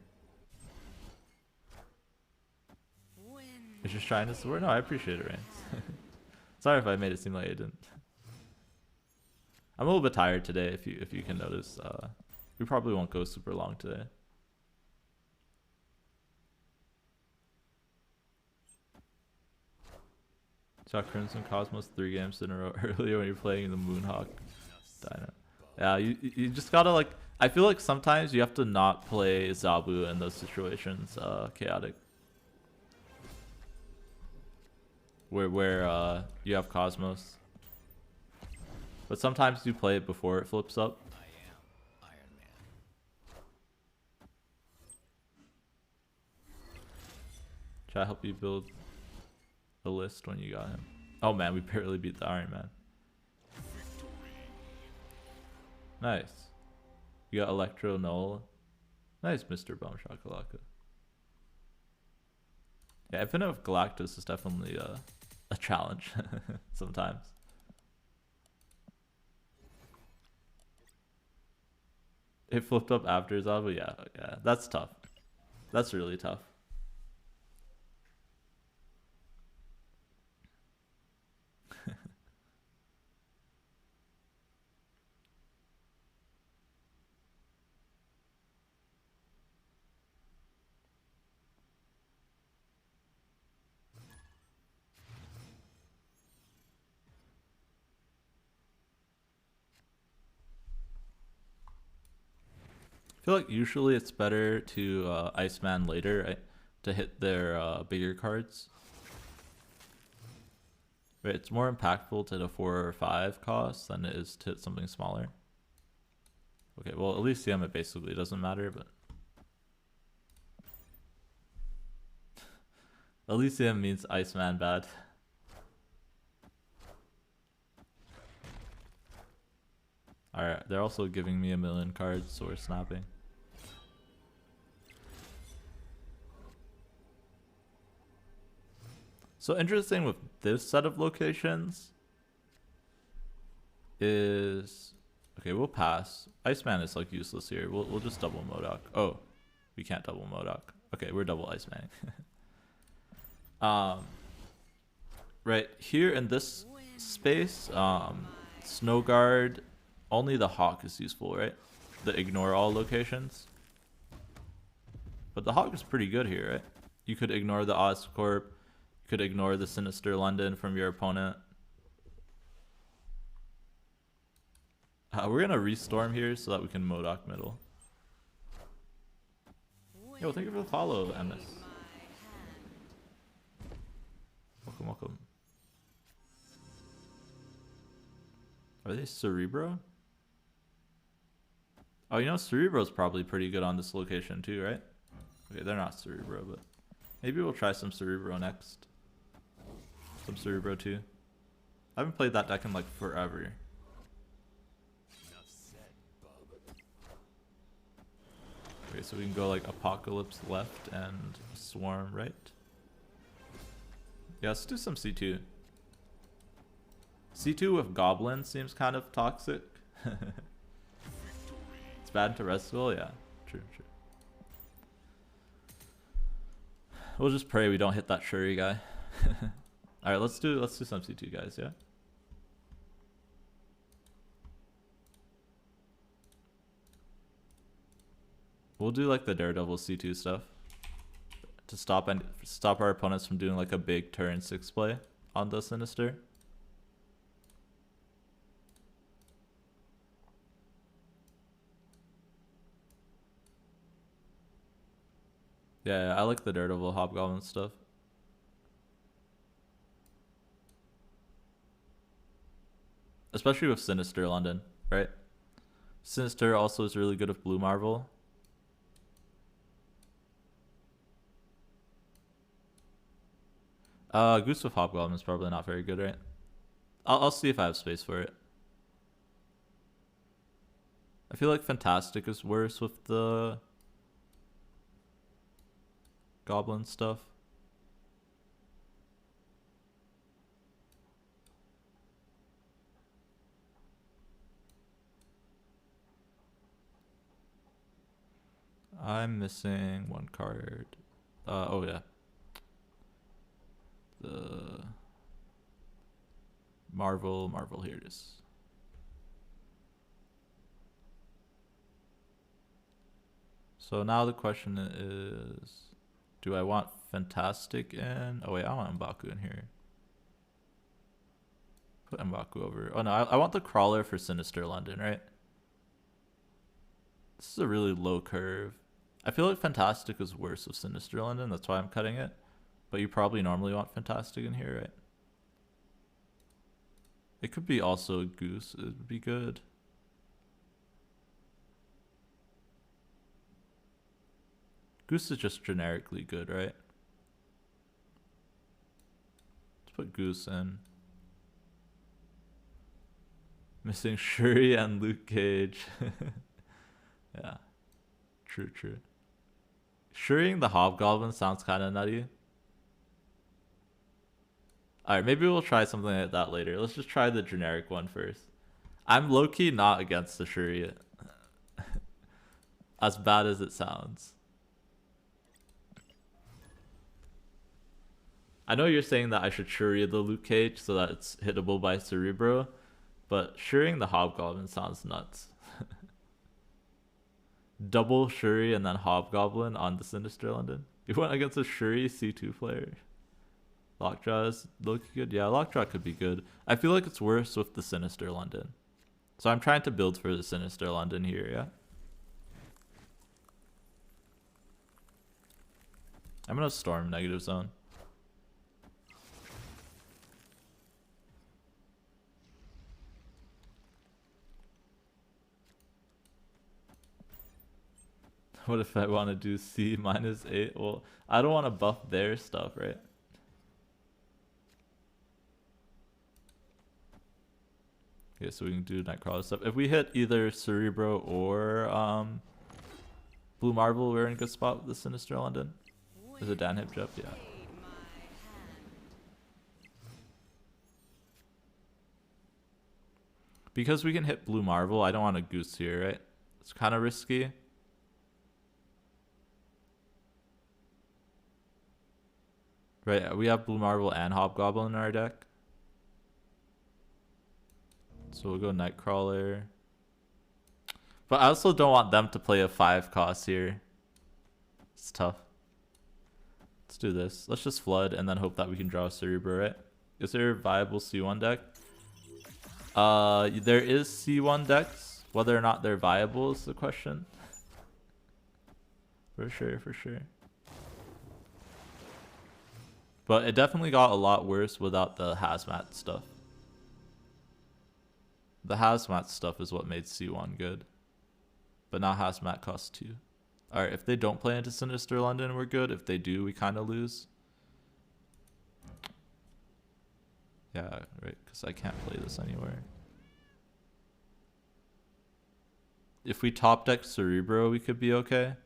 You're just trying to support? No, I appreciate it, Reigns. Sorry if I made it seem like I didn't. I'm a little bit tired today, if you can notice. We probably won't go super long today. Saw Crimson Cosmos 3 games in a row earlier when you're playing the Moonhawk Dino. Yeah, you just gotta like. I feel like sometimes you have to not play Zabu in those situations. Chaotic. Where you have Cosmos. But sometimes you play it before it flips up. I am Iron Man. Should I help you build a list when you got him? Oh man, we barely beat the Iron Man. Nice. You got Electro Null. Nice, Mr. Bum Shakalaka. Yeah, Infinite of Galactus is definitely a challenge sometimes. It flipped up after Zabu. Yeah, that's tough. That's really tough. feel like usually it's better to Iceman later, right? To hit their bigger cards. Right, it's more impactful to the 4 or 5 cost than it is to hit something smaller. Okay, well, Elysium, it basically doesn't matter, but... Elysium means Iceman bad. Alright, they're also giving me a million cards, so we're snapping. So interesting with this set of locations is... Okay, we'll pass. Iceman is like useless here. We'll just double Modok. Oh, we can't double Modok. Okay, we're double Iceman. Right here in this space, Snow Guard, only the Hawk is useful, right? The ignore all locations. But the Hawk is pretty good here, right? You could ignore the Oscorp. You could ignore the Sinister London from your opponent. We're gonna restorm here so that we can Modok middle. Yo, thank you for the follow, MS. Welcome, welcome. Are they Cerebro? Oh, you know, Cerebro's probably pretty good on this location too, right? Okay, they're not Cerebro, but maybe we'll try some Cerebro next. Some Cerebro too. I haven't played that deck in like forever. Okay, so we can go like Apocalypse left and Swarm right. Yeah, let's do some C2. C2 with Goblin seems kind of toxic. It's bad into Restful, yeah. True, true. We'll just pray we don't hit that Shuri guy. Alright, let's do some C2 guys, yeah? We'll do like the Daredevil C2 stuff to stop our opponents from doing like a big turn 6 play on the Sinister. Yeah, I like the Daredevil Hobgoblin stuff. Especially with Sinister London, right? Sinister also is really good with Blue Marvel. Goose with Hobgoblin is probably not very good, right? I'll see if I have space for it. I feel like Fantastic is worse with the Goblin stuff. I'm missing one card. Oh yeah. The Marvel, here it is. So now the question is, do I want Fantastic in? Oh wait, I want M'Baku in here. Put M'Baku over. Oh no, I want the Crawler for Sinister London, right? This is a really low curve. I feel like Fantastic is worse with Sinister London, that's why I'm cutting it. But you probably normally want Fantastic in here, right? It could be also Goose, it would be good. Goose is just generically good, right? Let's put Goose in. Missing Shuri and Luke Cage. Yeah. True, true. Shuriing the Hobgoblin sounds kind of nutty. Alright, maybe we'll try something like that later. Let's just try the generic one first. I'm low-key not against the Shuri. As bad as it sounds. I know you're saying that I should Shuri the Luke Cage so that it's hittable by Cerebro, but Shuriing the Hobgoblin sounds nuts. Double Shuri and then Hobgoblin on the Sinister London. You went against a Shuri C2 player. Lockjaw is looking good. Yeah, Lockjaw could be good. I feel like it's worse with the Sinister London. So I'm trying to build for the Sinister London here, yeah? I'm gonna storm negative zone. What if I want to do C -8? Well, I don't want to buff their stuff, right? Okay, so we can do Nightcrawler stuff. If we hit either Cerebro or Blue Marble, we're in a good spot with the Sinister London. Is it Dan hip Jeff? Yeah. Read my hand. Because we can hit Blue Marble, I don't want to goose here, right? It's kind of risky. Right, we have Blue Marble and Hobgoblin in our deck. So we'll go Nightcrawler. But I also don't want them to play a 5 cost here. It's tough. Let's do this. Let's just flood and then hope that we can draw a Cerebro, right? Is there a viable C1 deck? There is C1 decks. Whether or not they're viable is the question. For sure, for sure. But it definitely got a lot worse without the hazmat stuff. The hazmat stuff is what made C1 good. But now hazmat costs 2. Alright, if they don't play into Sinister London, we're good. If they do, we kind of lose. Yeah, right, because I can't play this anywhere. If we top deck Cerebro, we could be okay.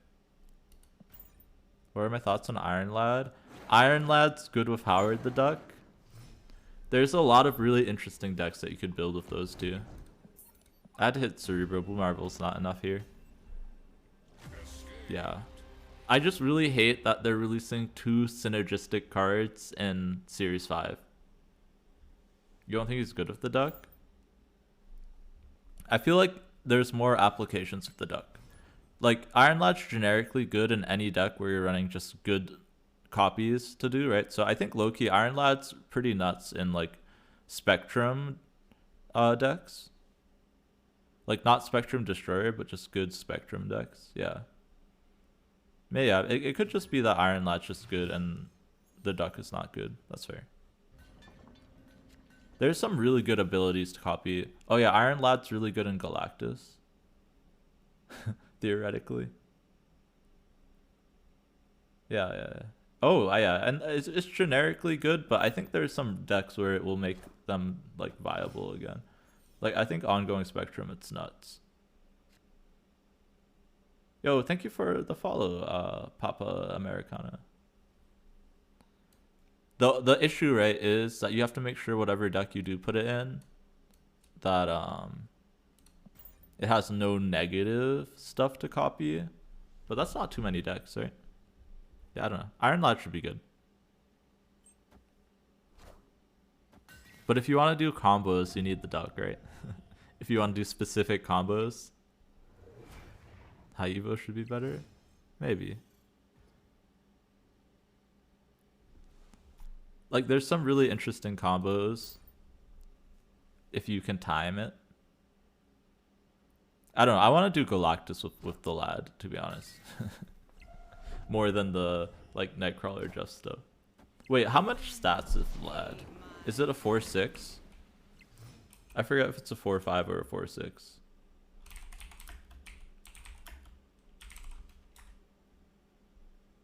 What are my thoughts on Iron Lad? Iron Lad's good with Howard the Duck. There's a lot of really interesting decks that you could build with those two. I had to hit Cerebro. Blue Marble's not enough here. Yeah. I just really hate that they're releasing 2 synergistic cards in Series 5. You don't think he's good with the Duck? I feel like there's more applications with the Duck. Like, Iron Lad's generically good in any deck where you're running just good copies to do, right? So I think low-key Iron Lad's pretty nuts in like Spectrum decks. Like not Spectrum Destroyer, but just good Spectrum decks. Yeah. Yeah, it could just be that Iron Lad's just good and the Duck is not good. That's fair. There's some really good abilities to copy. Oh yeah, Iron Lad's really good in Galactus. Theoretically. Yeah. Oh, yeah, and it's generically good, but I think there's some decks where it will make them like viable again. Like I think Ongoing Spectrum, it's nuts. Yo, thank you for the follow, Papa Americana. The issue, right, is that you have to make sure whatever deck you do put it in, that it has no negative stuff to copy. But that's not too many decks, right? Yeah, I don't know. Iron Lad should be good. But if you want to do combos, you need the Duck, right? If you want to do specific combos, Haivo should be better? Maybe. Like, there's some really interesting combos if you can time it. I don't know. I want to do Galactus with the Lad, to be honest. More than the, like, Nightcrawler just stuff. Wait, how much stats is Lad? Is it a 4-6? I forget if it's a 4-5 or a 4-6.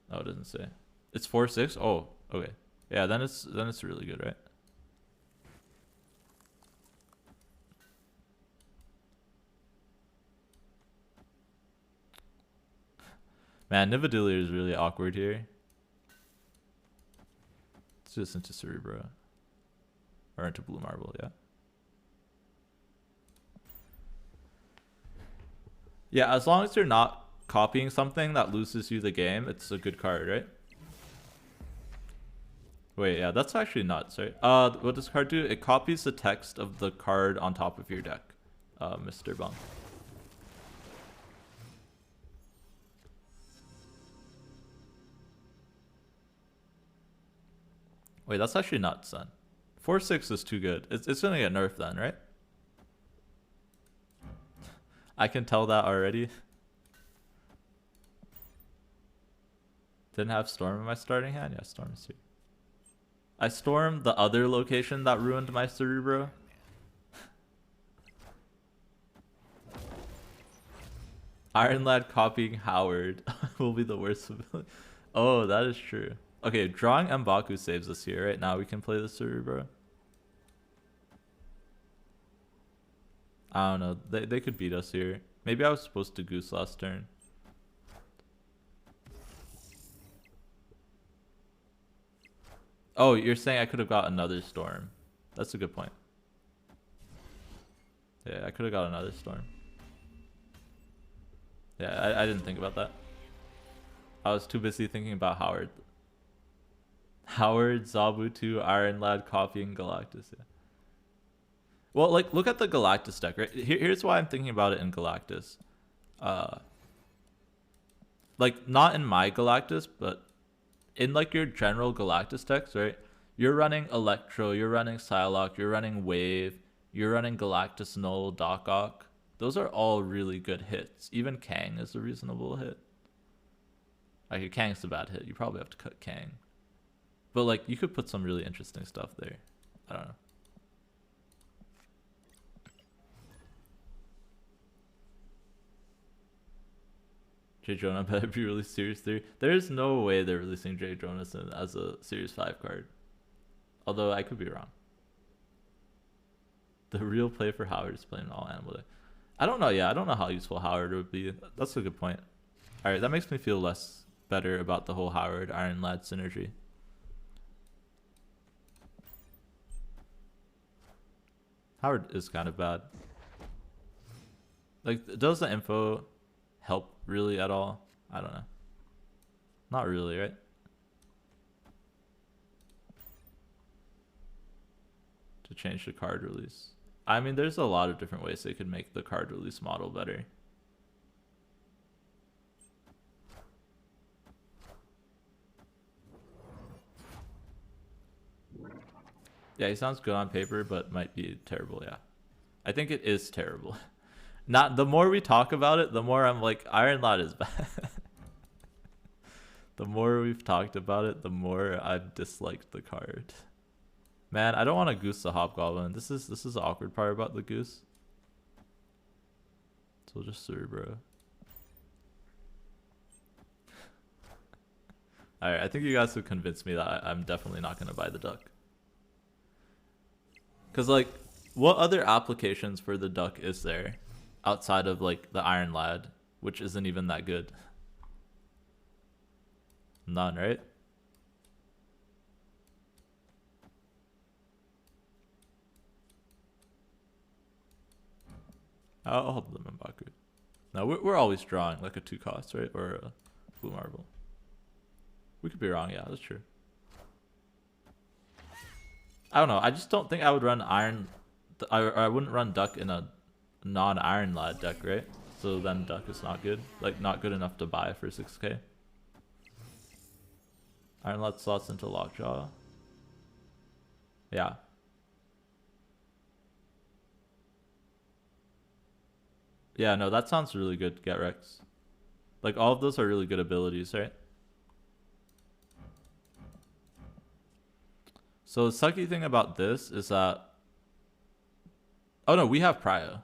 Oh, it doesn't say. It's 4-6? Oh, okay. Yeah, then it's really good, right? Man, Nivedillier is really awkward here. Let's do this into Cerebro. Or into Blue Marble, yeah. Yeah, as long as you're not copying something that loses you the game, it's a good card, right? Wait, yeah, that's actually nuts, right? What does card do? It copies the text of the card on top of your deck, Mr. Bunk. Wait, that's actually nuts then. 4-6 is too good. It's gonna get nerfed then, right? I can tell that already. Didn't have Storm in my starting hand? Yeah, Storm is here. I stormed the other location that ruined my Cerebro. Iron Lad copying Howard will be the worst. Oh, that is true. Okay, drawing M'Baku saves us here. Right now we can play the Cerebro. I don't know. They could beat us here. Maybe I was supposed to goose last turn. Oh, you're saying I could have got another Storm. That's a good point. Yeah, I could have got another Storm. Yeah, I didn't think about that. I was too busy thinking about Howard. Howard, Zabutu, Iron Lad, copying Galactus. Yeah. Well, like, look at the Galactus deck, right? Here's why I'm thinking about it in Galactus. Like, not in my Galactus, but in, like, your general Galactus decks, right? You're running Electro, you're running Psylocke, you're running Wave, you're running Galactus Null, Doc Ock. Those are all really good hits. Even Kang is a reasonable hit. Like, Kang's a bad hit. You probably have to cut Kang. But, like, you could put some really interesting stuff there. I don't know. J. Jonah better be released Series 3. There's no way they're releasing J. Jonas as a Series 5 card. Although, I could be wrong. The real play for Howard is playing all animal deck. I don't know, yeah. I don't know how useful Howard would be. That's a good point. Alright, that makes me feel less better about the whole Howard Iron Lad synergy. Howard is kind of bad. Like, does the info help really at all? I don't know. Not really, right? To change the card release. I mean, there's a lot of different ways they could make the card release model better. Yeah, he sounds good on paper, but might be terrible, yeah. I think it is terrible. Not the more we talk about it, the more I'm like, Iron Lad is bad. The more we've talked about it, the more I've disliked the card. Man, I don't want to goose the Hobgoblin. This is the awkward part about the goose. So we'll just Cerebro. Alright, I think you guys have convinced me that I'm definitely not going to buy the duck. Because, like, what other applications for the duck is there outside of, like, the Iron Lad, which isn't even that good? None, right? I'll hold them in Baku. No, we're always drawing, like, a 2 cost, right? Or a blue marble. We could be wrong, yeah, that's true. I don't know. I just don't think I would run Iron. I wouldn't run Duck in a non-Iron Lad deck, right? So then Duck is not good. Like, not good enough to buy for 6k. Iron Lad slots into Lockjaw. Yeah. Yeah, no, that sounds really good, Get Rex. Like, all of those are really good abilities, right? So the sucky thing about this is that... Oh no, we have Prio.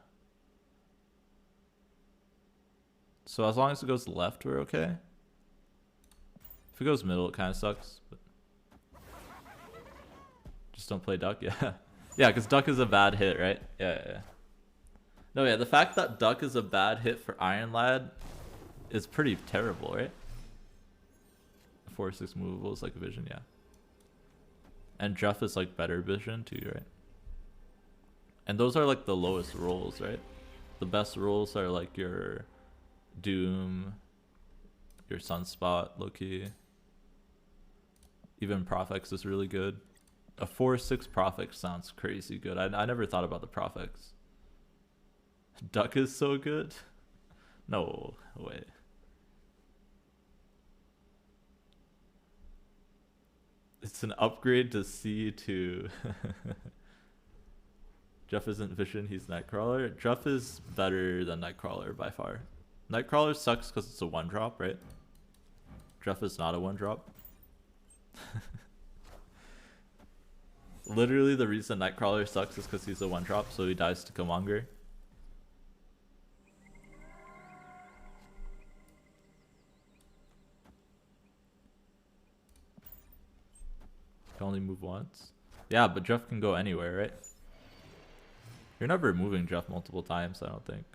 So as long as it goes left, we're okay. If it goes middle, it kind of sucks. But just don't play Duck, yeah. Yeah, because Duck is a bad hit, right? Yeah. No, yeah, the fact that Duck is a bad hit for Iron Lad is pretty terrible, right? 4/6 movable is like vision, yeah. And Jeff is like better vision too, right? And those are like the lowest rolls, right? The best rolls are like your Doom, your Sunspot, low-key. Even Profex is really good. A 4/6 Profex sounds crazy good. I never thought about the Profex. Duck is so good? No way. It's an upgrade to C2. Jeff isn't Vision, he's Nightcrawler. Jeff is better than Nightcrawler by far. Nightcrawler sucks because it's a 1-drop, right? Jeff is not a one drop. Literally the reason Nightcrawler sucks is because he's a one drop, so he dies to Killmonger. Can only move once. Yeah, but Jeff can go anywhere, right? You're never moving Jeff multiple times, I don't think.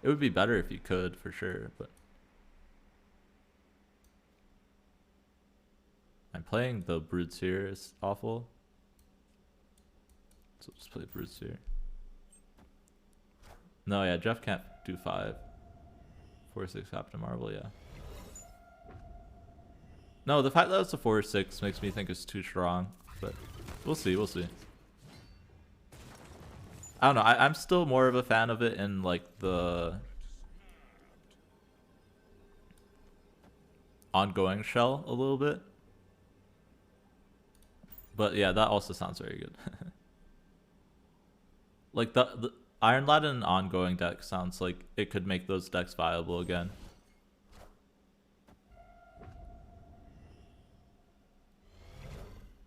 It would be better if you could, for sure, but... I'm playing the Brutes here is awful. So just play Brutes here. No, yeah, Jeff can't do 5. 4/6 Captain Marvel, yeah. No, the fact that it's a 4/6 makes me think it's too strong, but we'll see, we'll see. I don't know, I'm still more of a fan of it in like the ongoing shell a little bit. But yeah, that also sounds very good. Like the Iron Lad in an ongoing deck sounds like it could make those decks viable again.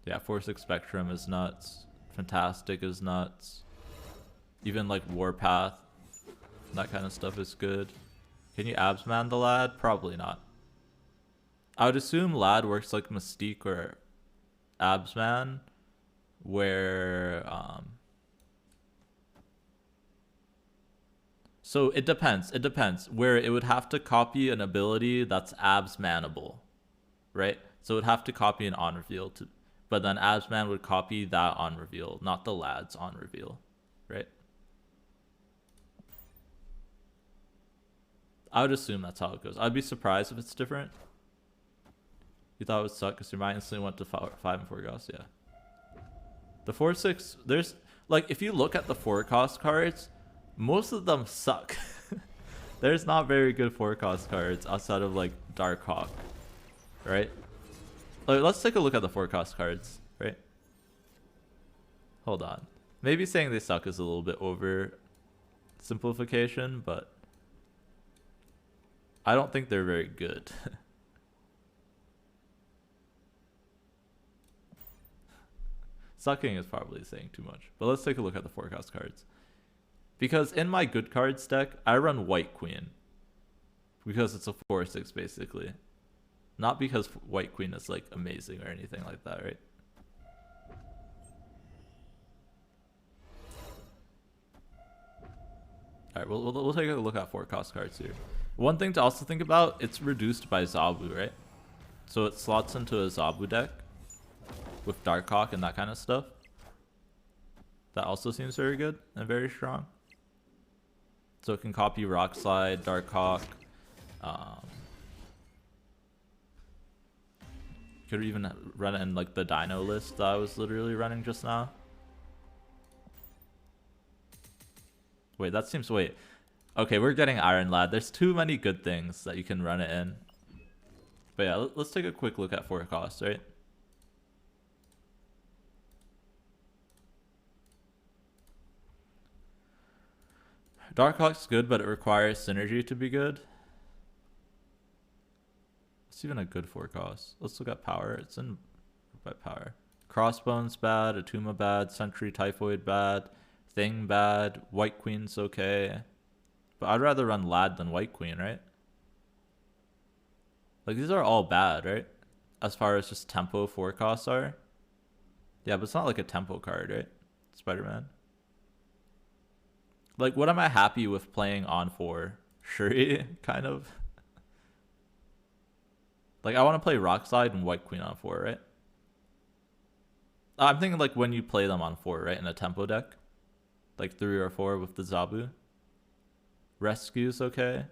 Yeah, 4/6 Spectrum is nuts. Fantastic is nuts. Even like Warpath, that kind of stuff is good. Can you Absman the Lad? Probably not. I would assume Lad works like Mystique or Absman, where so it depends. It depends. Where it would have to copy an ability that's Absmanable, right? So it would have to copy an on reveal to, but then Absman would copy that on reveal, not the Lad's on reveal, right? I would assume that's how it goes. I'd be surprised if it's different. You thought it would suck because your mind instantly went to 5 and 4 cost, yeah. The 4/6, there's like if you look at the 4 cost cards, most of them suck. There's not very good 4 cost cards outside of like Darkhawk, right? Like, let's take a look at the 4 cost cards, right? Hold on. Maybe saying they suck is a little bit over simplification, but I don't think they're very good. Sucking is probably saying too much, but let's take a look at the 4 cost cards. Because in my good cards deck, I run White Queen. Because it's a 4/6 basically. Not because White Queen is like amazing or anything like that, right? Alright, we'll take a look at 4 cost cards here. One thing to also think about, it's reduced by Zabu, right? So it slots into a Zabu deck with Darkhawk and that kind of stuff. That also seems very good and very strong. So it can copy Rock Slide, Darkhawk. Could even run it in like the Dino list that I was literally running just now. Wait, that seems... Wait. Okay, we're getting Iron Lad. There's too many good things that you can run it in. But yeah, let's take a quick look at 4 costs, right? Darkhawk's good, but it requires synergy to be good. It's even a good 4 cost. Let's look at power. It's in by power. Crossbones bad, Atuma bad, Sentry Typhoid bad, Thing bad, White Queen's okay. But I'd rather run Lad than White Queen, right? Like, these are all bad, right? As far as just tempo 4 costs are. Yeah, but it's not like a tempo card, right? Spider-Man. Like, what am I happy with playing on 4? Shuri, kind of. Like, I want to play Rock Slide and White Queen on 4, right? I'm thinking, like, when you play them on 4, right? In a tempo deck. Like, 3 or 4 with the Zabu. Rescue's okay.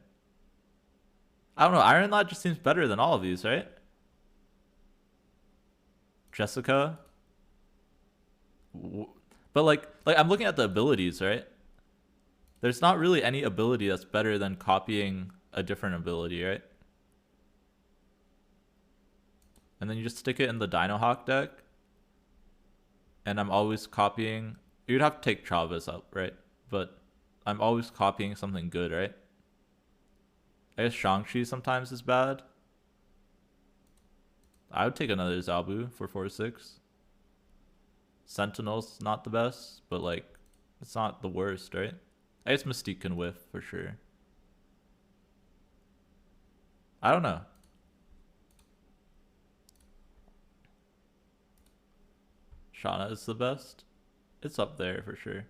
I don't know. Iron Lad just seems better than all of these, right? Jessica. But, like I'm looking at the abilities, right? There's not really any ability that's better than copying a different ability, right? And then you just stick it in the Dino Hawk deck. And I'm always copying... You'd have to take Travis up, right? But I'm always copying something good, right? I guess Shang-Chi sometimes is bad. I would take another Zabu for 4-6. Sentinel's not the best, but like, it's not the worst, right? I guess Mystique can whiff for sure. I don't know. Shauna is the best. It's up there for sure.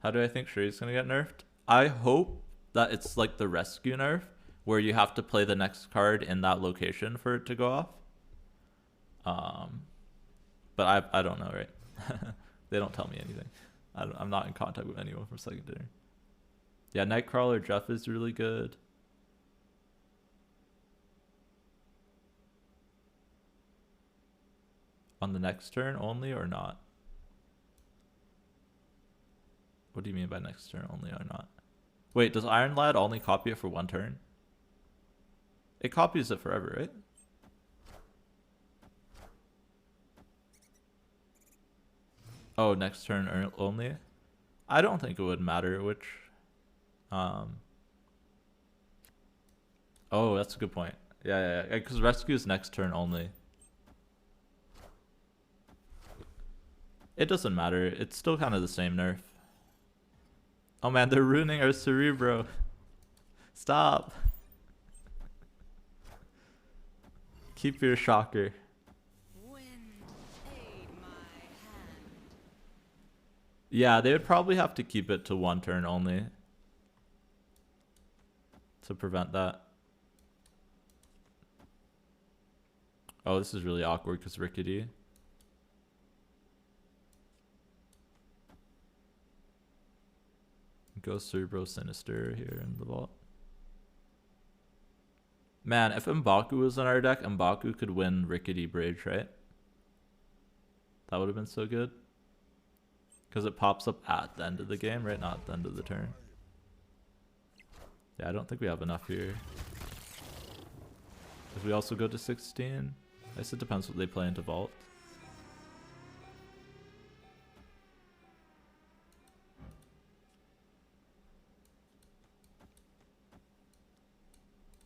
How do I think Shuri's gonna get nerfed? I hope that it's like the rescue nerf, where you have to play the next card in that location for it to go off. But I don't know, right? They don't tell me anything. I'm not in contact with anyone from secondary. Yeah, Nightcrawler Jeff is really good. On the next turn only or not? What do you mean by next turn only or not? Wait, does Iron Lad only copy it for one turn? It copies it forever, right? Oh, next turn only? I don't think it would matter which... Oh, that's a good point. Yeah. Because rescue is next turn only. It doesn't matter. It's still kind of the same nerf. Oh man, they're ruining our Cerebro. Stop. Keep your shocker. Wind aid my hand. Yeah, they would probably have to keep it to one turn only to prevent that. Oh, this is really awkward because Rickety. Go Cerebro Sinister here in the vault. Man, if M'Baku was in our deck, M'Baku could win Rickety Bridge, right? That would have been so good. Because it pops up at the end of the game, right? Not at the end of the turn. Yeah, I don't think we have enough here. If we also go to 16, I guess it depends what they play into vault.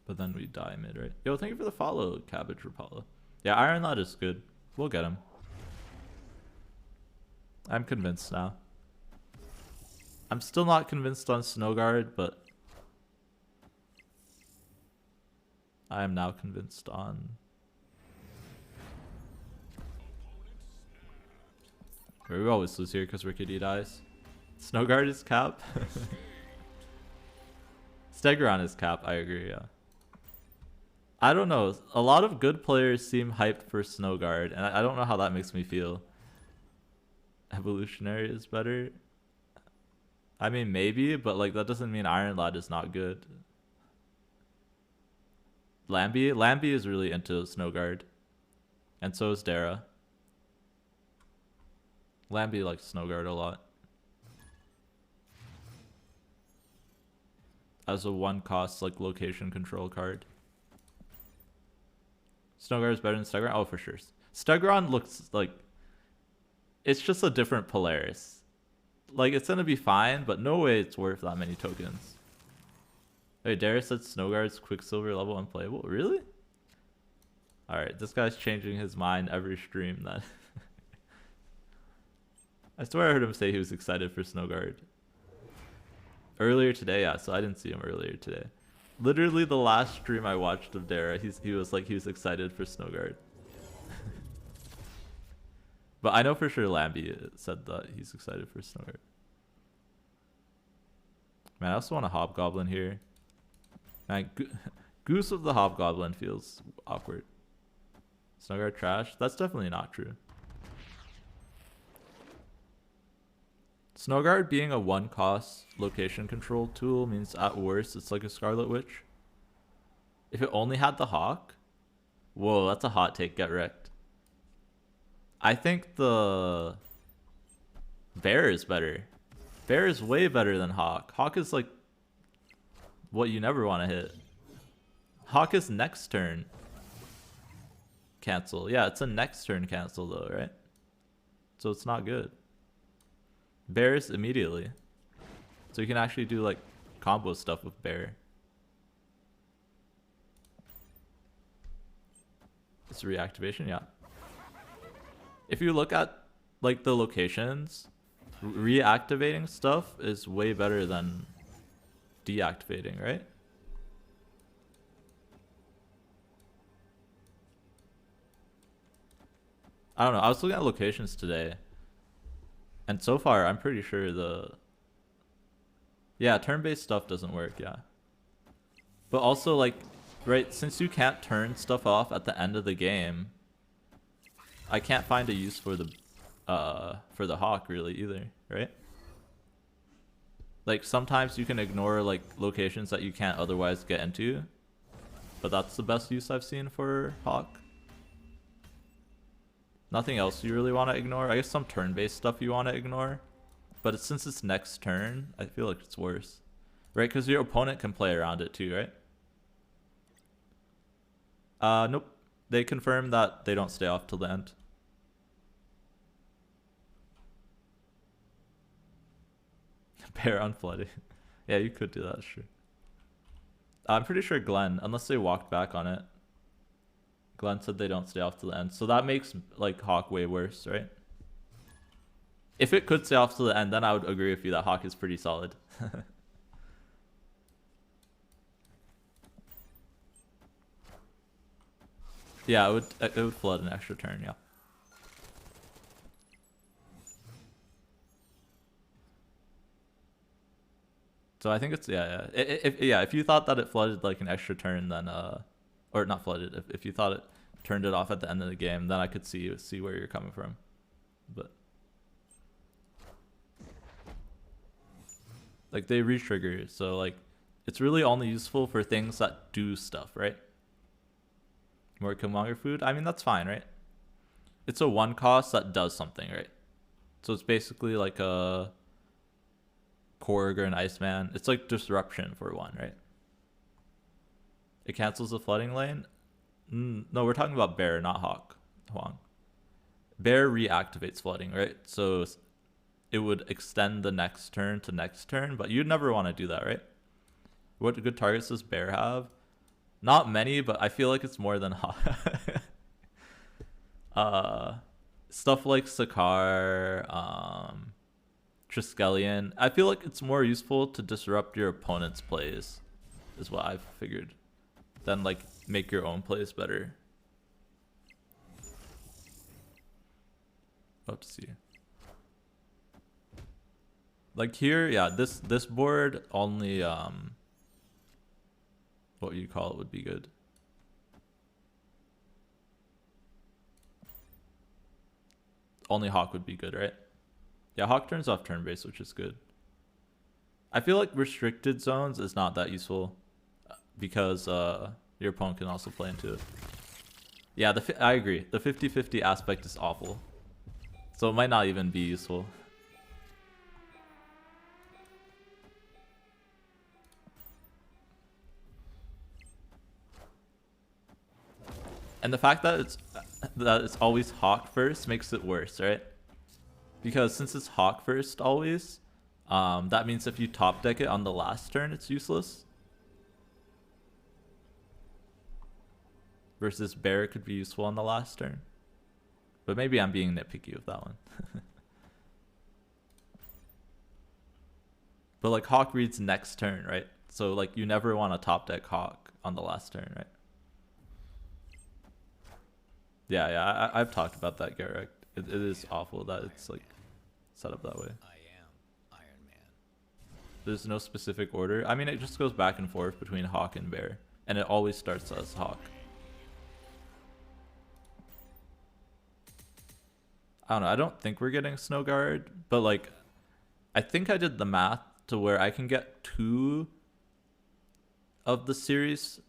But then we die mid, right? Yo, thank you for the follow, Cabbage Rapala. Yeah, Iron Lad is good. We'll get him. I'm convinced now. I'm still not convinced on Snowguard, but I am now convinced on... We always lose here because Rickety dies. Snowguard is cap. Stegron is cap, I agree, yeah. I don't know. A lot of good players seem hyped for Snowguard, and I don't know how that makes me feel. Evolutionary is better. I mean, maybe, but like that doesn't mean Iron Lad is not good. Lambie is really into Snowguard, and so is Dara. Lambie likes Snowguard a lot. As a one-cost like location control card. Snowguard is better than Stegron? Oh, for sure. Stegron looks like... It's just a different Polaris. Like, it's gonna be fine, but no way it's worth that many tokens. Wait, Darius said Snowguard's Quicksilver level unplayable? Really? Alright, this guy's changing his mind every stream then. I swear I heard him say he was excited for Snowguard. Earlier today, yeah, so I didn't see him earlier today. Literally the last stream I watched of Dara, he was excited for Snowguard. But I know for sure Lambie said that he's excited for Snowguard. Man, I also want a Hobgoblin here. Man, Goose of the Hobgoblin feels awkward. Snowguard trash? That's definitely not true. Snowguard being a one-cost location control tool means at worst it's like a Scarlet Witch. If it only had the Hawk? Whoa, that's a hot take. Get wrecked. I think the Bear is better. Bear is way better than Hawk. Hawk is like what you never want to hit. Hawk is next turn cancel. Yeah, it's a next turn cancel though, right? So it's not good. Bears immediately. So you can actually do like combo stuff with Bear. It's a reactivation, yeah. If you look at like the locations, reactivating stuff is way better than deactivating, right? I don't know. I was looking at locations today, and so far I'm pretty sure yeah, turn-based stuff doesn't work, yeah. But also like, right, since you can't turn stuff off at the end of the game, I can't find a use for the hawk really either, right? Like sometimes you can ignore like locations that you can't otherwise get into, but that's the best use I've seen for hawk. Nothing else you really want to ignore. I guess some turn-based stuff you want to ignore, but since it's next turn, I feel like it's worse, right? Because your opponent can play around it too, right? Nope. They confirm that they don't stay off till the end. Bear unflooded. Yeah, you could do that, sure. I'm pretty sure Glenn, unless they walked back on it, Glenn said they don't stay off till the end. So that makes like hawk way worse, right? If it could stay off till the end, then I would agree with you that hawk is pretty solid. Yeah, it would flood an extra turn, yeah. So I think it's yeah. If you thought that it flooded like an extra turn, then or not flooded. If you thought it turned it off at the end of the game, then I could see where you're coming from. But like they re-trigger, so like it's really only useful for things that do stuff, right? More Killmonger food. I mean that's fine, right? It's a one cost that does something, right? So it's basically like a Korg or an Iceman. It's like disruption for one, right? It cancels the flooding lane. No, we're talking about Bear, not Hawk. Huang. Bear reactivates flooding, right? So it would extend the next turn to next turn, but you'd never want to do that, right? What good targets does Bear have? Not many, but I feel like it's more than Hawk. Stuff like Sakaar, Triskelion. I feel like it's more useful to disrupt your opponent's plays, is what I've figured, than like make your own plays better. Let's see. Like here, yeah, this board only what you call it would be good. Only Hawk would be good, right? Yeah, Hawk turns off turn base, which is good. I feel like restricted zones is not that useful because your opponent can also play into it. Yeah, I agree. The 50-50 aspect is awful. So it might not even be useful. And the fact that it's always Hawk first makes it worse, right? Because since it's Hawk first always, that means if you top deck it on the last turn, it's useless. Versus Bear could be useful on the last turn. But maybe I'm being nitpicky with that one. But like Hawk reads next turn, right? So like you never want to top deck Hawk on the last turn, right? Yeah, I've talked about that, Garrick. It is awful that it's like set up that way. I am Iron Man. There's no specific order. I mean, it just goes back and forth between Hawk and Bear, and it always starts as Hawk. I don't know. I don't think we're getting Snow Guard, but like, I think I did the math to where I can get 2 of the series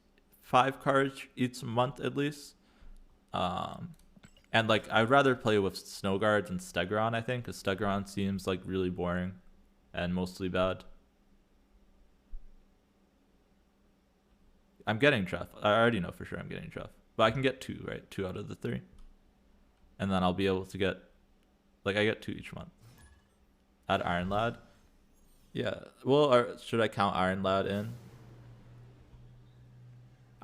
5 cards each month at least. And like I'd rather play with Snow Guards and Stegron, I think, because Stegron seems like really boring and mostly bad. I'm getting Jeff. I already know for sure I'm getting Jeff, but I can get 2, right? 2 out of the 3, and then I'll be able to get, like, I get 2 each month. Add Iron Lad. Yeah. Well, should I count Iron Lad in?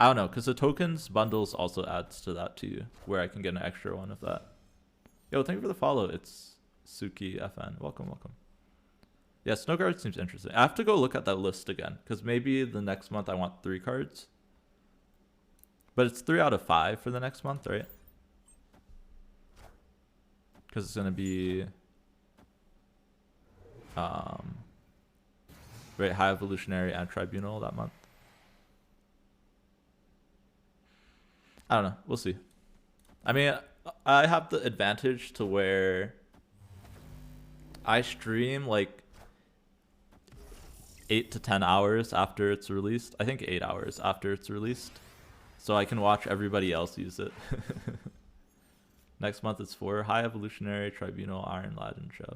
I don't know, because the tokens bundles also adds to that too, where I can get an extra one of that. Yo, thank you for the follow. It's Suki FN. Welcome, welcome. Yeah, snow guard seems interesting. I have to go look at that list again, because maybe the next month I want 3 cards. But it's 3 out of 5 for the next month, right? Because it's gonna be right, High Evolutionary and Tribunal that month. I don't know. We'll see. I mean, I have the advantage to where I stream like 8 to 10 hours after it's released. I think 8 hours after it's released. So I can watch everybody else use it. Next month it's 4. High Evolutionary, Tribunal, Iron Lad, and Chef.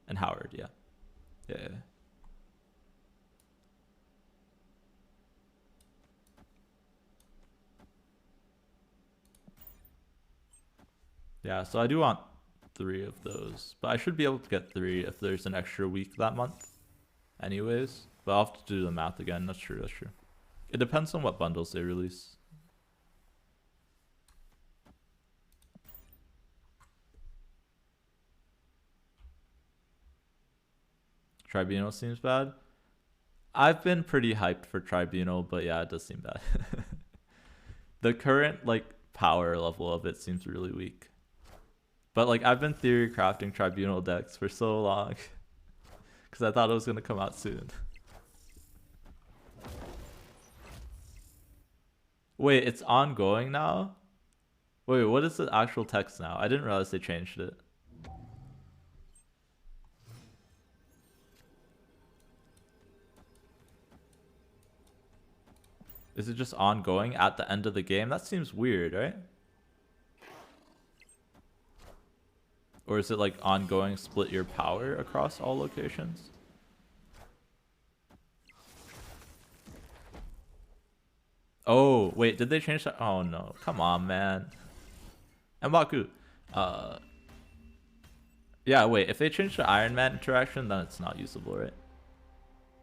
And Howard, yeah. Yeah. Yeah, so I do want 3 of those. But I should be able to get 3 if there's an extra week that month. Anyways. But I'll have to do the math again. That's true, that's true. It depends on what bundles they release. Tribunal seems bad. I've been pretty hyped for Tribunal, but yeah, it does seem bad. The current like power level of it seems really weak. But like I've been theory crafting Tribunal decks for so long because I thought it was gonna come out soon. Wait, it's ongoing now? Wait, what is the actual text now? I didn't realize they changed it. Is it just ongoing at the end of the game? That seems weird, right? Or is it like ongoing split your power across all locations? Oh, wait, did they change that? Oh no, come on, man. Mbaku. Yeah, wait, if they change the Iron Man interaction, then it's not usable, right?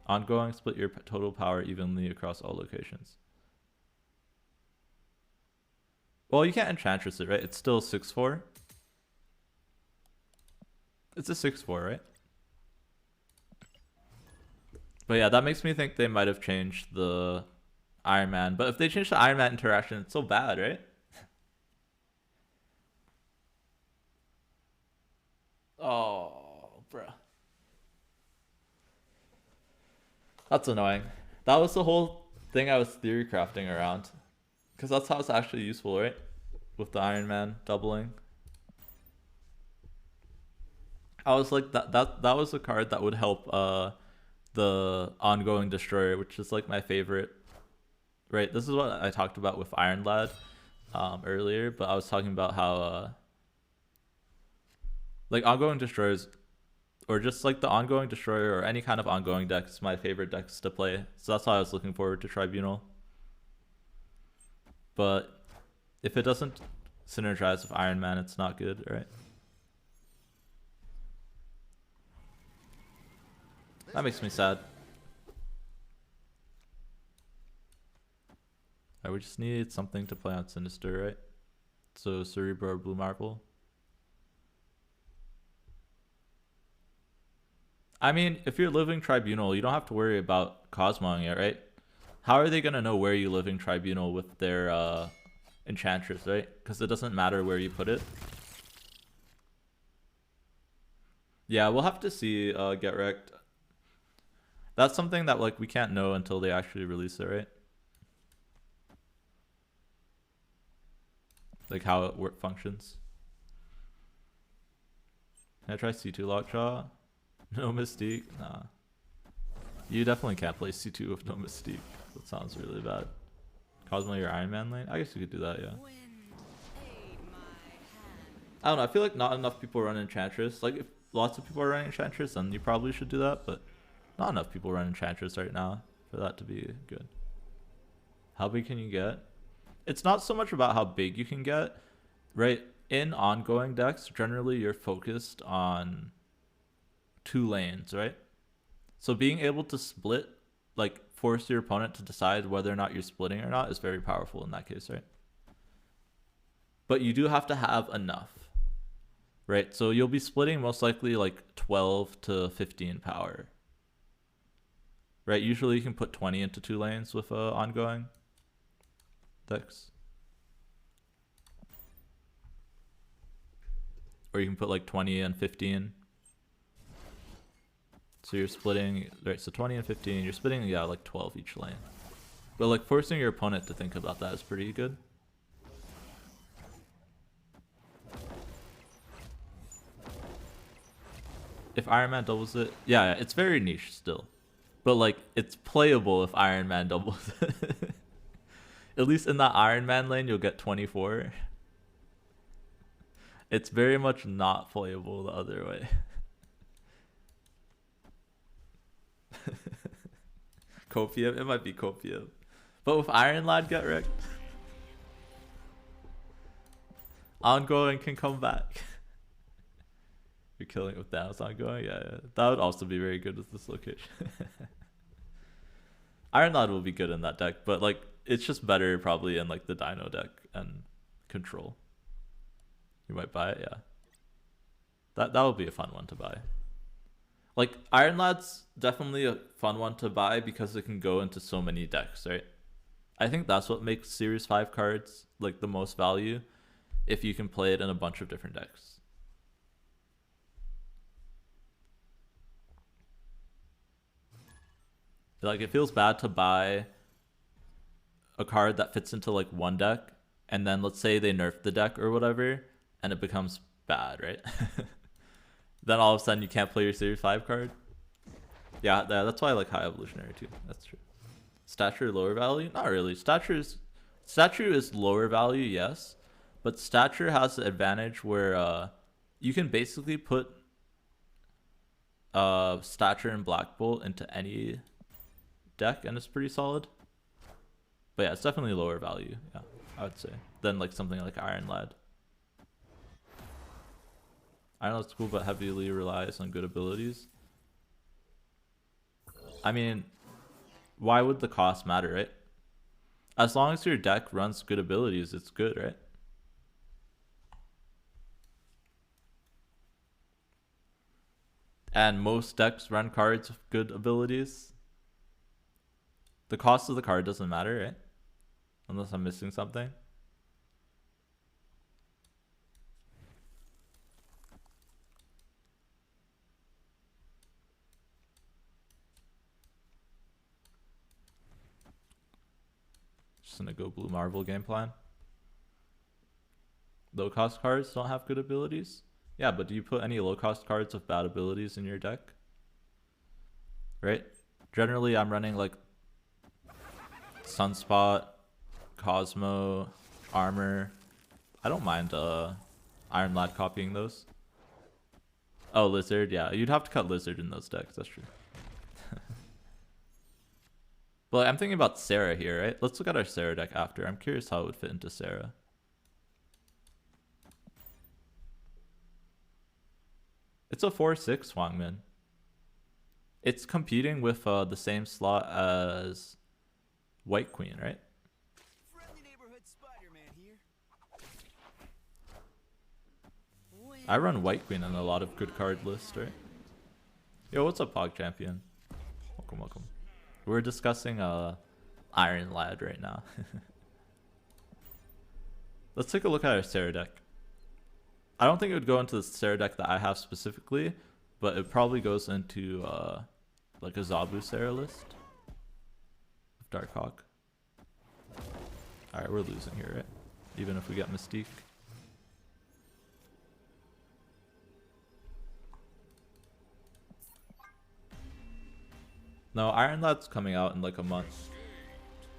Ongoing, split your total power evenly across all locations. Well, you can't Enchantress it, right? It's still 6/4. It's a 6/4, right? But yeah, that makes me think they might have changed the Iron Man. But if they change the Iron Man interaction, it's so bad, right? Oh, bruh. That's annoying. That was the whole thing I was theory crafting around. Because that's how it's actually useful, right? With the Iron Man doubling. I was like, that was a card that would help the ongoing destroyer, which is like my favorite. Right, this is what I talked about with Iron Lad earlier, but I was talking about how like ongoing destroyers, or just like the ongoing destroyer or any kind of ongoing deck is my favorite decks to play. So that's why I was looking forward to Tribunal. But if it doesn't synergize with Iron Man, it's not good, right? That makes me sad. Alright, we just need something to play on Sinister, right? So Cerebro or Blue Marble. I mean, if you're living Tribunal, you don't have to worry about Cosmoing it, right? How are they gonna know where you living Tribunal with their Enchantress, right? Because it doesn't matter where you put it. Yeah, we'll have to see Get Wrecked. That's something that like we can't know until they actually release it, right? Like how it functions. Can I try C2 Lockjaw? No Mystique? Nah. You definitely can't play C2 with no Mystique. That sounds really bad. Cosmo your Iron Man lane? I guess you could do that, yeah. I don't know, I feel like not enough people run Enchantress. Like if lots of people are running Enchantress, then you probably should do that, but not enough people run Enchantress right now for that to be good. How big can you get? It's not so much about how big you can get, right? In ongoing decks, generally you're focused on 2 lanes, right? So being able to split like force your opponent to decide whether or not you're splitting or not is very powerful in that case, right? But you do have to have enough, right? So you'll be splitting most likely like 12 to 15 power, right? Usually you can put 20 into 2 lanes with ongoing decks. Or you can put like 20 and 15. So you're splitting, right, so 20 and 15, you're splitting, yeah, like 12 each lane. But like forcing your opponent to think about that is pretty good. If Iron Man doubles it, yeah, it's very niche still. But like, it's playable if Iron Man doubles it. At least in that Iron Man lane, you'll get 24. It's very much not playable the other way. Copium? It might be Copium. But with Iron Lad get wrecked, ongoing can come back. You're killing it with Thanos ongoing? Yeah. That would also be very good with this location. Iron Lad will be good in that deck, but like it's just better probably in like the Dino deck and Control. You might buy it, yeah. That would be a fun one to buy. Like Iron Lad's definitely a fun one to buy because it can go into so many decks, right? I think that's what makes Series 5 cards like the most value, if you can play it in a bunch of different decks. Like it feels bad to buy a card that fits into like one deck and then let's say they nerf the deck or whatever and it becomes bad, right? Then all of a sudden you can't play your Series 5 card. Yeah, that's why I like High Evolutionary too. That's true. Stature lower value? Not really. Stature is lower value, yes. But Stature has the advantage where you can basically put Stature and Black Bolt into any deck and it's pretty solid. But yeah, it's definitely lower value, yeah, I would say, than like something like Iron Lad. Iron Lad's cool, but heavily relies on good abilities. I mean, why would the cost matter, right? As long as your deck runs good abilities, it's good, right? And most decks run cards with good abilities. The cost of the card doesn't matter, right? Unless I'm missing something. Just gonna go Blue Marvel game plan. Low cost cards don't have good abilities? Yeah, but do you put any low cost cards with bad abilities in your deck? Right? Generally, I'm running like Sunspot, Cosmo, Armor. I don't mind Iron Lad copying those. Oh, Lizard, yeah. You'd have to cut Lizard in those decks, that's true. But I'm thinking about Sarah here, right? Let's look at our Sarah deck after. I'm curious how it would fit into Sarah. It's a 4/6 Swangman. It's competing with the same slot as White Queen, right? Friendly neighborhood Spider-Man here. I run White Queen in a lot of good card lists, right? Yo, what's up, Pog Champion? Welcome, welcome. We're discussing Iron Lad right now. Let's take a look at our Sarah deck. I don't think it would go into the Sarah deck that I have specifically, but it probably goes into like a Zabu Sarah list. Darkhawk. Alright, we're losing here, right? Even if we get Mystique. No, Iron Lad's coming out in like a month.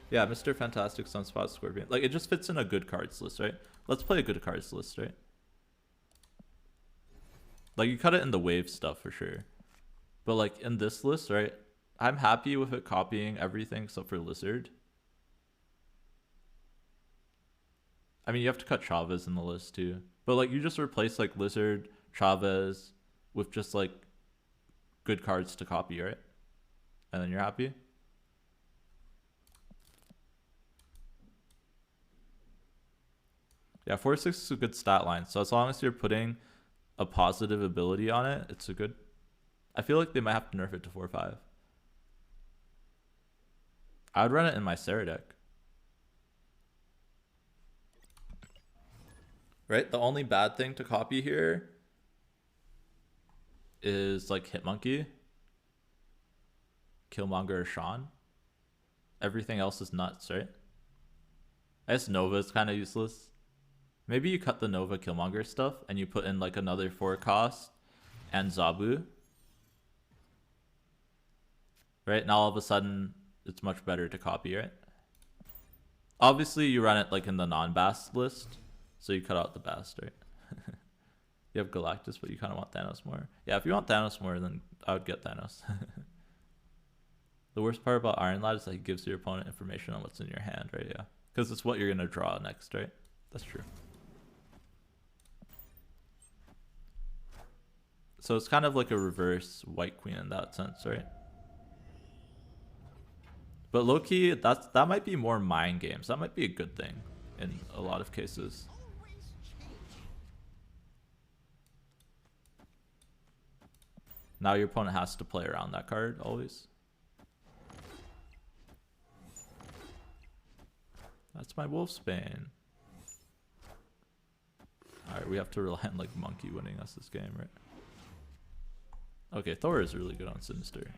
Yeah, Mr. Fantastic, Sunspot, Scorpion. Like, it just fits in a good cards list, right? Let's play a good cards list, right? Like, you cut it in the wave stuff for sure. But like, in this list, right? I'm happy with it copying everything except for Lizard. I mean, you have to cut Chavez in the list too. But like, you just replace like Lizard, Chavez with just like good cards to copy, right? And then you're happy. Yeah, 4-6 is a good stat line. So as long as you're putting a positive ability on it, it's a good. I feel like they might have to nerf it to 4-5. I would run it in my Sarah deck. Right? The only bad thing to copy here is like Hitmonkey, Killmonger, or Sean. Everything else is nuts, right? I guess Nova is kind of useless. Maybe you cut the Nova Killmonger stuff and you put in like another 4 cost and Zabu. Right? Now all of a sudden it's much better to copy, right? Obviously you run it like in the non-Bast list. So you cut out the Bast, right? You have Galactus, but you kind of want Thanos more. Yeah, if you want Thanos more, then I would get Thanos. The worst part about Iron Lad is that he gives your opponent information on what's in your hand, right? Yeah. Because it's what you're going to draw next, right? That's true. So it's kind of like a reverse White Queen in that sense, right? But low-key, that might be more mind games. That might be a good thing in a lot of cases. Now your opponent has to play around that card always. That's my Wolfsbane. Alright, we have to rely on like Monkey winning us this game, right? Okay, Thor is really good on Sinister.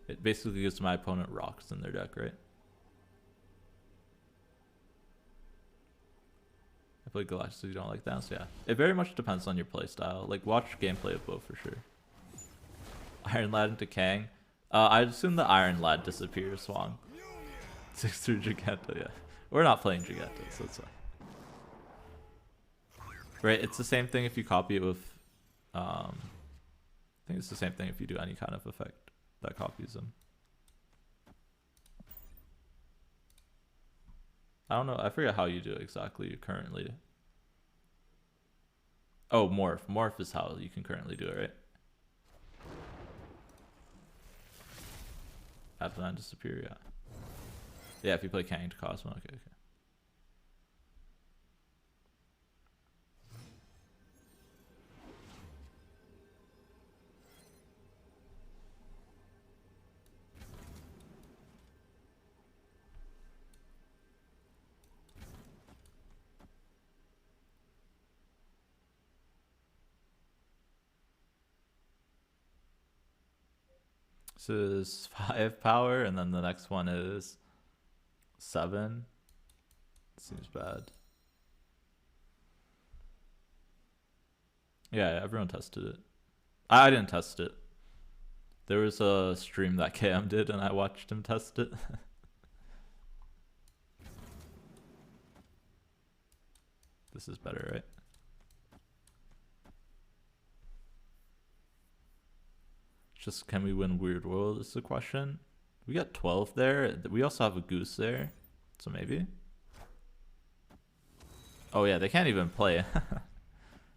It basically gives my opponent rocks in their deck, right? I play Galactus so you don't like Thanos, yeah. It very much depends on your playstyle. Like, watch gameplay of both for sure. Iron Lad into Kang. I'd assume the Iron Lad disappears, Swang. 6-3 Giganta, yeah. We're not playing Giganta, so it's fine. Right, it's the same thing if you copy it with... I think it's the same thing if you do any kind of effect that copies them. I don't know. I forget how you do it exactly currently. Oh, Morph. Morph is how you can currently do it, right? Advan disappear, yeah. Yeah, if you play Kang to Cosmo, okay. This is 5 power, and then the next one is 7. Seems bad. Yeah, everyone tested it. I didn't test it. There was a stream that KM did, and I watched him test it. This is better, right? Just can we win Weird World is the question. We got 12 there. We also have a Goose there. So maybe. Oh yeah, they can't even play.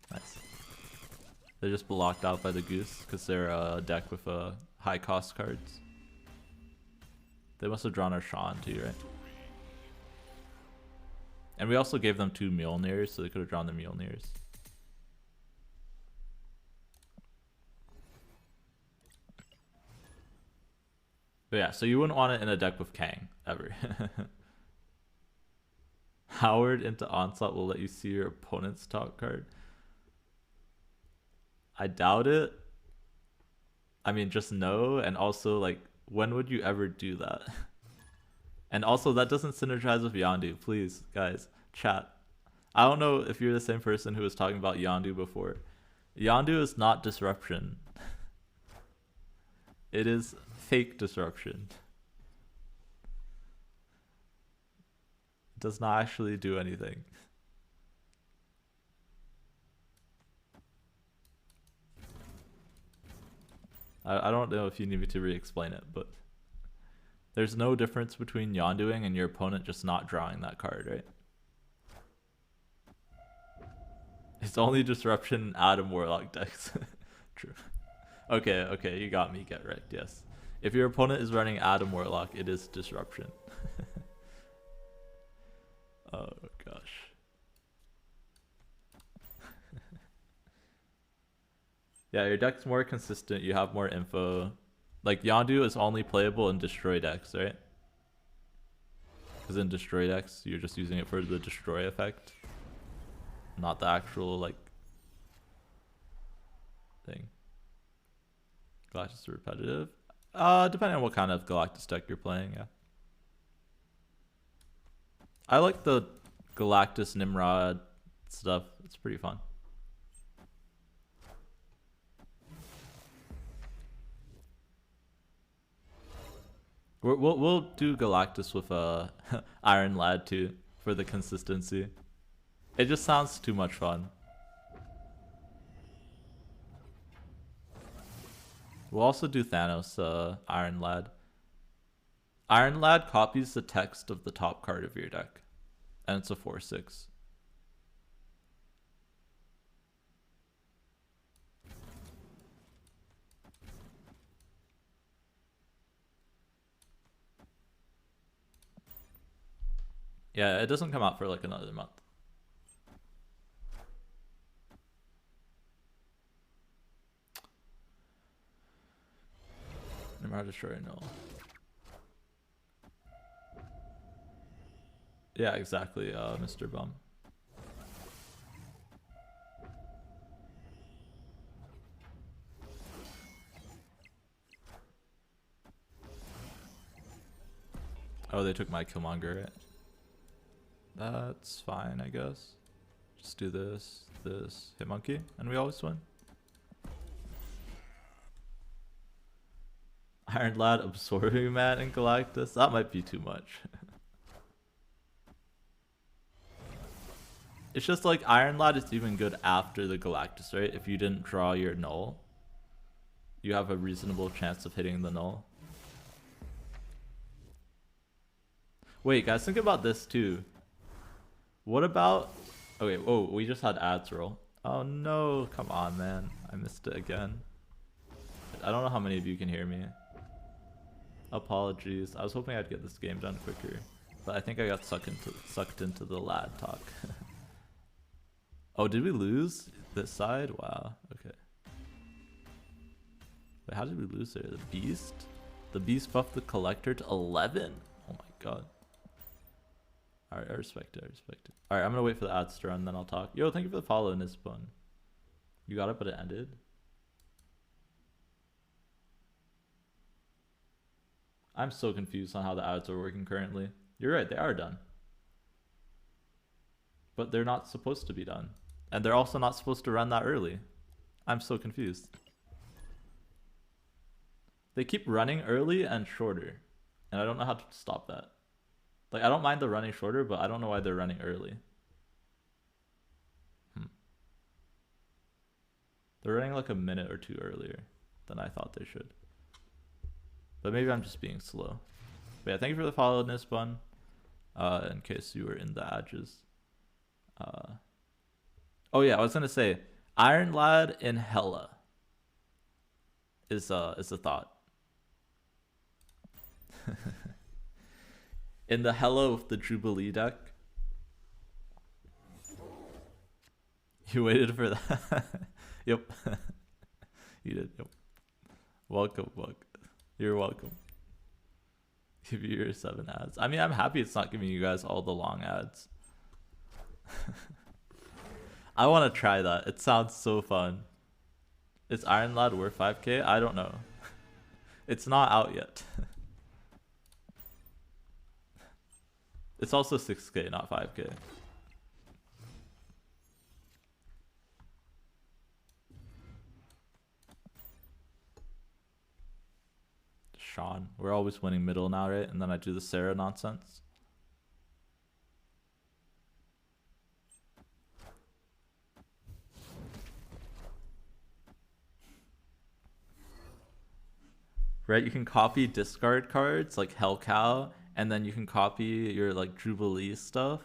Nice. They're just blocked out by the Goose because they're a deck with high cost cards. They must have drawn our Sean too, right? And we also gave them 2 Mjolnirs, so they could have drawn the Mjolnirs. But yeah, so you wouldn't want it in a deck with Kang, ever. Howard into Onslaught will let you see your opponent's top card. I doubt it. I mean, just no, and also, like, when would you ever do that? And also, that doesn't synergize with Yondu. Please, guys, chat. I don't know if you're the same person who was talking about Yondu before. Yondu is not disruption. It is fake disruption. It does not actually do anything. I don't know if you need me to re-explain it, but there's no difference between Yonduing and your opponent just not drawing that card, right? It's only disruption in Adam Warlock decks. True. Okay, you got me. Get wrecked, yes. If your opponent is running Adam Warlock, it is disruption. Oh gosh. Yeah, your deck's more consistent. You have more info. Like Yondu is only playable in destroy decks, right? Because in destroy decks, you're just using it for the destroy effect, not the actual like thing. Galactus is repetitive. Depending on what kind of Galactus deck you're playing, yeah. I like the Galactus Nimrod stuff. It's pretty fun. We'll do Galactus with Iron Lad too for the consistency. It just sounds too much fun. We'll also do Thanos Iron Lad. Iron Lad copies the text of the top card of your deck, and it's a 4/6. Yeah, it doesn't come out for like another month. Nimrod Destroyer, no. Yeah, exactly, Mr. Bum. Oh, they took my Killmonger, right? That's fine, I guess. Just do this, hit monkey, and we always win. Iron Lad absorbing man in Galactus? That might be too much. It's just like Iron Lad is even good after the Galactus, right? If you didn't draw your null, you have a reasonable chance of hitting the null. Wait, guys, think about this too. What about... Okay, oh, we just had ads roll. Oh no, come on, man. I missed it again. I don't know how many of you can hear me. Apologies. I was hoping I'd get this game done quicker, but I think I got sucked into the lad talk. Oh, did we lose this side? Wow, okay. Wait, how did we lose there? The Beast? The Beast buffed the Collector to 11? Oh my god. Alright, I respect it, I respect it. Alright, I'm gonna wait for the ads to run, then I'll talk. Yo, thank you for the follow, Nisbun. You got it, but it ended? I'm so confused on how the ads are working currently. You're right, they are done. But they're not supposed to be done. And they're also not supposed to run that early. I'm so confused. They keep running early and shorter. And I don't know how to stop that. Like, I don't mind the running shorter, but I don't know why they're running early. They're running like a minute or two earlier than I thought they should. But maybe I'm just being slow. But yeah, thank you for the follow, Nisbun. In case you were in the edges. Oh yeah, I was gonna say Iron Lad in Hella is a thought. In the Hella with the Jubilee deck. You waited for that. Yep. You did, yep. Welcome, Buck. You're welcome. Give you your 7 ads. I mean, I'm happy it's not giving you guys all the long ads. I want to try that. It sounds so fun. Is Iron Lad worth 5k? I don't know. It's not out yet. It's also 6k, not 5k. Sean. We're always winning middle now, right? And then I do the Sarah nonsense. Right, you can copy discard cards like Hell Cow, and then you can copy your like Jubilee stuff.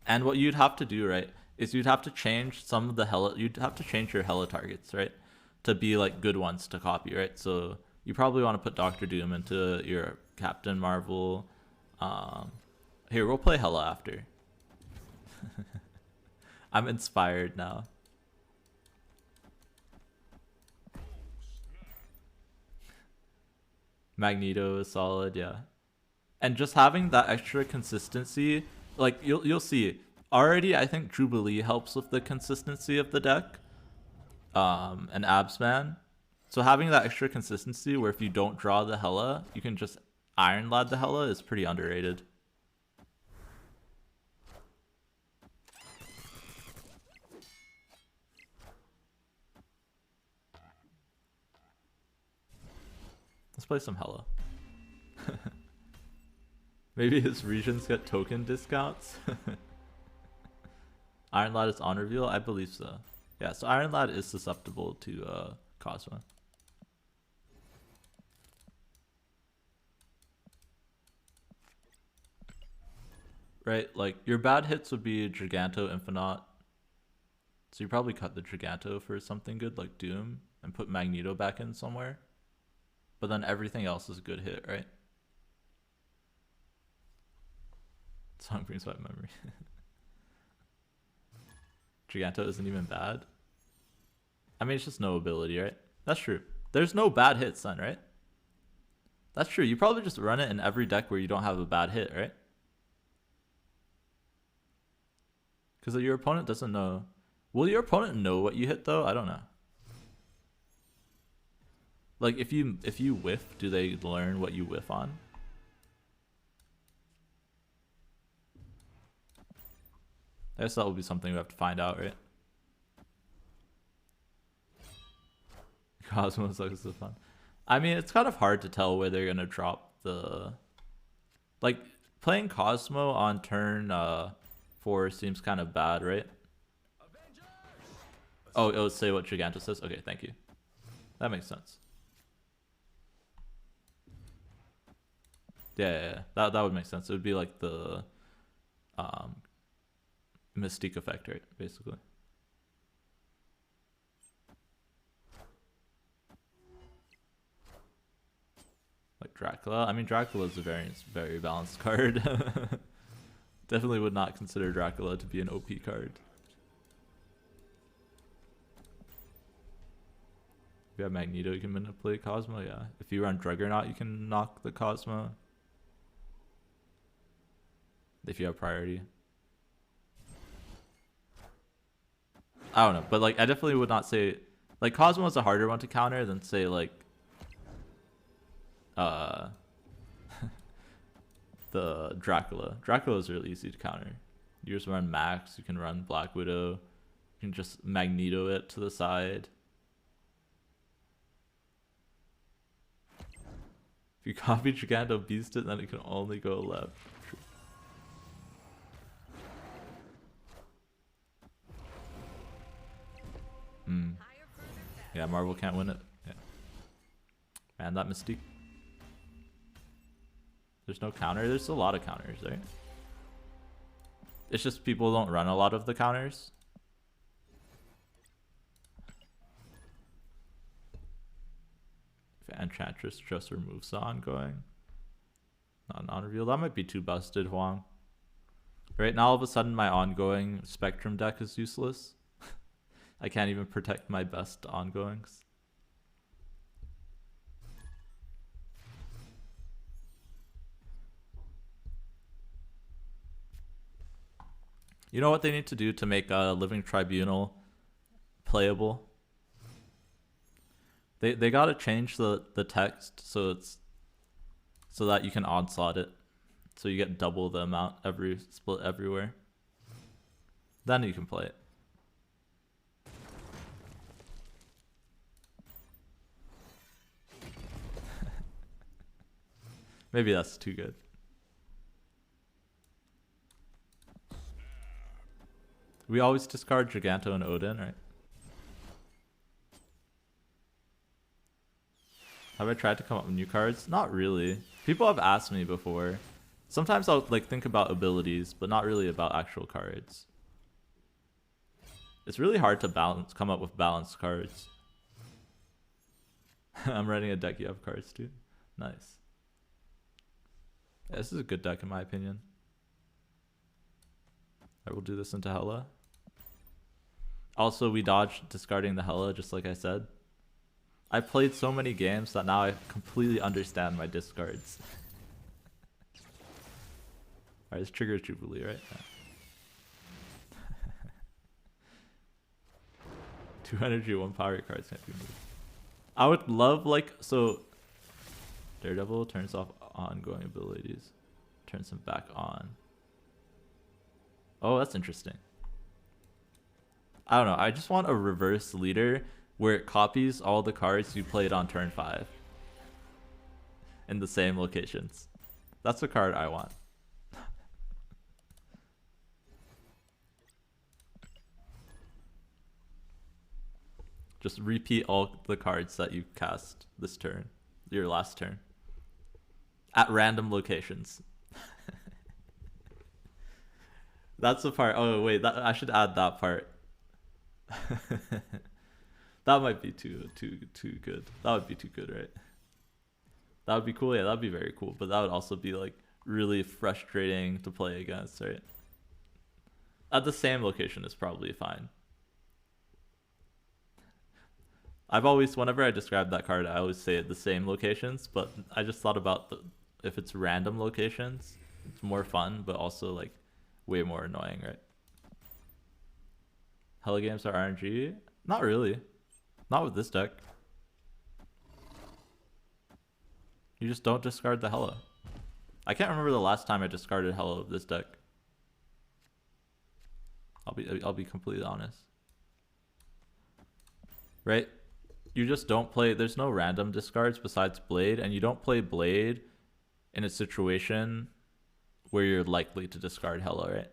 And what you'd have to do, right, is you'd have to change some of the Hella, you'd have to change your Hella targets, right, to be like good ones to copy, right? So you probably want to put Doctor Doom into your Captain Marvel. Here, we'll play Hella after. I'm inspired now. Magneto is solid, yeah. And just having that extra consistency, like you'll see already. I think Jubilee helps with the consistency of the deck, and Absman. So having that extra consistency, where if you don't draw the Hela, you can just Iron Lad the Hela, is pretty underrated. Let's play some Hela. Maybe his regions get token discounts. Iron Lad is on reveal? I believe so. Yeah, so Iron Lad is susceptible to Cosmo. Right, like your bad hits would be Giganto, Infinite. So you probably cut the Giganto for something good like Doom and put Magneto back in somewhere. But then everything else is a good hit, right? Song brings back memory. Giganto isn't even bad. I mean, it's just no ability, right? That's true. There's no bad hits then, right? That's true. You probably just run it in every deck where you don't have a bad hit, right? Because your opponent doesn't know. Will your opponent know what you hit though? I don't know. Like if you whiff, do they learn what you whiff on? I guess that will be something we have to find out, right? Cosmo sucks is fun. I mean, it's kind of hard to tell where they're gonna drop the. Like playing Cosmo on turn 4 seems kind of bad, right? Oh, it would say what Giganto says. Okay, thank you. That makes sense. Yeah. That would make sense. It would be like the Mystique effect, right? Basically. Like Dracula. I mean, Dracula is a very balanced card. Definitely would not consider Dracula to be an OP card. If you have Magneto, you can manipulate Cosmo, yeah. If you run Juggernaut, you can knock the Cosmo. If you have priority. I don't know, but like I definitely would not say like Cosmo is a harder one to counter than say like the Dracula. Dracula is really easy to counter. You just run Max, you can run Black Widow, you can just Magneto it to the side. If you copy Giganto Beast it, then it can only go left. Yeah, Marvel can't win it. Yeah. Man, that Mystique. There's no counter. There's a lot of counters, right? It's just people don't run a lot of the counters. If Enchantress just removes the ongoing. Not non-reveal. That might be too busted, Huang. Right now, all of a sudden, my ongoing Spectrum deck is useless. I can't even protect my best ongoings. You know what they need to do to make a Living Tribunal playable? They gotta change the text so that you can onslaught it. So you get double the amount every split everywhere. Then you can play it. Maybe that's too good. We always discard Giganto and Odin, right? Have I tried to come up with new cards? Not really. People have asked me before. Sometimes I'll like think about abilities, but not really about actual cards. It's really hard to come up with balanced cards. I'm writing a deck, you have cards too. Nice. Yeah, this is a good deck in my opinion. I will do this into Hela. Also, we dodged discarding the Hela, just like I said. I played so many games that now I completely understand my discards. Alright, this triggers Jubilee, right? Yeah. 2 energy, 1 power cards can't be moved. I would love, like, so Daredevil turns off ongoing abilities, turns them back on. Oh, that's interesting. I don't know. I just want a reverse leader where it copies all the cards you played on turn 5 in the same locations. That's the card I want. Just repeat all the cards that you cast this turn, your last turn, at random locations. That's the part. Oh wait, that I should add that part. That might be too good. That would be too good, right? That would be cool. Yeah, that'd be very cool. But that would also be like really frustrating to play against, right? At the same location is probably fine. I've always, whenever I describe that card, I always say at the same locations, but I just thought about if it's random locations, it's more fun, but also like way more annoying, right? Hella games are RNG? Not really. Not with this deck. You just don't discard the Hella. I can't remember the last time I discarded Hella of this deck. I'll be completely honest. Right? You just don't play, there's no random discards besides Blade, and you don't play Blade in a situation where you're likely to discard Hella, right?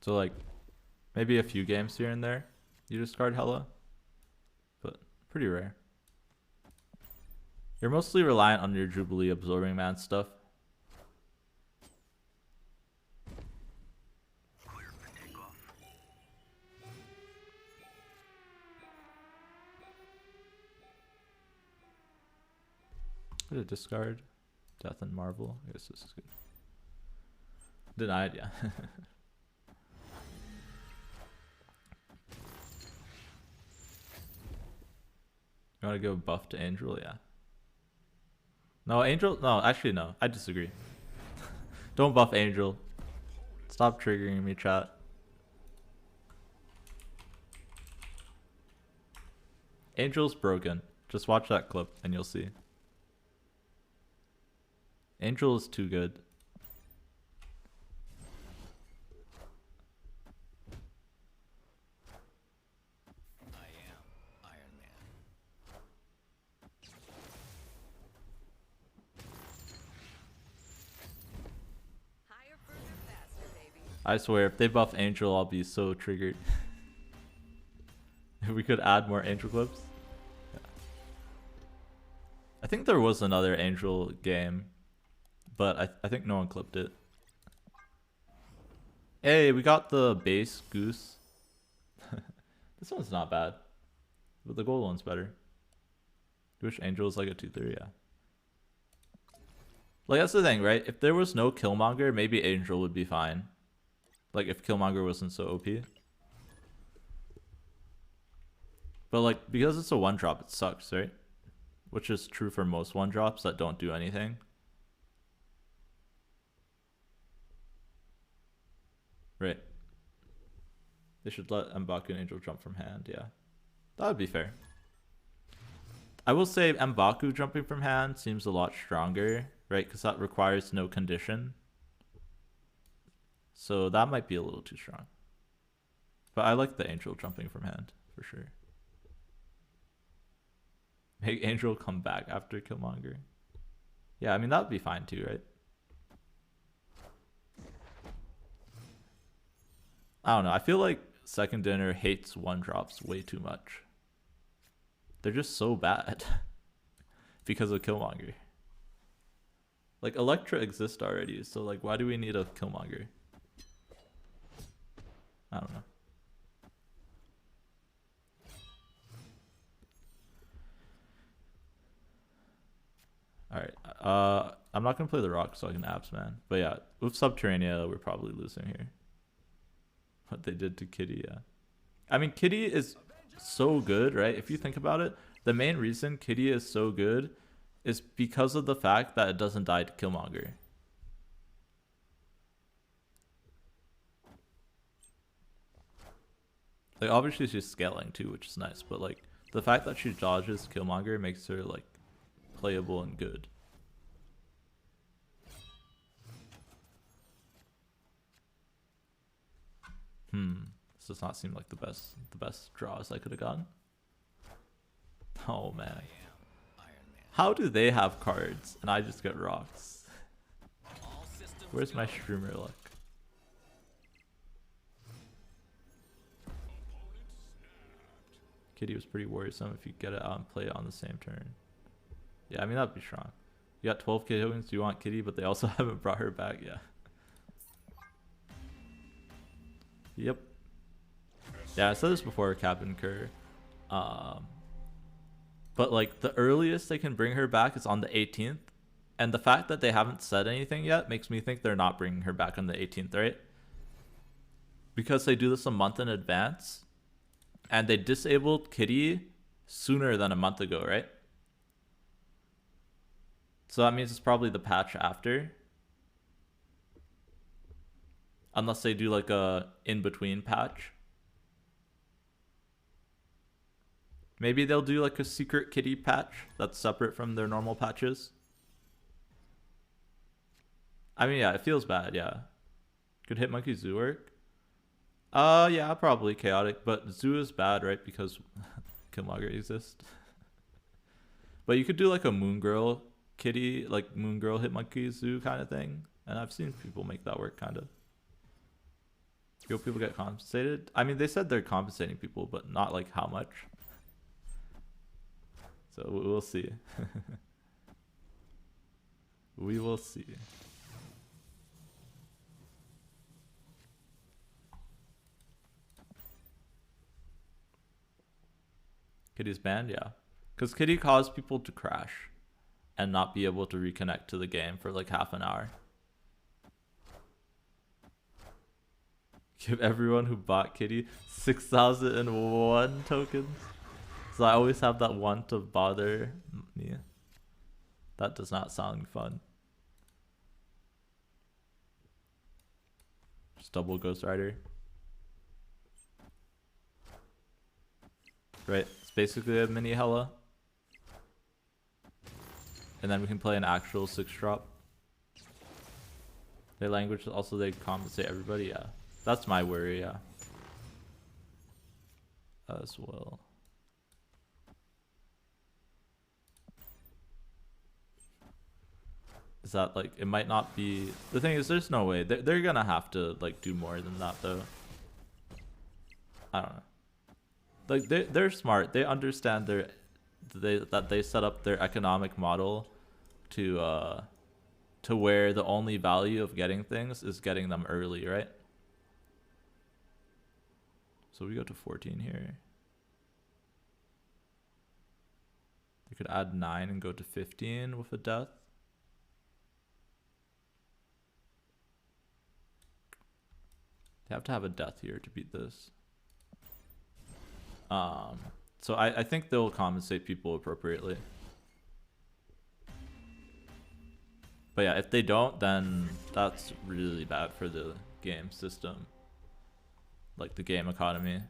So like maybe a few games here and there you discard Hella, but pretty rare. You're mostly reliant on your Jubilee Absorbing Man stuff. What a discard. Death and Marvel. I guess this is good. Denied, yeah. You want to give a buff to Angel? Yeah. No, Angel. No, actually, no. I disagree. Don't buff Angel. Stop triggering me, chat. Angel's broken. Just watch that clip and you'll see. Angel is too good. I am Iron Man. Higher, further, faster, baby. I swear, if they buff Angel, I'll be so triggered. If we could add more Angel clips. Yeah. I think there was another Angel game, but I think no one clipped it. Hey, we got the base Goose. This one's not bad, but the gold one's better. I wish Angel is like a 2/3, yeah. Like, that's the thing, right? If there was no Killmonger, maybe Angel would be fine. Like, if Killmonger wasn't so OP. But, like, because it's a 1-drop, it sucks, right? Which is true for most 1-drops that don't do anything. Right. They should let M'Baku and Angel jump from hand, yeah. That would be fair. I will say M'Baku jumping from hand seems a lot stronger, right? Because that requires no condition. So that might be a little too strong. But I like the Angel jumping from hand, for sure. Make Angel come back after Killmonger. Yeah, I mean, that would be fine too, right? I don't know. I feel like Second Dinner hates 1-drops way too much. They're just so bad because of Killmonger. Like, Elektra exists already, so like, why do we need a Killmonger? I don't know. Alright, I'm not gonna play the Rock so I can abs, man. But yeah, with Subterranea, we're probably losing here. What they did to Kitty, yeah. I mean, Kitty is so good, right? If you think about it, the main reason Kitty is so good is because of the fact that it doesn't die to Killmonger. Like, obviously she's scaling too, which is nice, but like the fact that she dodges Killmonger makes her like playable and good. This does not seem like the best draws I could have gotten. Oh man. I am Iron Man. How do they have cards and I just get rocks? All systems Where's my go. streamer luck? Kitty was pretty worrisome if you get it out and play it on the same turn. Yeah, I mean, that'd be strong. You got 12 Kitty tokens, you want Kitty, but they also haven't brought her back. Yeah. Yep. Yeah, I said this before, Captain Kerr. But like the earliest they can bring her back is on the 18th. And the fact that they haven't said anything yet makes me think they're not bringing her back on the 18th, right? Because they do this a month in advance. And they disabled Kitty sooner than a month ago, right? So that means it's probably the patch after. Unless they do like a in-between patch. Maybe they'll do like a secret Kitty patch that's separate from their normal patches. I mean, yeah, it feels bad, yeah. Could Hitmonkey Zoo work? Yeah, probably chaotic, but Zoo is bad, right? Because Killmonger exists. But you could do like a Moon Girl Kitty, like Moon Girl Hitmonkey Zoo kind of thing. And I've seen people make that work, kind of. Yo, people get compensated? I mean, they said they're compensating people, but not like how much. So we'll see. We will see. Kitty's banned, yeah. Because Kitty caused people to crash and not be able to reconnect to the game for like half an hour. Give everyone who bought Kitty 6,001 tokens. So I always have that one to bother me. That does not sound fun. Just double Ghost Rider. Right, it's basically a mini Hella. And then we can play an actual 6-drop. Their language, also they compensate everybody, yeah. That's my worry, yeah. As well. Is that like, it might not be, the thing is there's no way, they're gonna have to like do more than that though. I don't know. Like they're smart, they understand that they set up their economic model to where the only value of getting things is getting them early, right? So we go to 14 here. They could add 9 and go to 15 with a death. They have to have a death here to beat this. So I think they'll compensate people appropriately. But yeah, if they don't, then that's really bad for the game system. Like the game economy,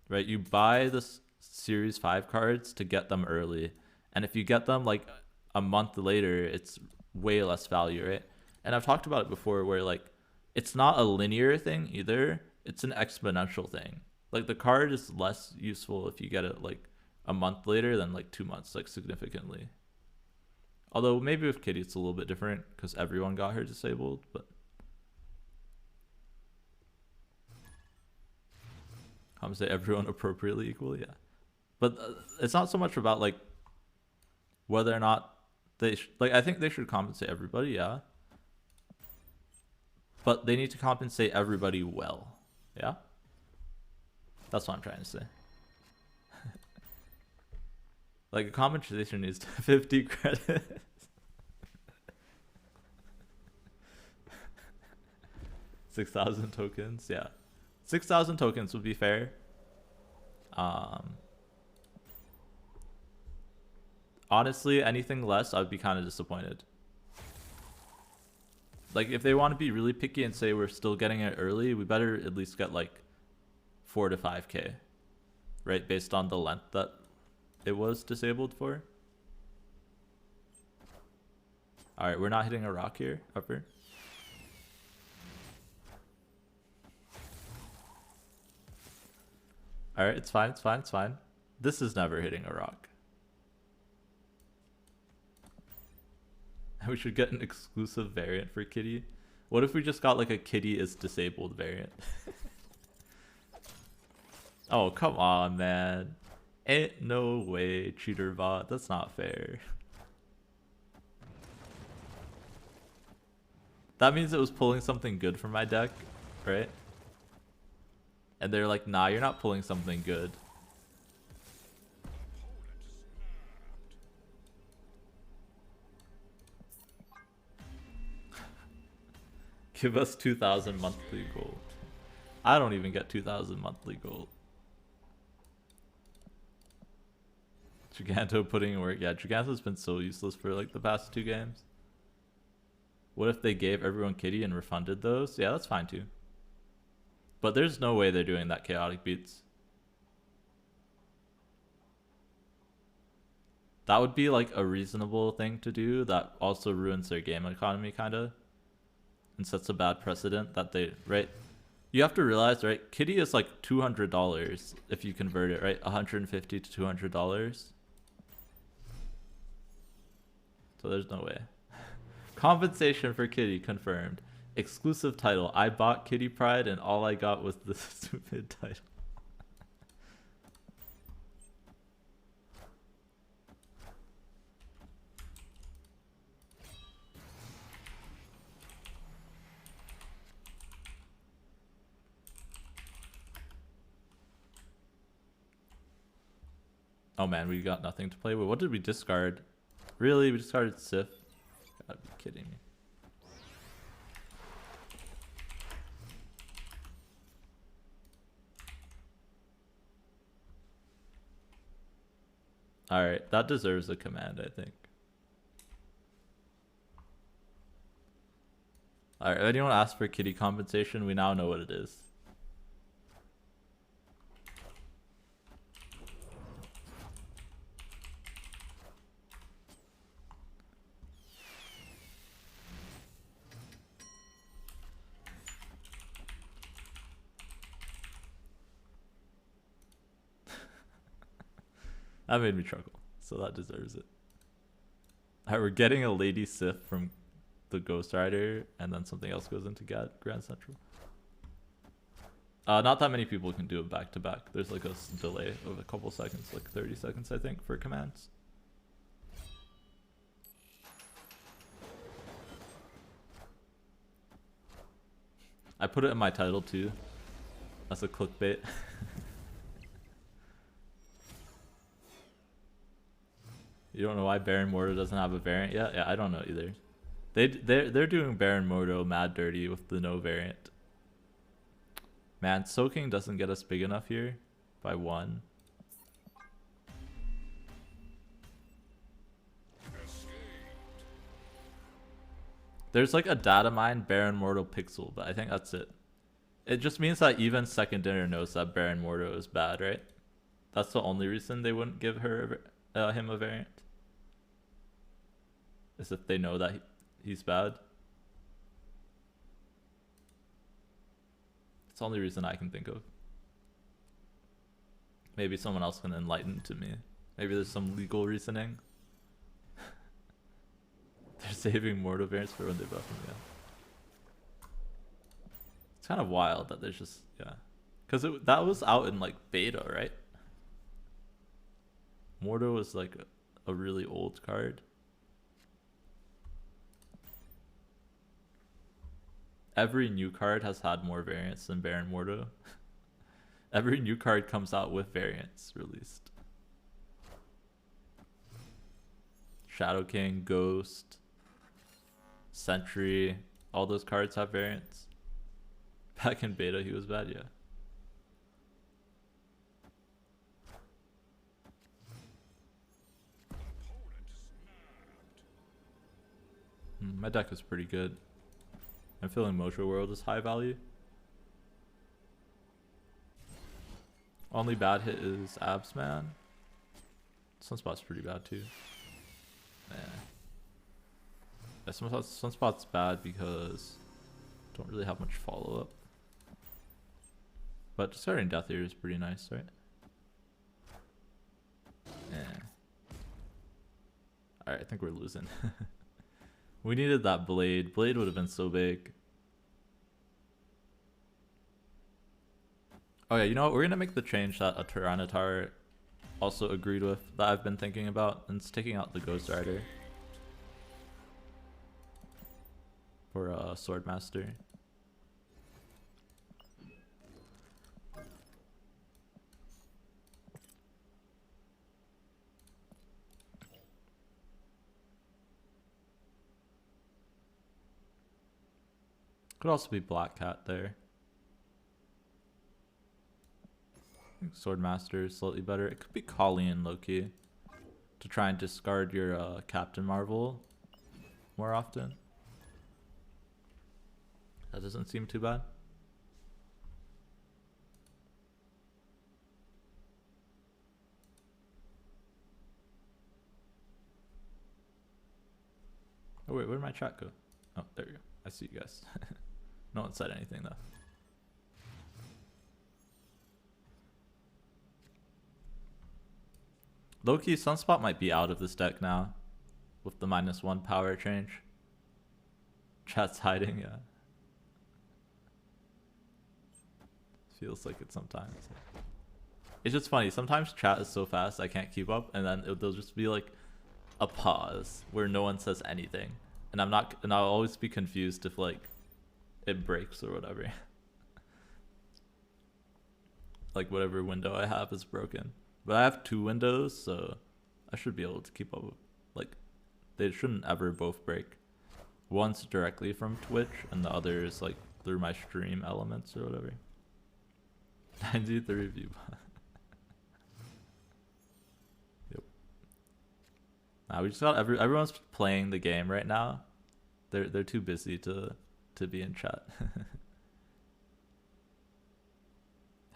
right? You buy the Series 5 cards to get them early. And if you get them like a month later, it's way less value, right? And I've talked about it before where like, it's not a linear thing either. It's an exponential thing. Like the card is less useful if you get it like a month later than like 2 months, like significantly. Although maybe with Kitty it's a little bit different because everyone got her disabled, but compensate everyone appropriately equally, yeah. But it's not so much about like whether or not they like, I think they should compensate everybody, yeah. But they need to compensate everybody well, yeah. That's what I'm trying to say. Like a compensation needs 50 credits. $6,000 tokens, yeah. 6,000 tokens would be fair. Honestly, anything less, I'd be kind of disappointed. Like, if they want to be really picky and say we're still getting it early, we better at least get like 4 to 5k, right? Based on the length that it was disabled for. All right, we're not hitting a rock here, upper. All right, it's fine, it's fine, it's fine. This is never hitting a rock. We should get an exclusive variant for Kitty. What if we just got like a Kitty is disabled variant? Oh, come on, man. Ain't no way, cheater bot. That's not fair. That means it was pulling something good from my deck, right? And they're like, nah, you're not pulling something good. Give us 2,000 monthly gold. I don't even get 2,000 monthly gold. Giganto putting in work. Yeah, Giganto's been so useless for like the past 2 games. What if they gave everyone Kitty and refunded those? Yeah, that's fine too. But there's no way they're doing that chaotic beats. That would be like a reasonable thing to do that also ruins their game economy kind of. And sets a bad precedent that they, right? You have to realize, right? Kitty is like $200 if you convert it, right? $150 to $200. So there's no way. Compensation for Kitty confirmed. Exclusive title. I bought Kitty Pride and all I got was the stupid title. Oh man, we got nothing to play with. What did we discard? Really? We discarded Sif? Gotta be kidding me. Alright, that deserves a command, I think. Alright, if anyone asks for Kitty compensation, we now know what it is. That made me chuckle, so that deserves it. Alright, we're getting a Lady Sif from the Ghost Rider, and then something else goes into Grand Central. Not that many people can do it back to back. There's like a delay of a couple seconds, like 30 seconds, I think, for commands. I put it in my title too. That's a clickbait. You don't know why Baron Mordo doesn't have a variant yet? Yeah, I don't know either. They're doing Baron Mordo mad dirty with the no variant. Man, soaking doesn't get us big enough here by 1. There's like a data mine Baron Mordo pixel, but I think that's it. It just means that even second dinner knows that Baron Mordo is bad, right? That's the only reason they wouldn't give him a variant. Is if they know that he's bad. It's the only reason I can think of. Maybe someone else can enlighten to me. Maybe there's some legal reasoning. They're saving Mordo variants for when they buff him, yeah. It's kind of wild that there's just, yeah. Because that was out in like beta, right? Mordo was like a really old card. Every new card has had more variants than Baron Mordo. Every new card comes out with variants released. Shadow King, Ghost, Sentry, all those cards have variants. Back in beta, he was bad, yeah. My deck is pretty good. I'm feeling Mojo World is high value. Only bad hit is Abs Man. Sunspot's pretty bad too. Nah. Yeah, Sunspot's bad because don't really have much follow up. But starting Death Eater is pretty nice, right? Yeah. Alright, I think we're losing. We needed that Blade. Blade would have been so big. Oh yeah, you know what? We're gonna make the change that a Tyranitar also agreed with that I've been thinking about, and it's taking out the Ghost Rider for Swordmaster. Could also be Black Cat there. I think Swordmaster is slightly better. It could be Colleen Loki to try and discard your Captain Marvel more often. That doesn't seem too bad. Oh wait, where did my chat go? Oh, there we go. I see you guys. No one said anything though. Low-key, Sunspot might be out of this deck now with the -1 power change. Chat's hiding, yeah. Feels like it sometimes. It's just funny. Sometimes chat is so fast I can't keep up, and then there'll just be like a pause where no one says anything, and I'll always be confused if like it breaks or whatever. Like whatever window I have is broken. But I have 2 windows, so I should be able to keep up with, like, they shouldn't ever both break. One's directly from Twitch, and the other is like through my stream elements or whatever. 93 view. Yep. Nah, we just got everyone's playing the game right now. They're too busy to be in chat.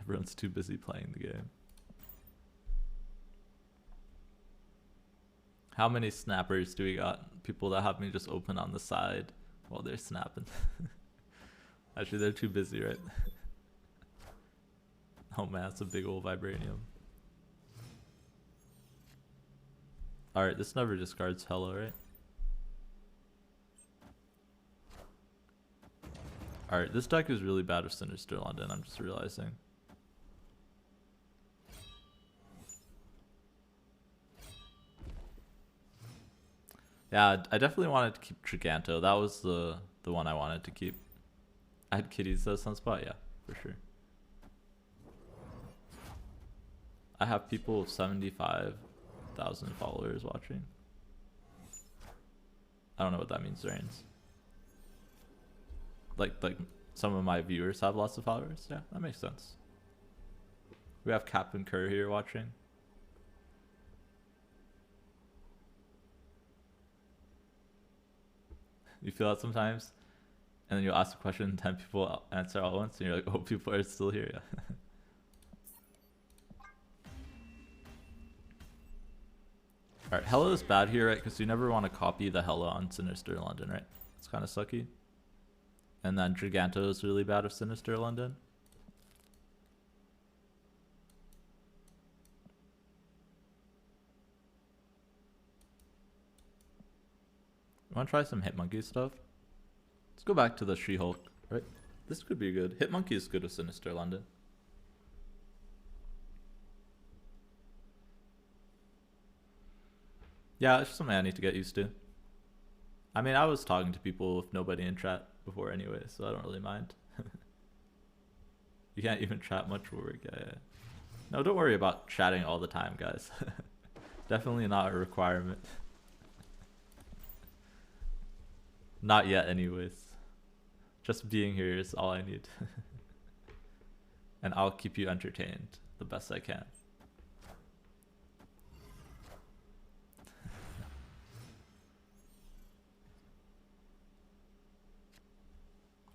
Everyone's too busy playing the game. How many snappers do we got? People that have me just open on the side while they're snapping. Actually, they're too busy, right? Oh man, it's a big old vibranium. Alright, this never discards Hello, right? Alright, this deck is really bad with Sinister London, I'm just realizing. Yeah, I definitely wanted to keep Giganto. That was the one I wanted to keep. I had Kitties though, Sunspot, yeah, for sure. I have people with 75,000 followers watching. I don't know what that means, Reigns. Like some of my viewers have lots of followers. Yeah, that makes sense. We have Captain Kerr here watching. You feel that sometimes, and then you ask a question and 10 people answer all at once, and you're like, oh, people are still here. Yeah. Alright, Hella is bad here, right? Because you never want to copy the Hella on Sinister London, right? It's kind of sucky. And then Giganto is really bad with Sinister London. Want to try some Hitmonkey stuff? Let's go back to the She-Hulk, right? This could be good. Hitmonkey is good with Sinister London. Yeah, it's just something I need to get used to. I mean, I was talking to people with nobody in chat before anyway, so I don't really mind. You can't even chat much for work. Yeah. No, don't worry about chatting all the time, guys. Definitely not a requirement. Not yet anyways. Just being here is all I need. And I'll keep you entertained the best I can.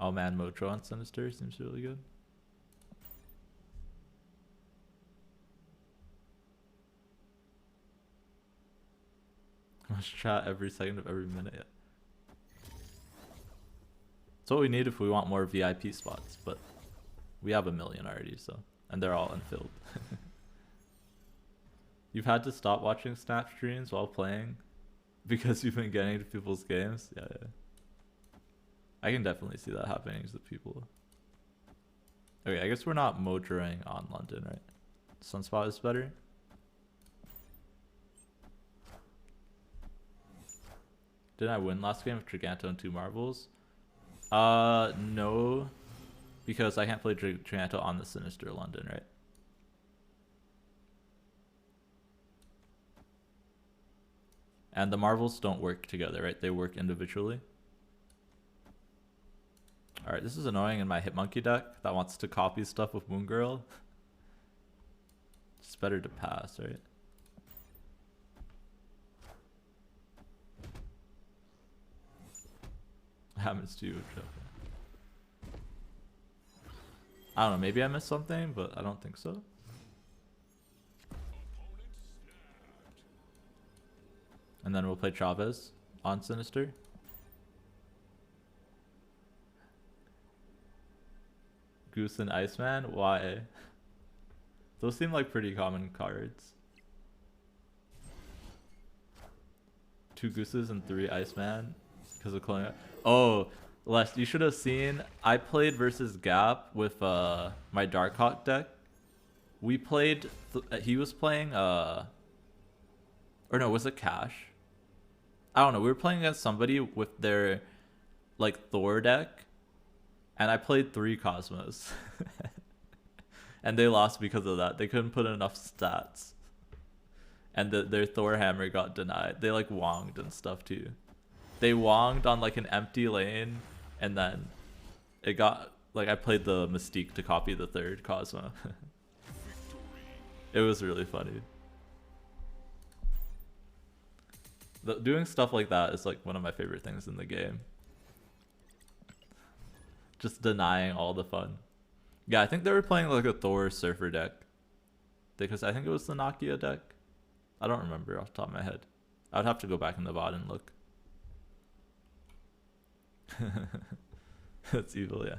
Oh man, Mojo on Sinister seems really good. Must chat every second of every minute. Yeah. That's what we need if we want more VIP spots, but we have 1 million already, so, and they're all unfilled. You've had to stop watching Snap streams while playing because you've been getting into people's games? Yeah, yeah. I can definitely see that happening to people. Okay, I guess we're not mojoing on London, right? Sunspot is better. Didn't I win last game with Giganto and 2 marbles? No. Because I can't play Giganto on the Sinister London, right? And the marbles don't work together, right? They work individually. Alright, this is annoying in my Hitmonkey deck that wants to copy stuff with Moon Girl. It's better to pass, right? Happens to you, Joe. I don't know, maybe I missed something, but I don't think so. And then we'll play Chavez on Sinister. Goose and Iceman? Why? Those seem like pretty common cards. 2 Gooses and 3 Iceman because of cloning. Oh, Les, you should have seen. I played versus Gap with my Darkhawk deck. We played. He was playing. Or no, was it Cash? I don't know. We were playing against somebody with their like Thor deck, and I played 3 Cosmos, and they lost because of that. They couldn't put enough stats, and their Thor hammer got denied. They like wonged and stuff too. They wonged on like an empty lane, and then it got like I played the Mystique to copy the 3rd Cosmo. It was really funny. Doing stuff like that is like one of my favorite things in the game. Just denying all the fun. Yeah, I think they were playing like a Thor Surfer deck. Because I think it was the Nokia deck. I don't remember off the top of my head. I would have to go back in the VOD and look. That's evil, yeah.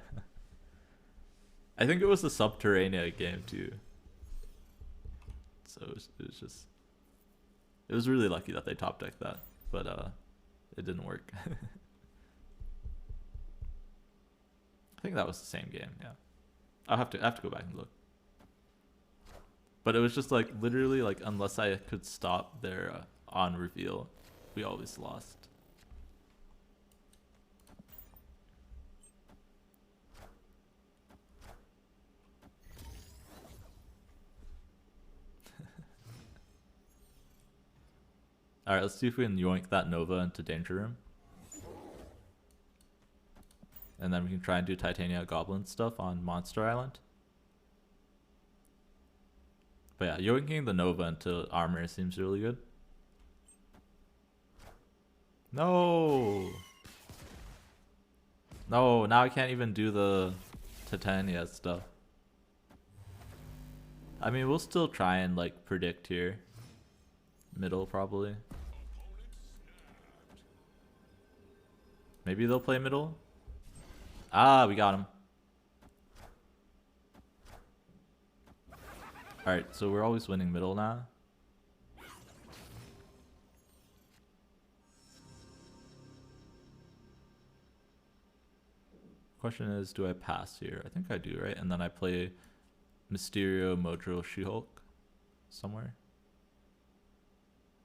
I think it was the Subterranea game too. So it was just... It was really lucky that they top decked that, but it didn't work. I think that was the same game, yeah. I have to go back and look. But it was just like literally like unless I could stop their on reveal, we always lost. Alright, let's see if we can yoink that Nova into Danger Room. And then we can try and do Titania Goblin stuff on Monster Island. But yeah, yoinking the Nova into armor seems really good. No! No, now I can't even do the Titania stuff. I mean, we'll still try and like predict here. Middle probably. Maybe they'll play middle. Ah, we got him. Alright, so we're always winning middle now. Question is, do I pass here? I think I do, right? And then I play Mysterio, Mojo, She-Hulk somewhere.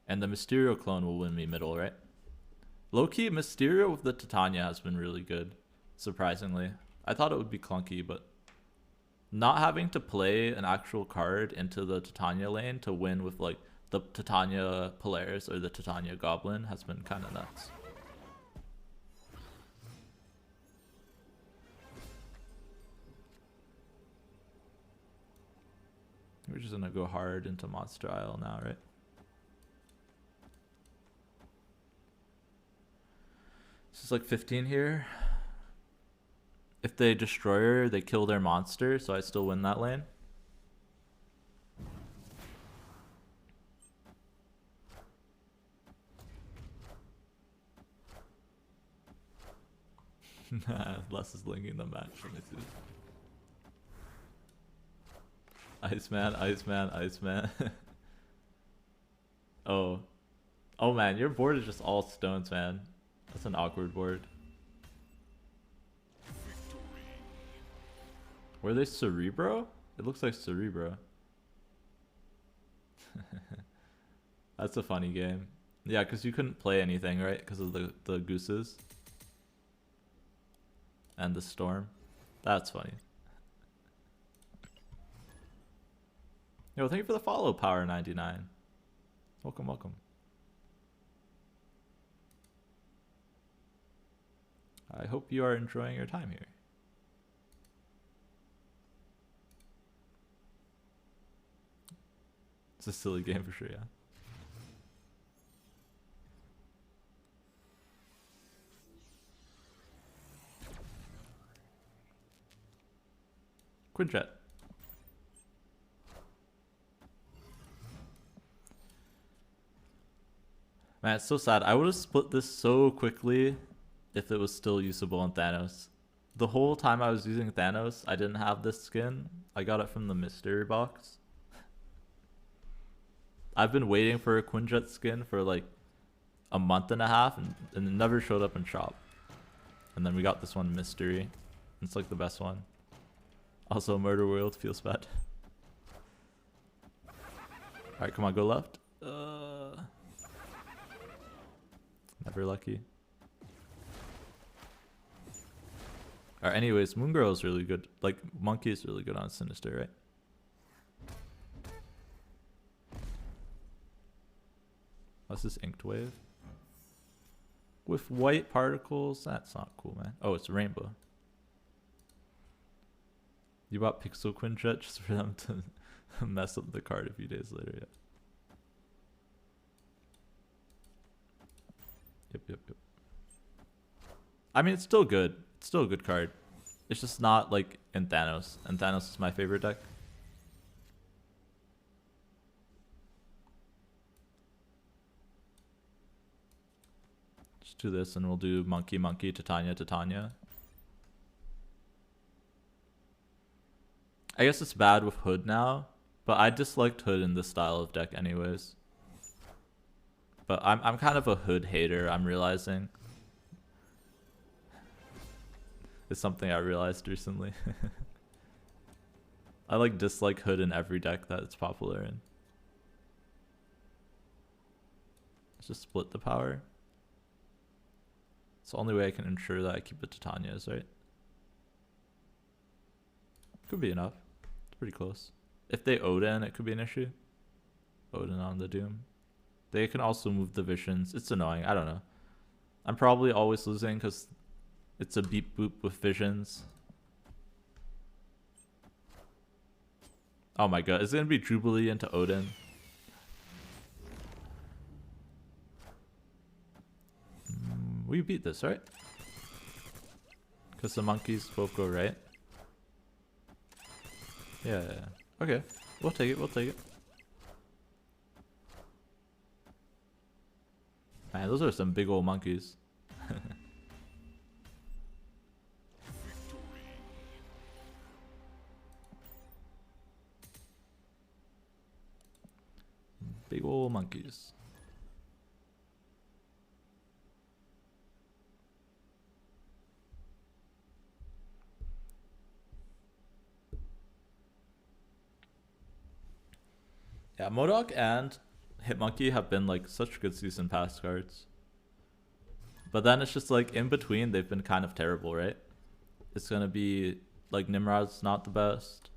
And the Mysterio clone will win me middle, right? Low-key, Mysterio with the Titania has been really good, surprisingly. I thought it would be clunky, but not having to play an actual card into the Titania lane to win with like the Titania Polaris or the Titania Goblin has been kind of nuts. We're just gonna go hard into Monster Isle now, right? This is like 15 here. If they destroy her, they kill their monster, so I still win that lane. Les is linking the match. Let me see. Iceman, Iceman, Iceman. Oh. Oh man, your board is just all stones, man. That's an awkward board. Were they Cerebro? It looks like Cerebro. That's a funny game. Yeah, because you couldn't play anything, right? Because of the gooses. And the storm. That's funny. Yo, thank you for the follow, Power99. Welcome, welcome. I hope you are enjoying your time here. It's a silly game for sure, yeah. Quinjet. Man, it's so sad. I would have split this so quickly if it was still usable on Thanos. The whole time I was using Thanos, I didn't have this skin. I got it from the mystery box. I've been waiting for a Quinjet skin for like a month and a half, and it never showed up in shop. And then we got this one mystery. It's like the best one. Also, Murder World feels bad. Alright, come on, go left. Never lucky. Alright, anyways, Moon Girl is really good. Like, Monkey is really good on Sinister, right? What's this Inked Wave? With white particles? That's not cool, man. Oh, it's rainbow. You bought Pixel Quinjet just for them to mess up the card a few days later, yeah. Yep. I mean, it's still good. It's still a good card. It's just not like in Thanos. And Thanos is my favorite deck. Just do this and we'll do Monkey, Monkey, Titania, Titania. I guess it's bad with Hood now, but I disliked Hood in this style of deck anyways. But I'm kind of a Hood hater, I'm realizing. It's something I realized recently. I like dislike Hood in every deck that it's popular in. Let's just split the power. It's the only way I can ensure that I keep the Titanias, right? Could be enough. It's pretty close. If they Odin, it could be an issue. Odin on the Doom. They can also move the Visions. It's annoying. I don't know. I'm probably always losing because it's a beep boop with Visions. Oh my god. Is it going to be Jubilee into Odin? We beat this, right? Because the monkeys both go right. Yeah. Okay. We'll take it. We'll take it. Man, those are some big old monkeys. Big old monkeys. Yeah, MODOK and Hitmonkey have been like such good season pass cards. But then it's just like in between they've been kind of terrible, right? It's gonna be like Nimrod's not the best.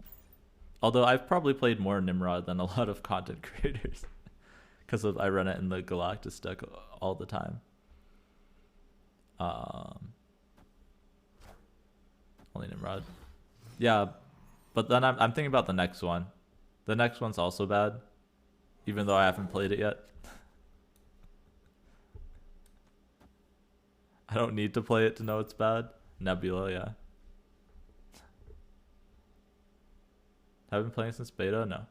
Although I've probably played more Nimrod than a lot of content creators. Because I run it in the Galactus deck all the time. Only Nimrod. Yeah, but then I'm thinking about the next one. The next one's also bad. Even though I haven't played it yet. I don't need to play it to know it's bad. Nebula, yeah. Have been playing since beta? No.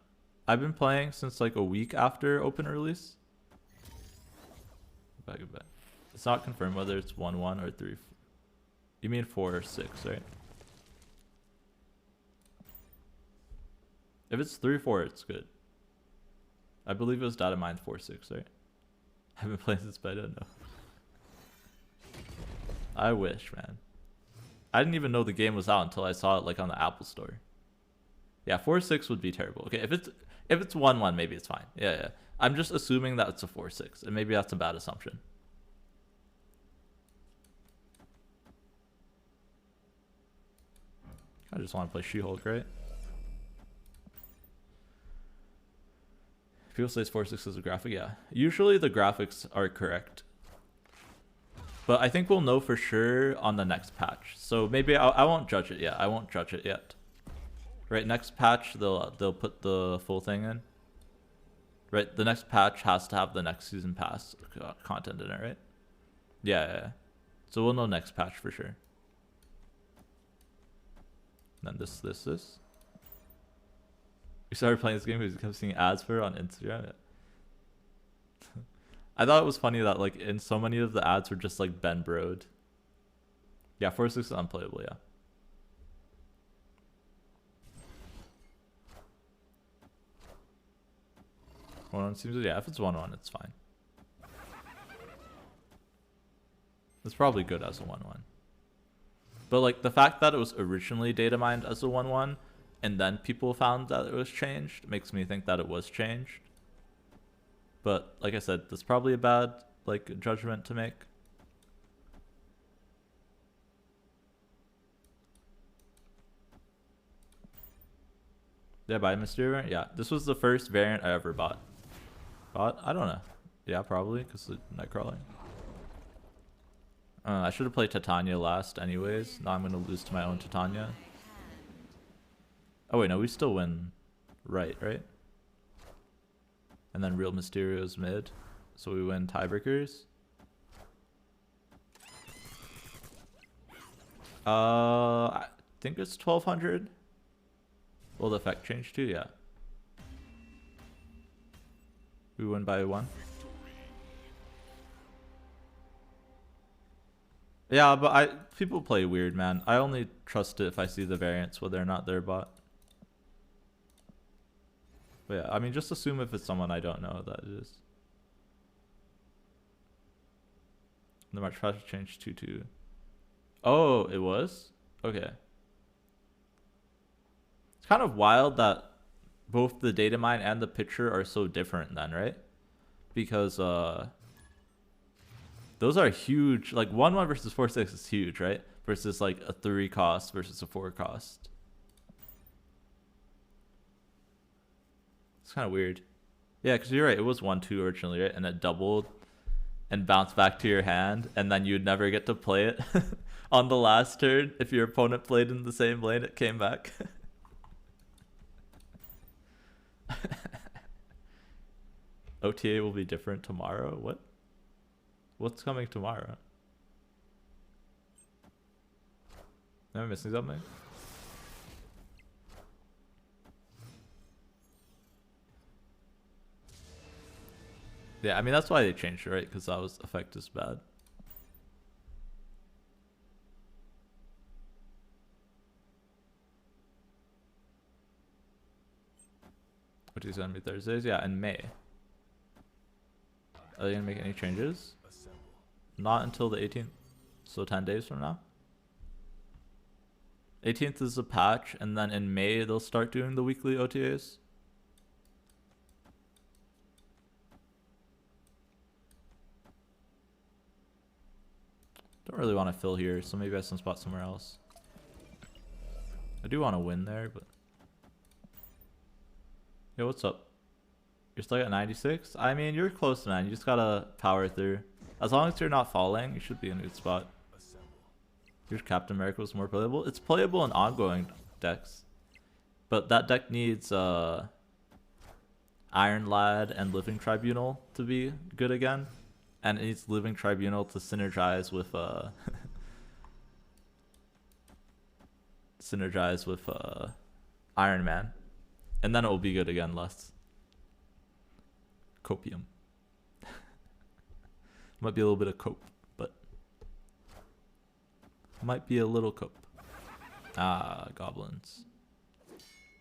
I've been playing since like a week after open release. Back a bit. It's not confirmed whether it's 1-1 or 3. You mean 4 or 6, right? If it's 3-4, it's good. I believe it was data mined 4-6, right? I've been playing since beta? No. I wish, man. I didn't even know the game was out until I saw it like on the Apple Store. Yeah, 4-6 would be terrible. Okay, if it's 1-1, maybe it's fine. Yeah. I'm just assuming that it's a 4-6, and maybe that's a bad assumption. I just want to play She-Hulk, right? People say it's 4-6 as a graphic. Yeah, usually the graphics are correct, but I think we'll know for sure on the next patch. So maybe I won't judge it yet. I won't judge it yet. Right, next patch they'll put the full thing in. Right, the next patch has to have the next season pass content in it, right? Yeah. So we'll know next patch for sure. And then this. We started playing this game because we kept seeing ads for it on Instagram. I thought it was funny that like in so many of the ads were just like Ben Brode. Yeah, 4-6 is unplayable, yeah. One seems yeah, if it's 1-1, it's fine. It's probably good as a 1-1. But like the fact that it was originally data mined as a 1-1 and then people found that it was changed makes me think that it was changed. But like I said, that's probably a bad like judgment to make. Did I buy a Mysterio variant? Yeah, this was the first variant I ever bought. I don't know. Yeah, probably because of Nightcrawler. I should have played Titania last anyways. Now I'm going to lose to my own Titania. Oh wait, no, we still win right? And then Real Mysterio's mid. So we win tiebreakers. I think it's 1200. Will the effect change too? Yeah. We win by 1. Yeah, but people play weird, man. I only trust it if I see the variants, whether or not they're bot. But yeah, I mean, just assume if it's someone I don't know that it is. The March patch changed 2-2. Oh, it was? Okay. It's kind of wild that both the data mine and the picture are so different then, right? Because those are huge. Like 1-1 versus 4-6 is huge, right? Versus like a 3 cost versus a 4 cost. It's kind of weird. Yeah, because you're right. It was 1-2 originally, right? And it doubled and bounced back to your hand, and then you'd never get to play it on the last turn. If your opponent played in the same lane, it came back. OTA will be different tomorrow. What? What's coming tomorrow? Am I missing something? Yeah, I mean that's why they changed it, right? Because that was effect is bad. What is gonna be Thursdays? Yeah, in May. Are they gonna make any changes? Not until the 18th, so 10 days from now. 18th is a patch, and then in May they'll start doing the weekly OTAs. Don't really want to fill here, so maybe I some spot somewhere else. I do want to win there, but yo, what's up? You're still at 96? I mean, you're close, man. You just gotta power through. As long as you're not falling, you should be in a good spot. Here's Captain America was more playable. It's playable in ongoing decks, but that deck needs Iron Lad and Living Tribunal to be good again, and it needs Living Tribunal to synergize with Iron Man. And then it will be good again, less. Copium. Might be a little bit of cope, but might be a little cope. Ah, goblins.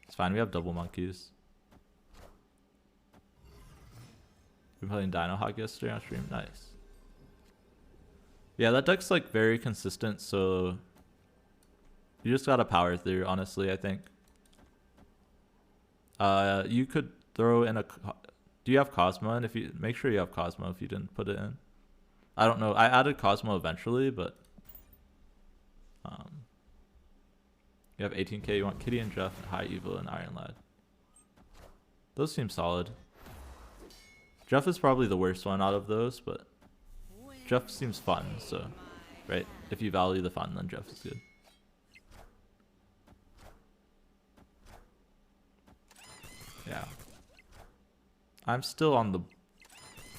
It's fine, we have double monkeys. We been playing Dino Hawk yesterday on stream. Nice. Yeah, that deck's like very consistent, so you just gotta power through, honestly, I think. You could throw in a... Do you have Cosmo? And if you... Make sure you have Cosmo if you didn't put it in. I don't know. I added Cosmo eventually, but... You have 18k. You want Kitty and Jeff, and High Evil, and Iron Lad. Those seem solid. Jeff is probably the worst one out of those, but... Jeff seems fun, so... Right? If you value the fun, then Jeff is good. Yeah. I'm still on the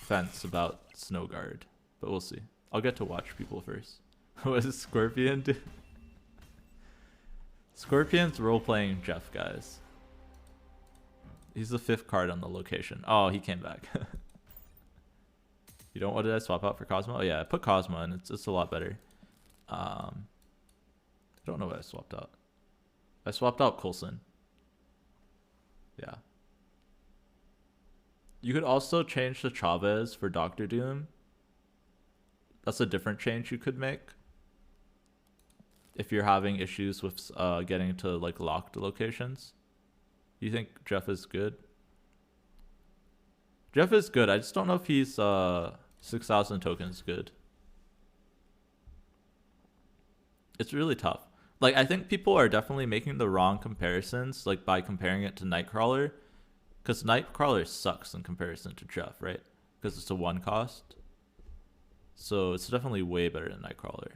fence about Snowguard, but we'll see. I'll get to watch people first. What does Scorpion do? Scorpion's role-playing Jeff, guys. He's the 5th card on the location. Oh, he came back. You don't... What did I swap out for Cosmo? Oh yeah, I put Cosmo in. It's a lot better. I don't know what I swapped out. I swapped out Coulson. Yeah. You could also change the Chavez for Doctor Doom. That's a different change you could make. If you're having issues with getting to like locked locations. You think Jeff is good? Jeff is good. I just don't know if he's 6,000 tokens good. It's really tough. Like, I think people are definitely making the wrong comparisons, like by comparing it to Nightcrawler. Because Nightcrawler sucks in comparison to Jeff, right? Because it's a 1 cost. So it's definitely way better than Nightcrawler.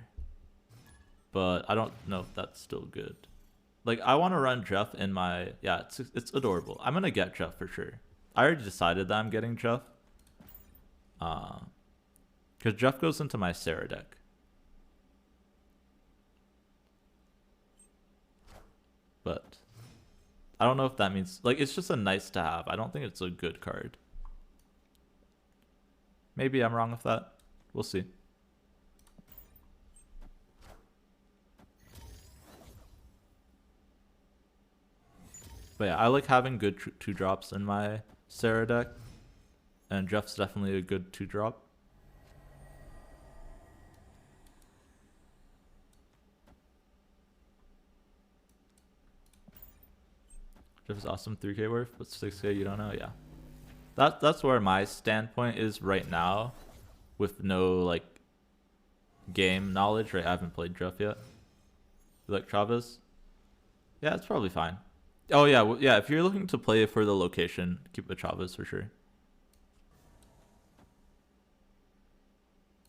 But I don't know if that's still good. Like, I want to run Jeff in my... Yeah, it's adorable. I'm going to get Jeff for sure. I already decided that I'm getting Jeff. Because Jeff goes into my Sarah deck. But I don't know if that means... Like, it's just a nice to have. I don't think it's a good card. Maybe I'm wrong with that. We'll see. But yeah, I like having good 2-drops in my Sarah deck. And Jeff's definitely a good 2-drop. Jeff is awesome, 3k worth, but 6k you don't know. Yeah, that's where my standpoint is right now, with no like game knowledge. Right, I haven't played Jeff yet. You like Travis? Yeah, it's probably fine. Oh yeah, yeah. If you're looking to play for the location, keep the Travis for sure.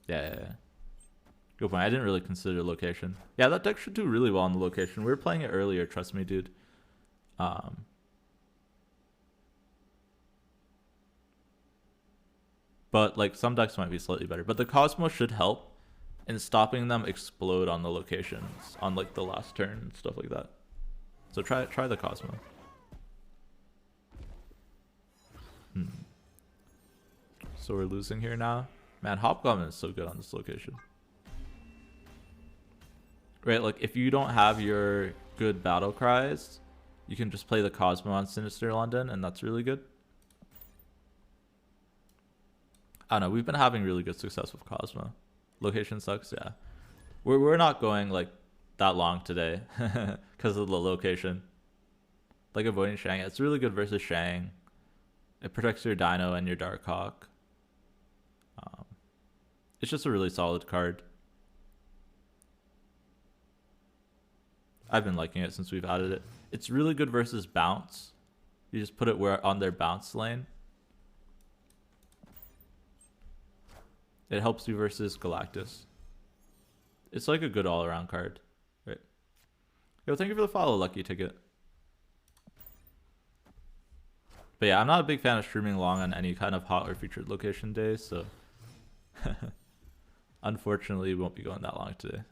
Yeah. Good point. I didn't really consider location. Yeah, that deck should do really well on the location. We were playing it earlier, trust me, dude. But like some decks might be slightly better. But the Cosmo should help in stopping them explode on the locations on like the last turn and stuff like that. So try the Cosmo. So we're losing here now. Man, Hobgoblin is so good on this location. Right, like if you don't have your good battle cries, you can just play the Cosmo on Sinister London, and that's really good. I don't know, we've been having really good success with Cosmo. Location sucks, yeah. We're not going like that long today because of the location. Like avoiding Shang, it's really good versus Shang. It protects your Dino and your Darkhawk. It's just a really solid card. I've been liking it since we've added it. It's really good versus bounce. You just put it where on their bounce lane. It helps you versus Galactus. It's like a good all-around card, right? Yo, thank you for the follow, Lucky Ticket. But yeah, I'm not a big fan of streaming long on any kind of hot or featured location day, so unfortunately we won't be going that long today.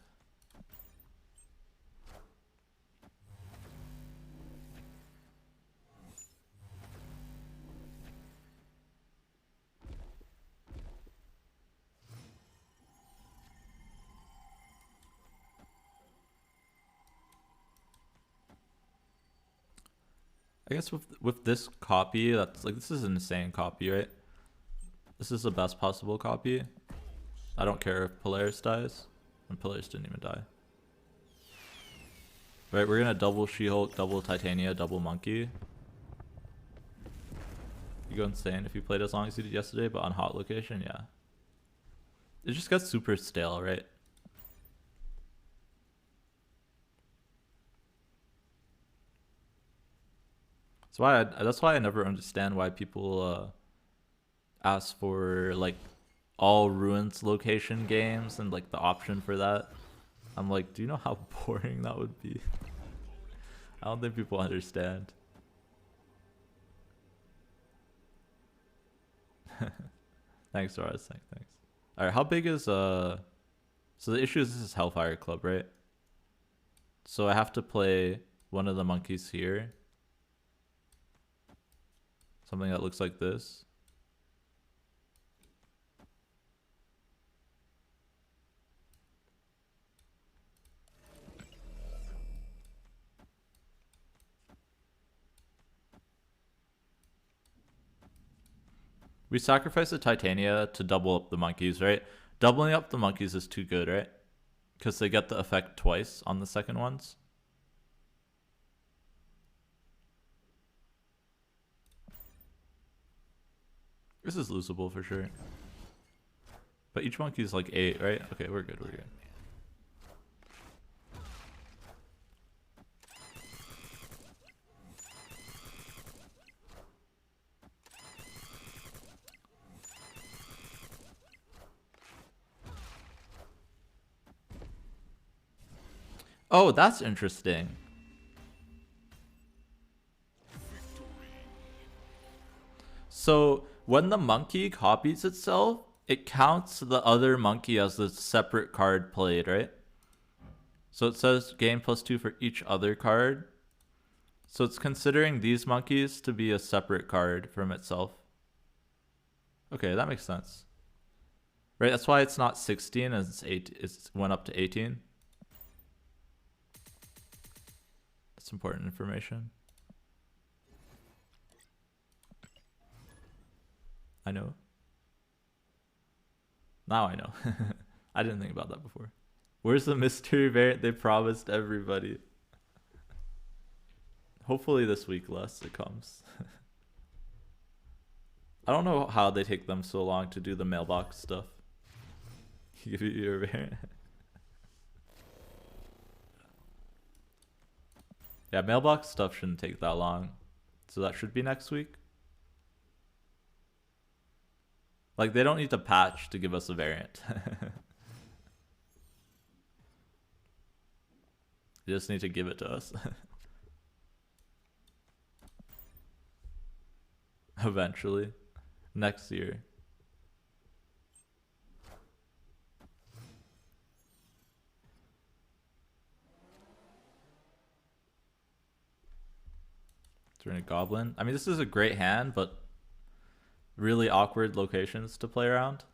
I guess with this copy, that's like, this is an insane copy, right? This is the best possible copy. I don't care if Polaris dies. And Polaris didn't even die. Right, we're gonna double She-Hulk, double Titania, double Monkey. You go insane if you played as long as you did yesterday, but on hot location, yeah. It just got super stale, right? That's why I never understand why people ask for like all ruins location games and like the option for that. I'm like, do you know how boring that would be? I don't think people understand. Thanks, Doris. Thanks. All right, how big is So the issue is this is Hellfire Club, right? So I have to play one of the monkeys here. Something that looks like this. We sacrifice the Titania to double up the monkeys, right? Doubling up the monkeys is too good, right? Because they get the effect twice on the second ones. This is losable for sure. But each monkey is like 8, right? Okay, we're good, we're good. Oh, that's interesting. So when the monkey copies itself, it counts the other monkey as a separate card played, right? So it says gain +2 for each other card. So it's considering these monkeys to be a separate card from itself. Okay, that makes sense. Right, that's why it's not 16 as it's went up to 18. That's important information. I know. Now I know. I didn't think about that before. Where's the mystery variant they promised everybody? Hopefully this week less it comes. I don't know how they take them so long to do the mailbox stuff. Give you your variant. Yeah, mailbox stuff shouldn't take that long. So that should be next week. Like, they don't need to patch to give us a variant. They just need to give it to us. Eventually. Next year. Turn a goblin. I mean, this is a great hand, but really awkward locations to play around.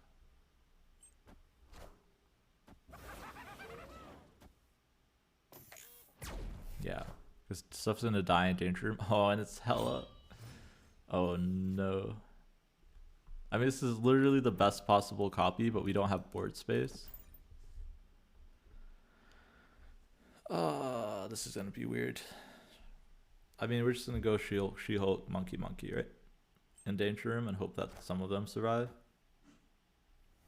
Yeah, because stuff's gonna die in danger room. Oh, and it's hella. Oh no. I mean, this is literally the best possible copy, but we don't have board space. This is gonna be weird. I mean, we're just gonna go She-Hulk, Monkey, right? In danger room and hope that some of them survive.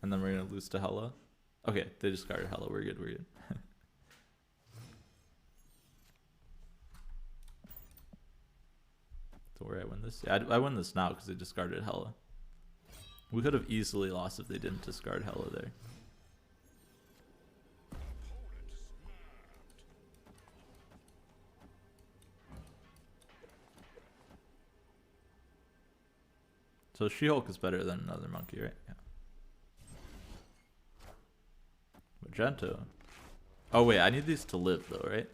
And then we're gonna lose to Hella. Okay, they discarded Hella. We're good. Don't worry, I win this. Yeah, I win this now because they discarded Hella. We could have easily lost if they didn't discard Hella there. So She-Hulk is better than another monkey, right? Yeah. Magento. Oh wait, I need these to live though, right?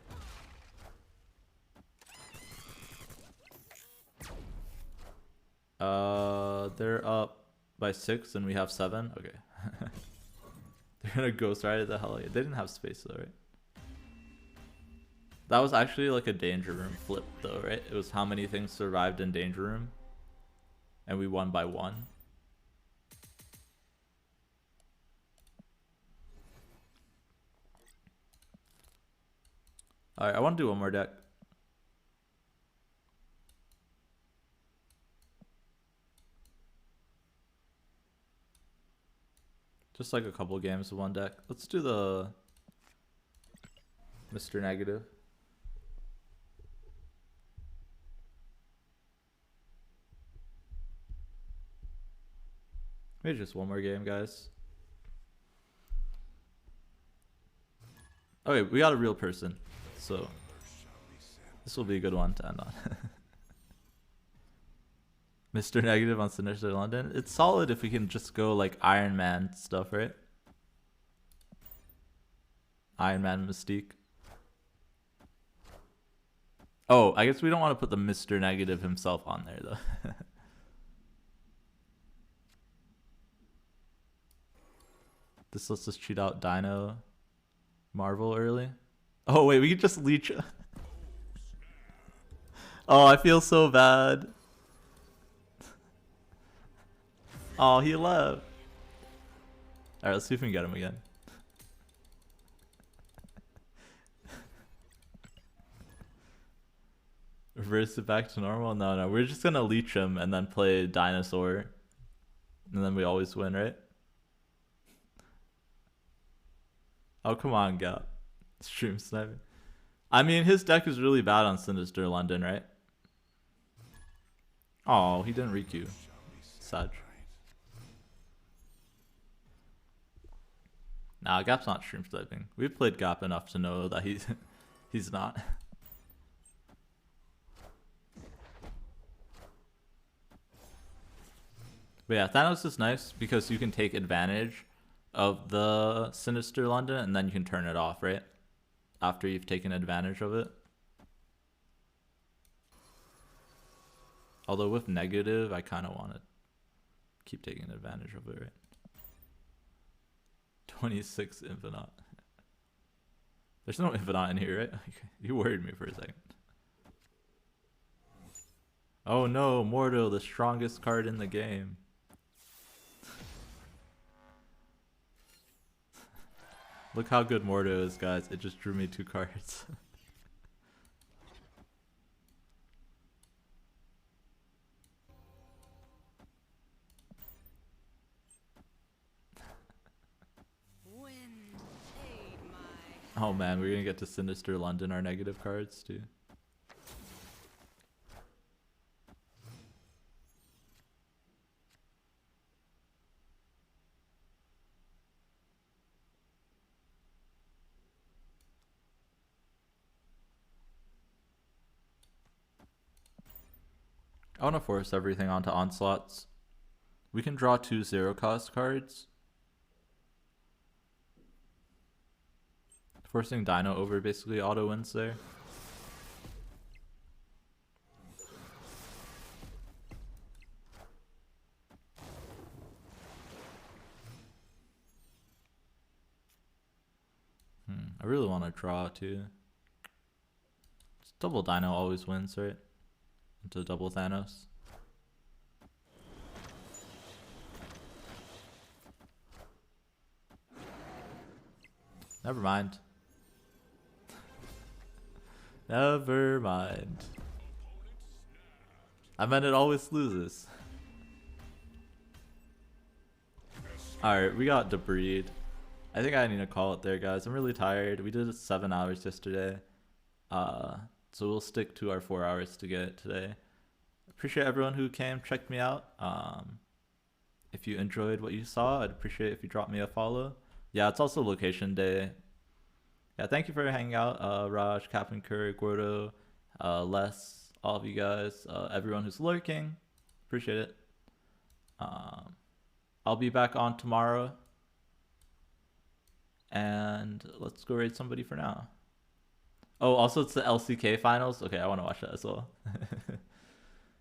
They're up by 6 and we have 7. Okay. They're gonna ghost ride the hell. They didn't have space though, right? That was actually like a danger room flip though, right? It was how many things survived in danger room, and we won by 1. All right, I want to do one more deck. Just like a couple games of one deck. Let's do the Mr. Negative. Maybe just one more game, guys. Okay, we got a real person, so this will be a good one to end on. Mr. Negative on Sinister London. It's solid if we can just go like Iron Man stuff, right? Iron Man Mystique. Oh, I guess we don't want to put the Mr. Negative himself on there though. This lets us cheat out Dino Marvel early. Oh wait, we could just leech. Oh, I feel so bad. Oh, he left. Alright, let's see if we can get him again. Reverse it back to normal? No, we're just gonna leech him and then play Dinosaur. And then we always win, right? Oh, come on, Gap. Stream sniping. I mean, his deck is really bad on Sinister London, right? Oh, he didn't requeue. Sad. Nah, Gap's not stream sniping. We've played Gap enough to know that he's not. But yeah, Thanos is nice because you can take advantage of the Sinister London and then you can turn it off, right? After you've taken advantage of it. Although with negative, I kind of want to keep taking advantage of it, right? 26 Infinite. There's no Infinite in here, right? You worried me for a second. Oh no, Mordo, the strongest card in the game. Look how good Mordo is, guys. It just drew me 2 cards. Oh man, we're gonna get to Sinister London, our negative cards too. I want to force everything onto Onslaughts. We can draw 2 0-cost cards. Forcing Dino over basically auto wins there. I really want to draw too. Double Dino always wins, right? Into double Thanos. Never mind. Never mind. I meant it always loses. Alright, we got debris. I think I need to call it there, guys. I'm really tired. We did it 7 hours yesterday. So we'll stick to our 4 hours to get it today. Appreciate everyone who came, checked me out. If you enjoyed what you saw, I'd appreciate if you dropped me a follow. Yeah, it's also location day. Yeah, thank you for hanging out, Raj, Captain Curry, Gordo, Les, all of you guys, everyone who's lurking. Appreciate it. I'll be back on tomorrow. And let's go raid somebody for now. Oh, also it's the LCK finals. Okay, I want to watch that as well.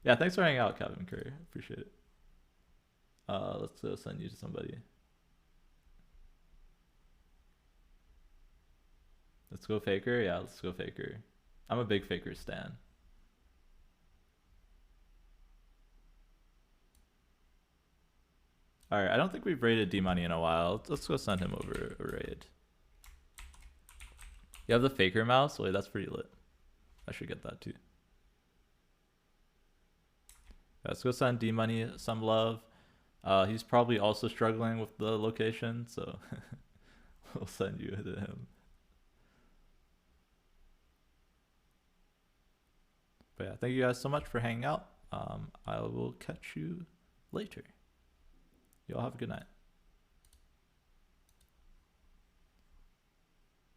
Yeah, thanks for hanging out, Captain Curry. Appreciate it. Let's go send you to somebody. Let's go Faker. Yeah, let's go Faker. I'm a big Faker stan. All right, I don't think we've raided D Money in a while. Let's go send him over a raid. You have the Faker mouse? Wait, that's pretty lit. I should get that too. Let's go send D Money some love. He's probably also struggling with the location, so we'll send you to him. But yeah, thank you guys so much for hanging out. I will catch you later. Y'all have a good night.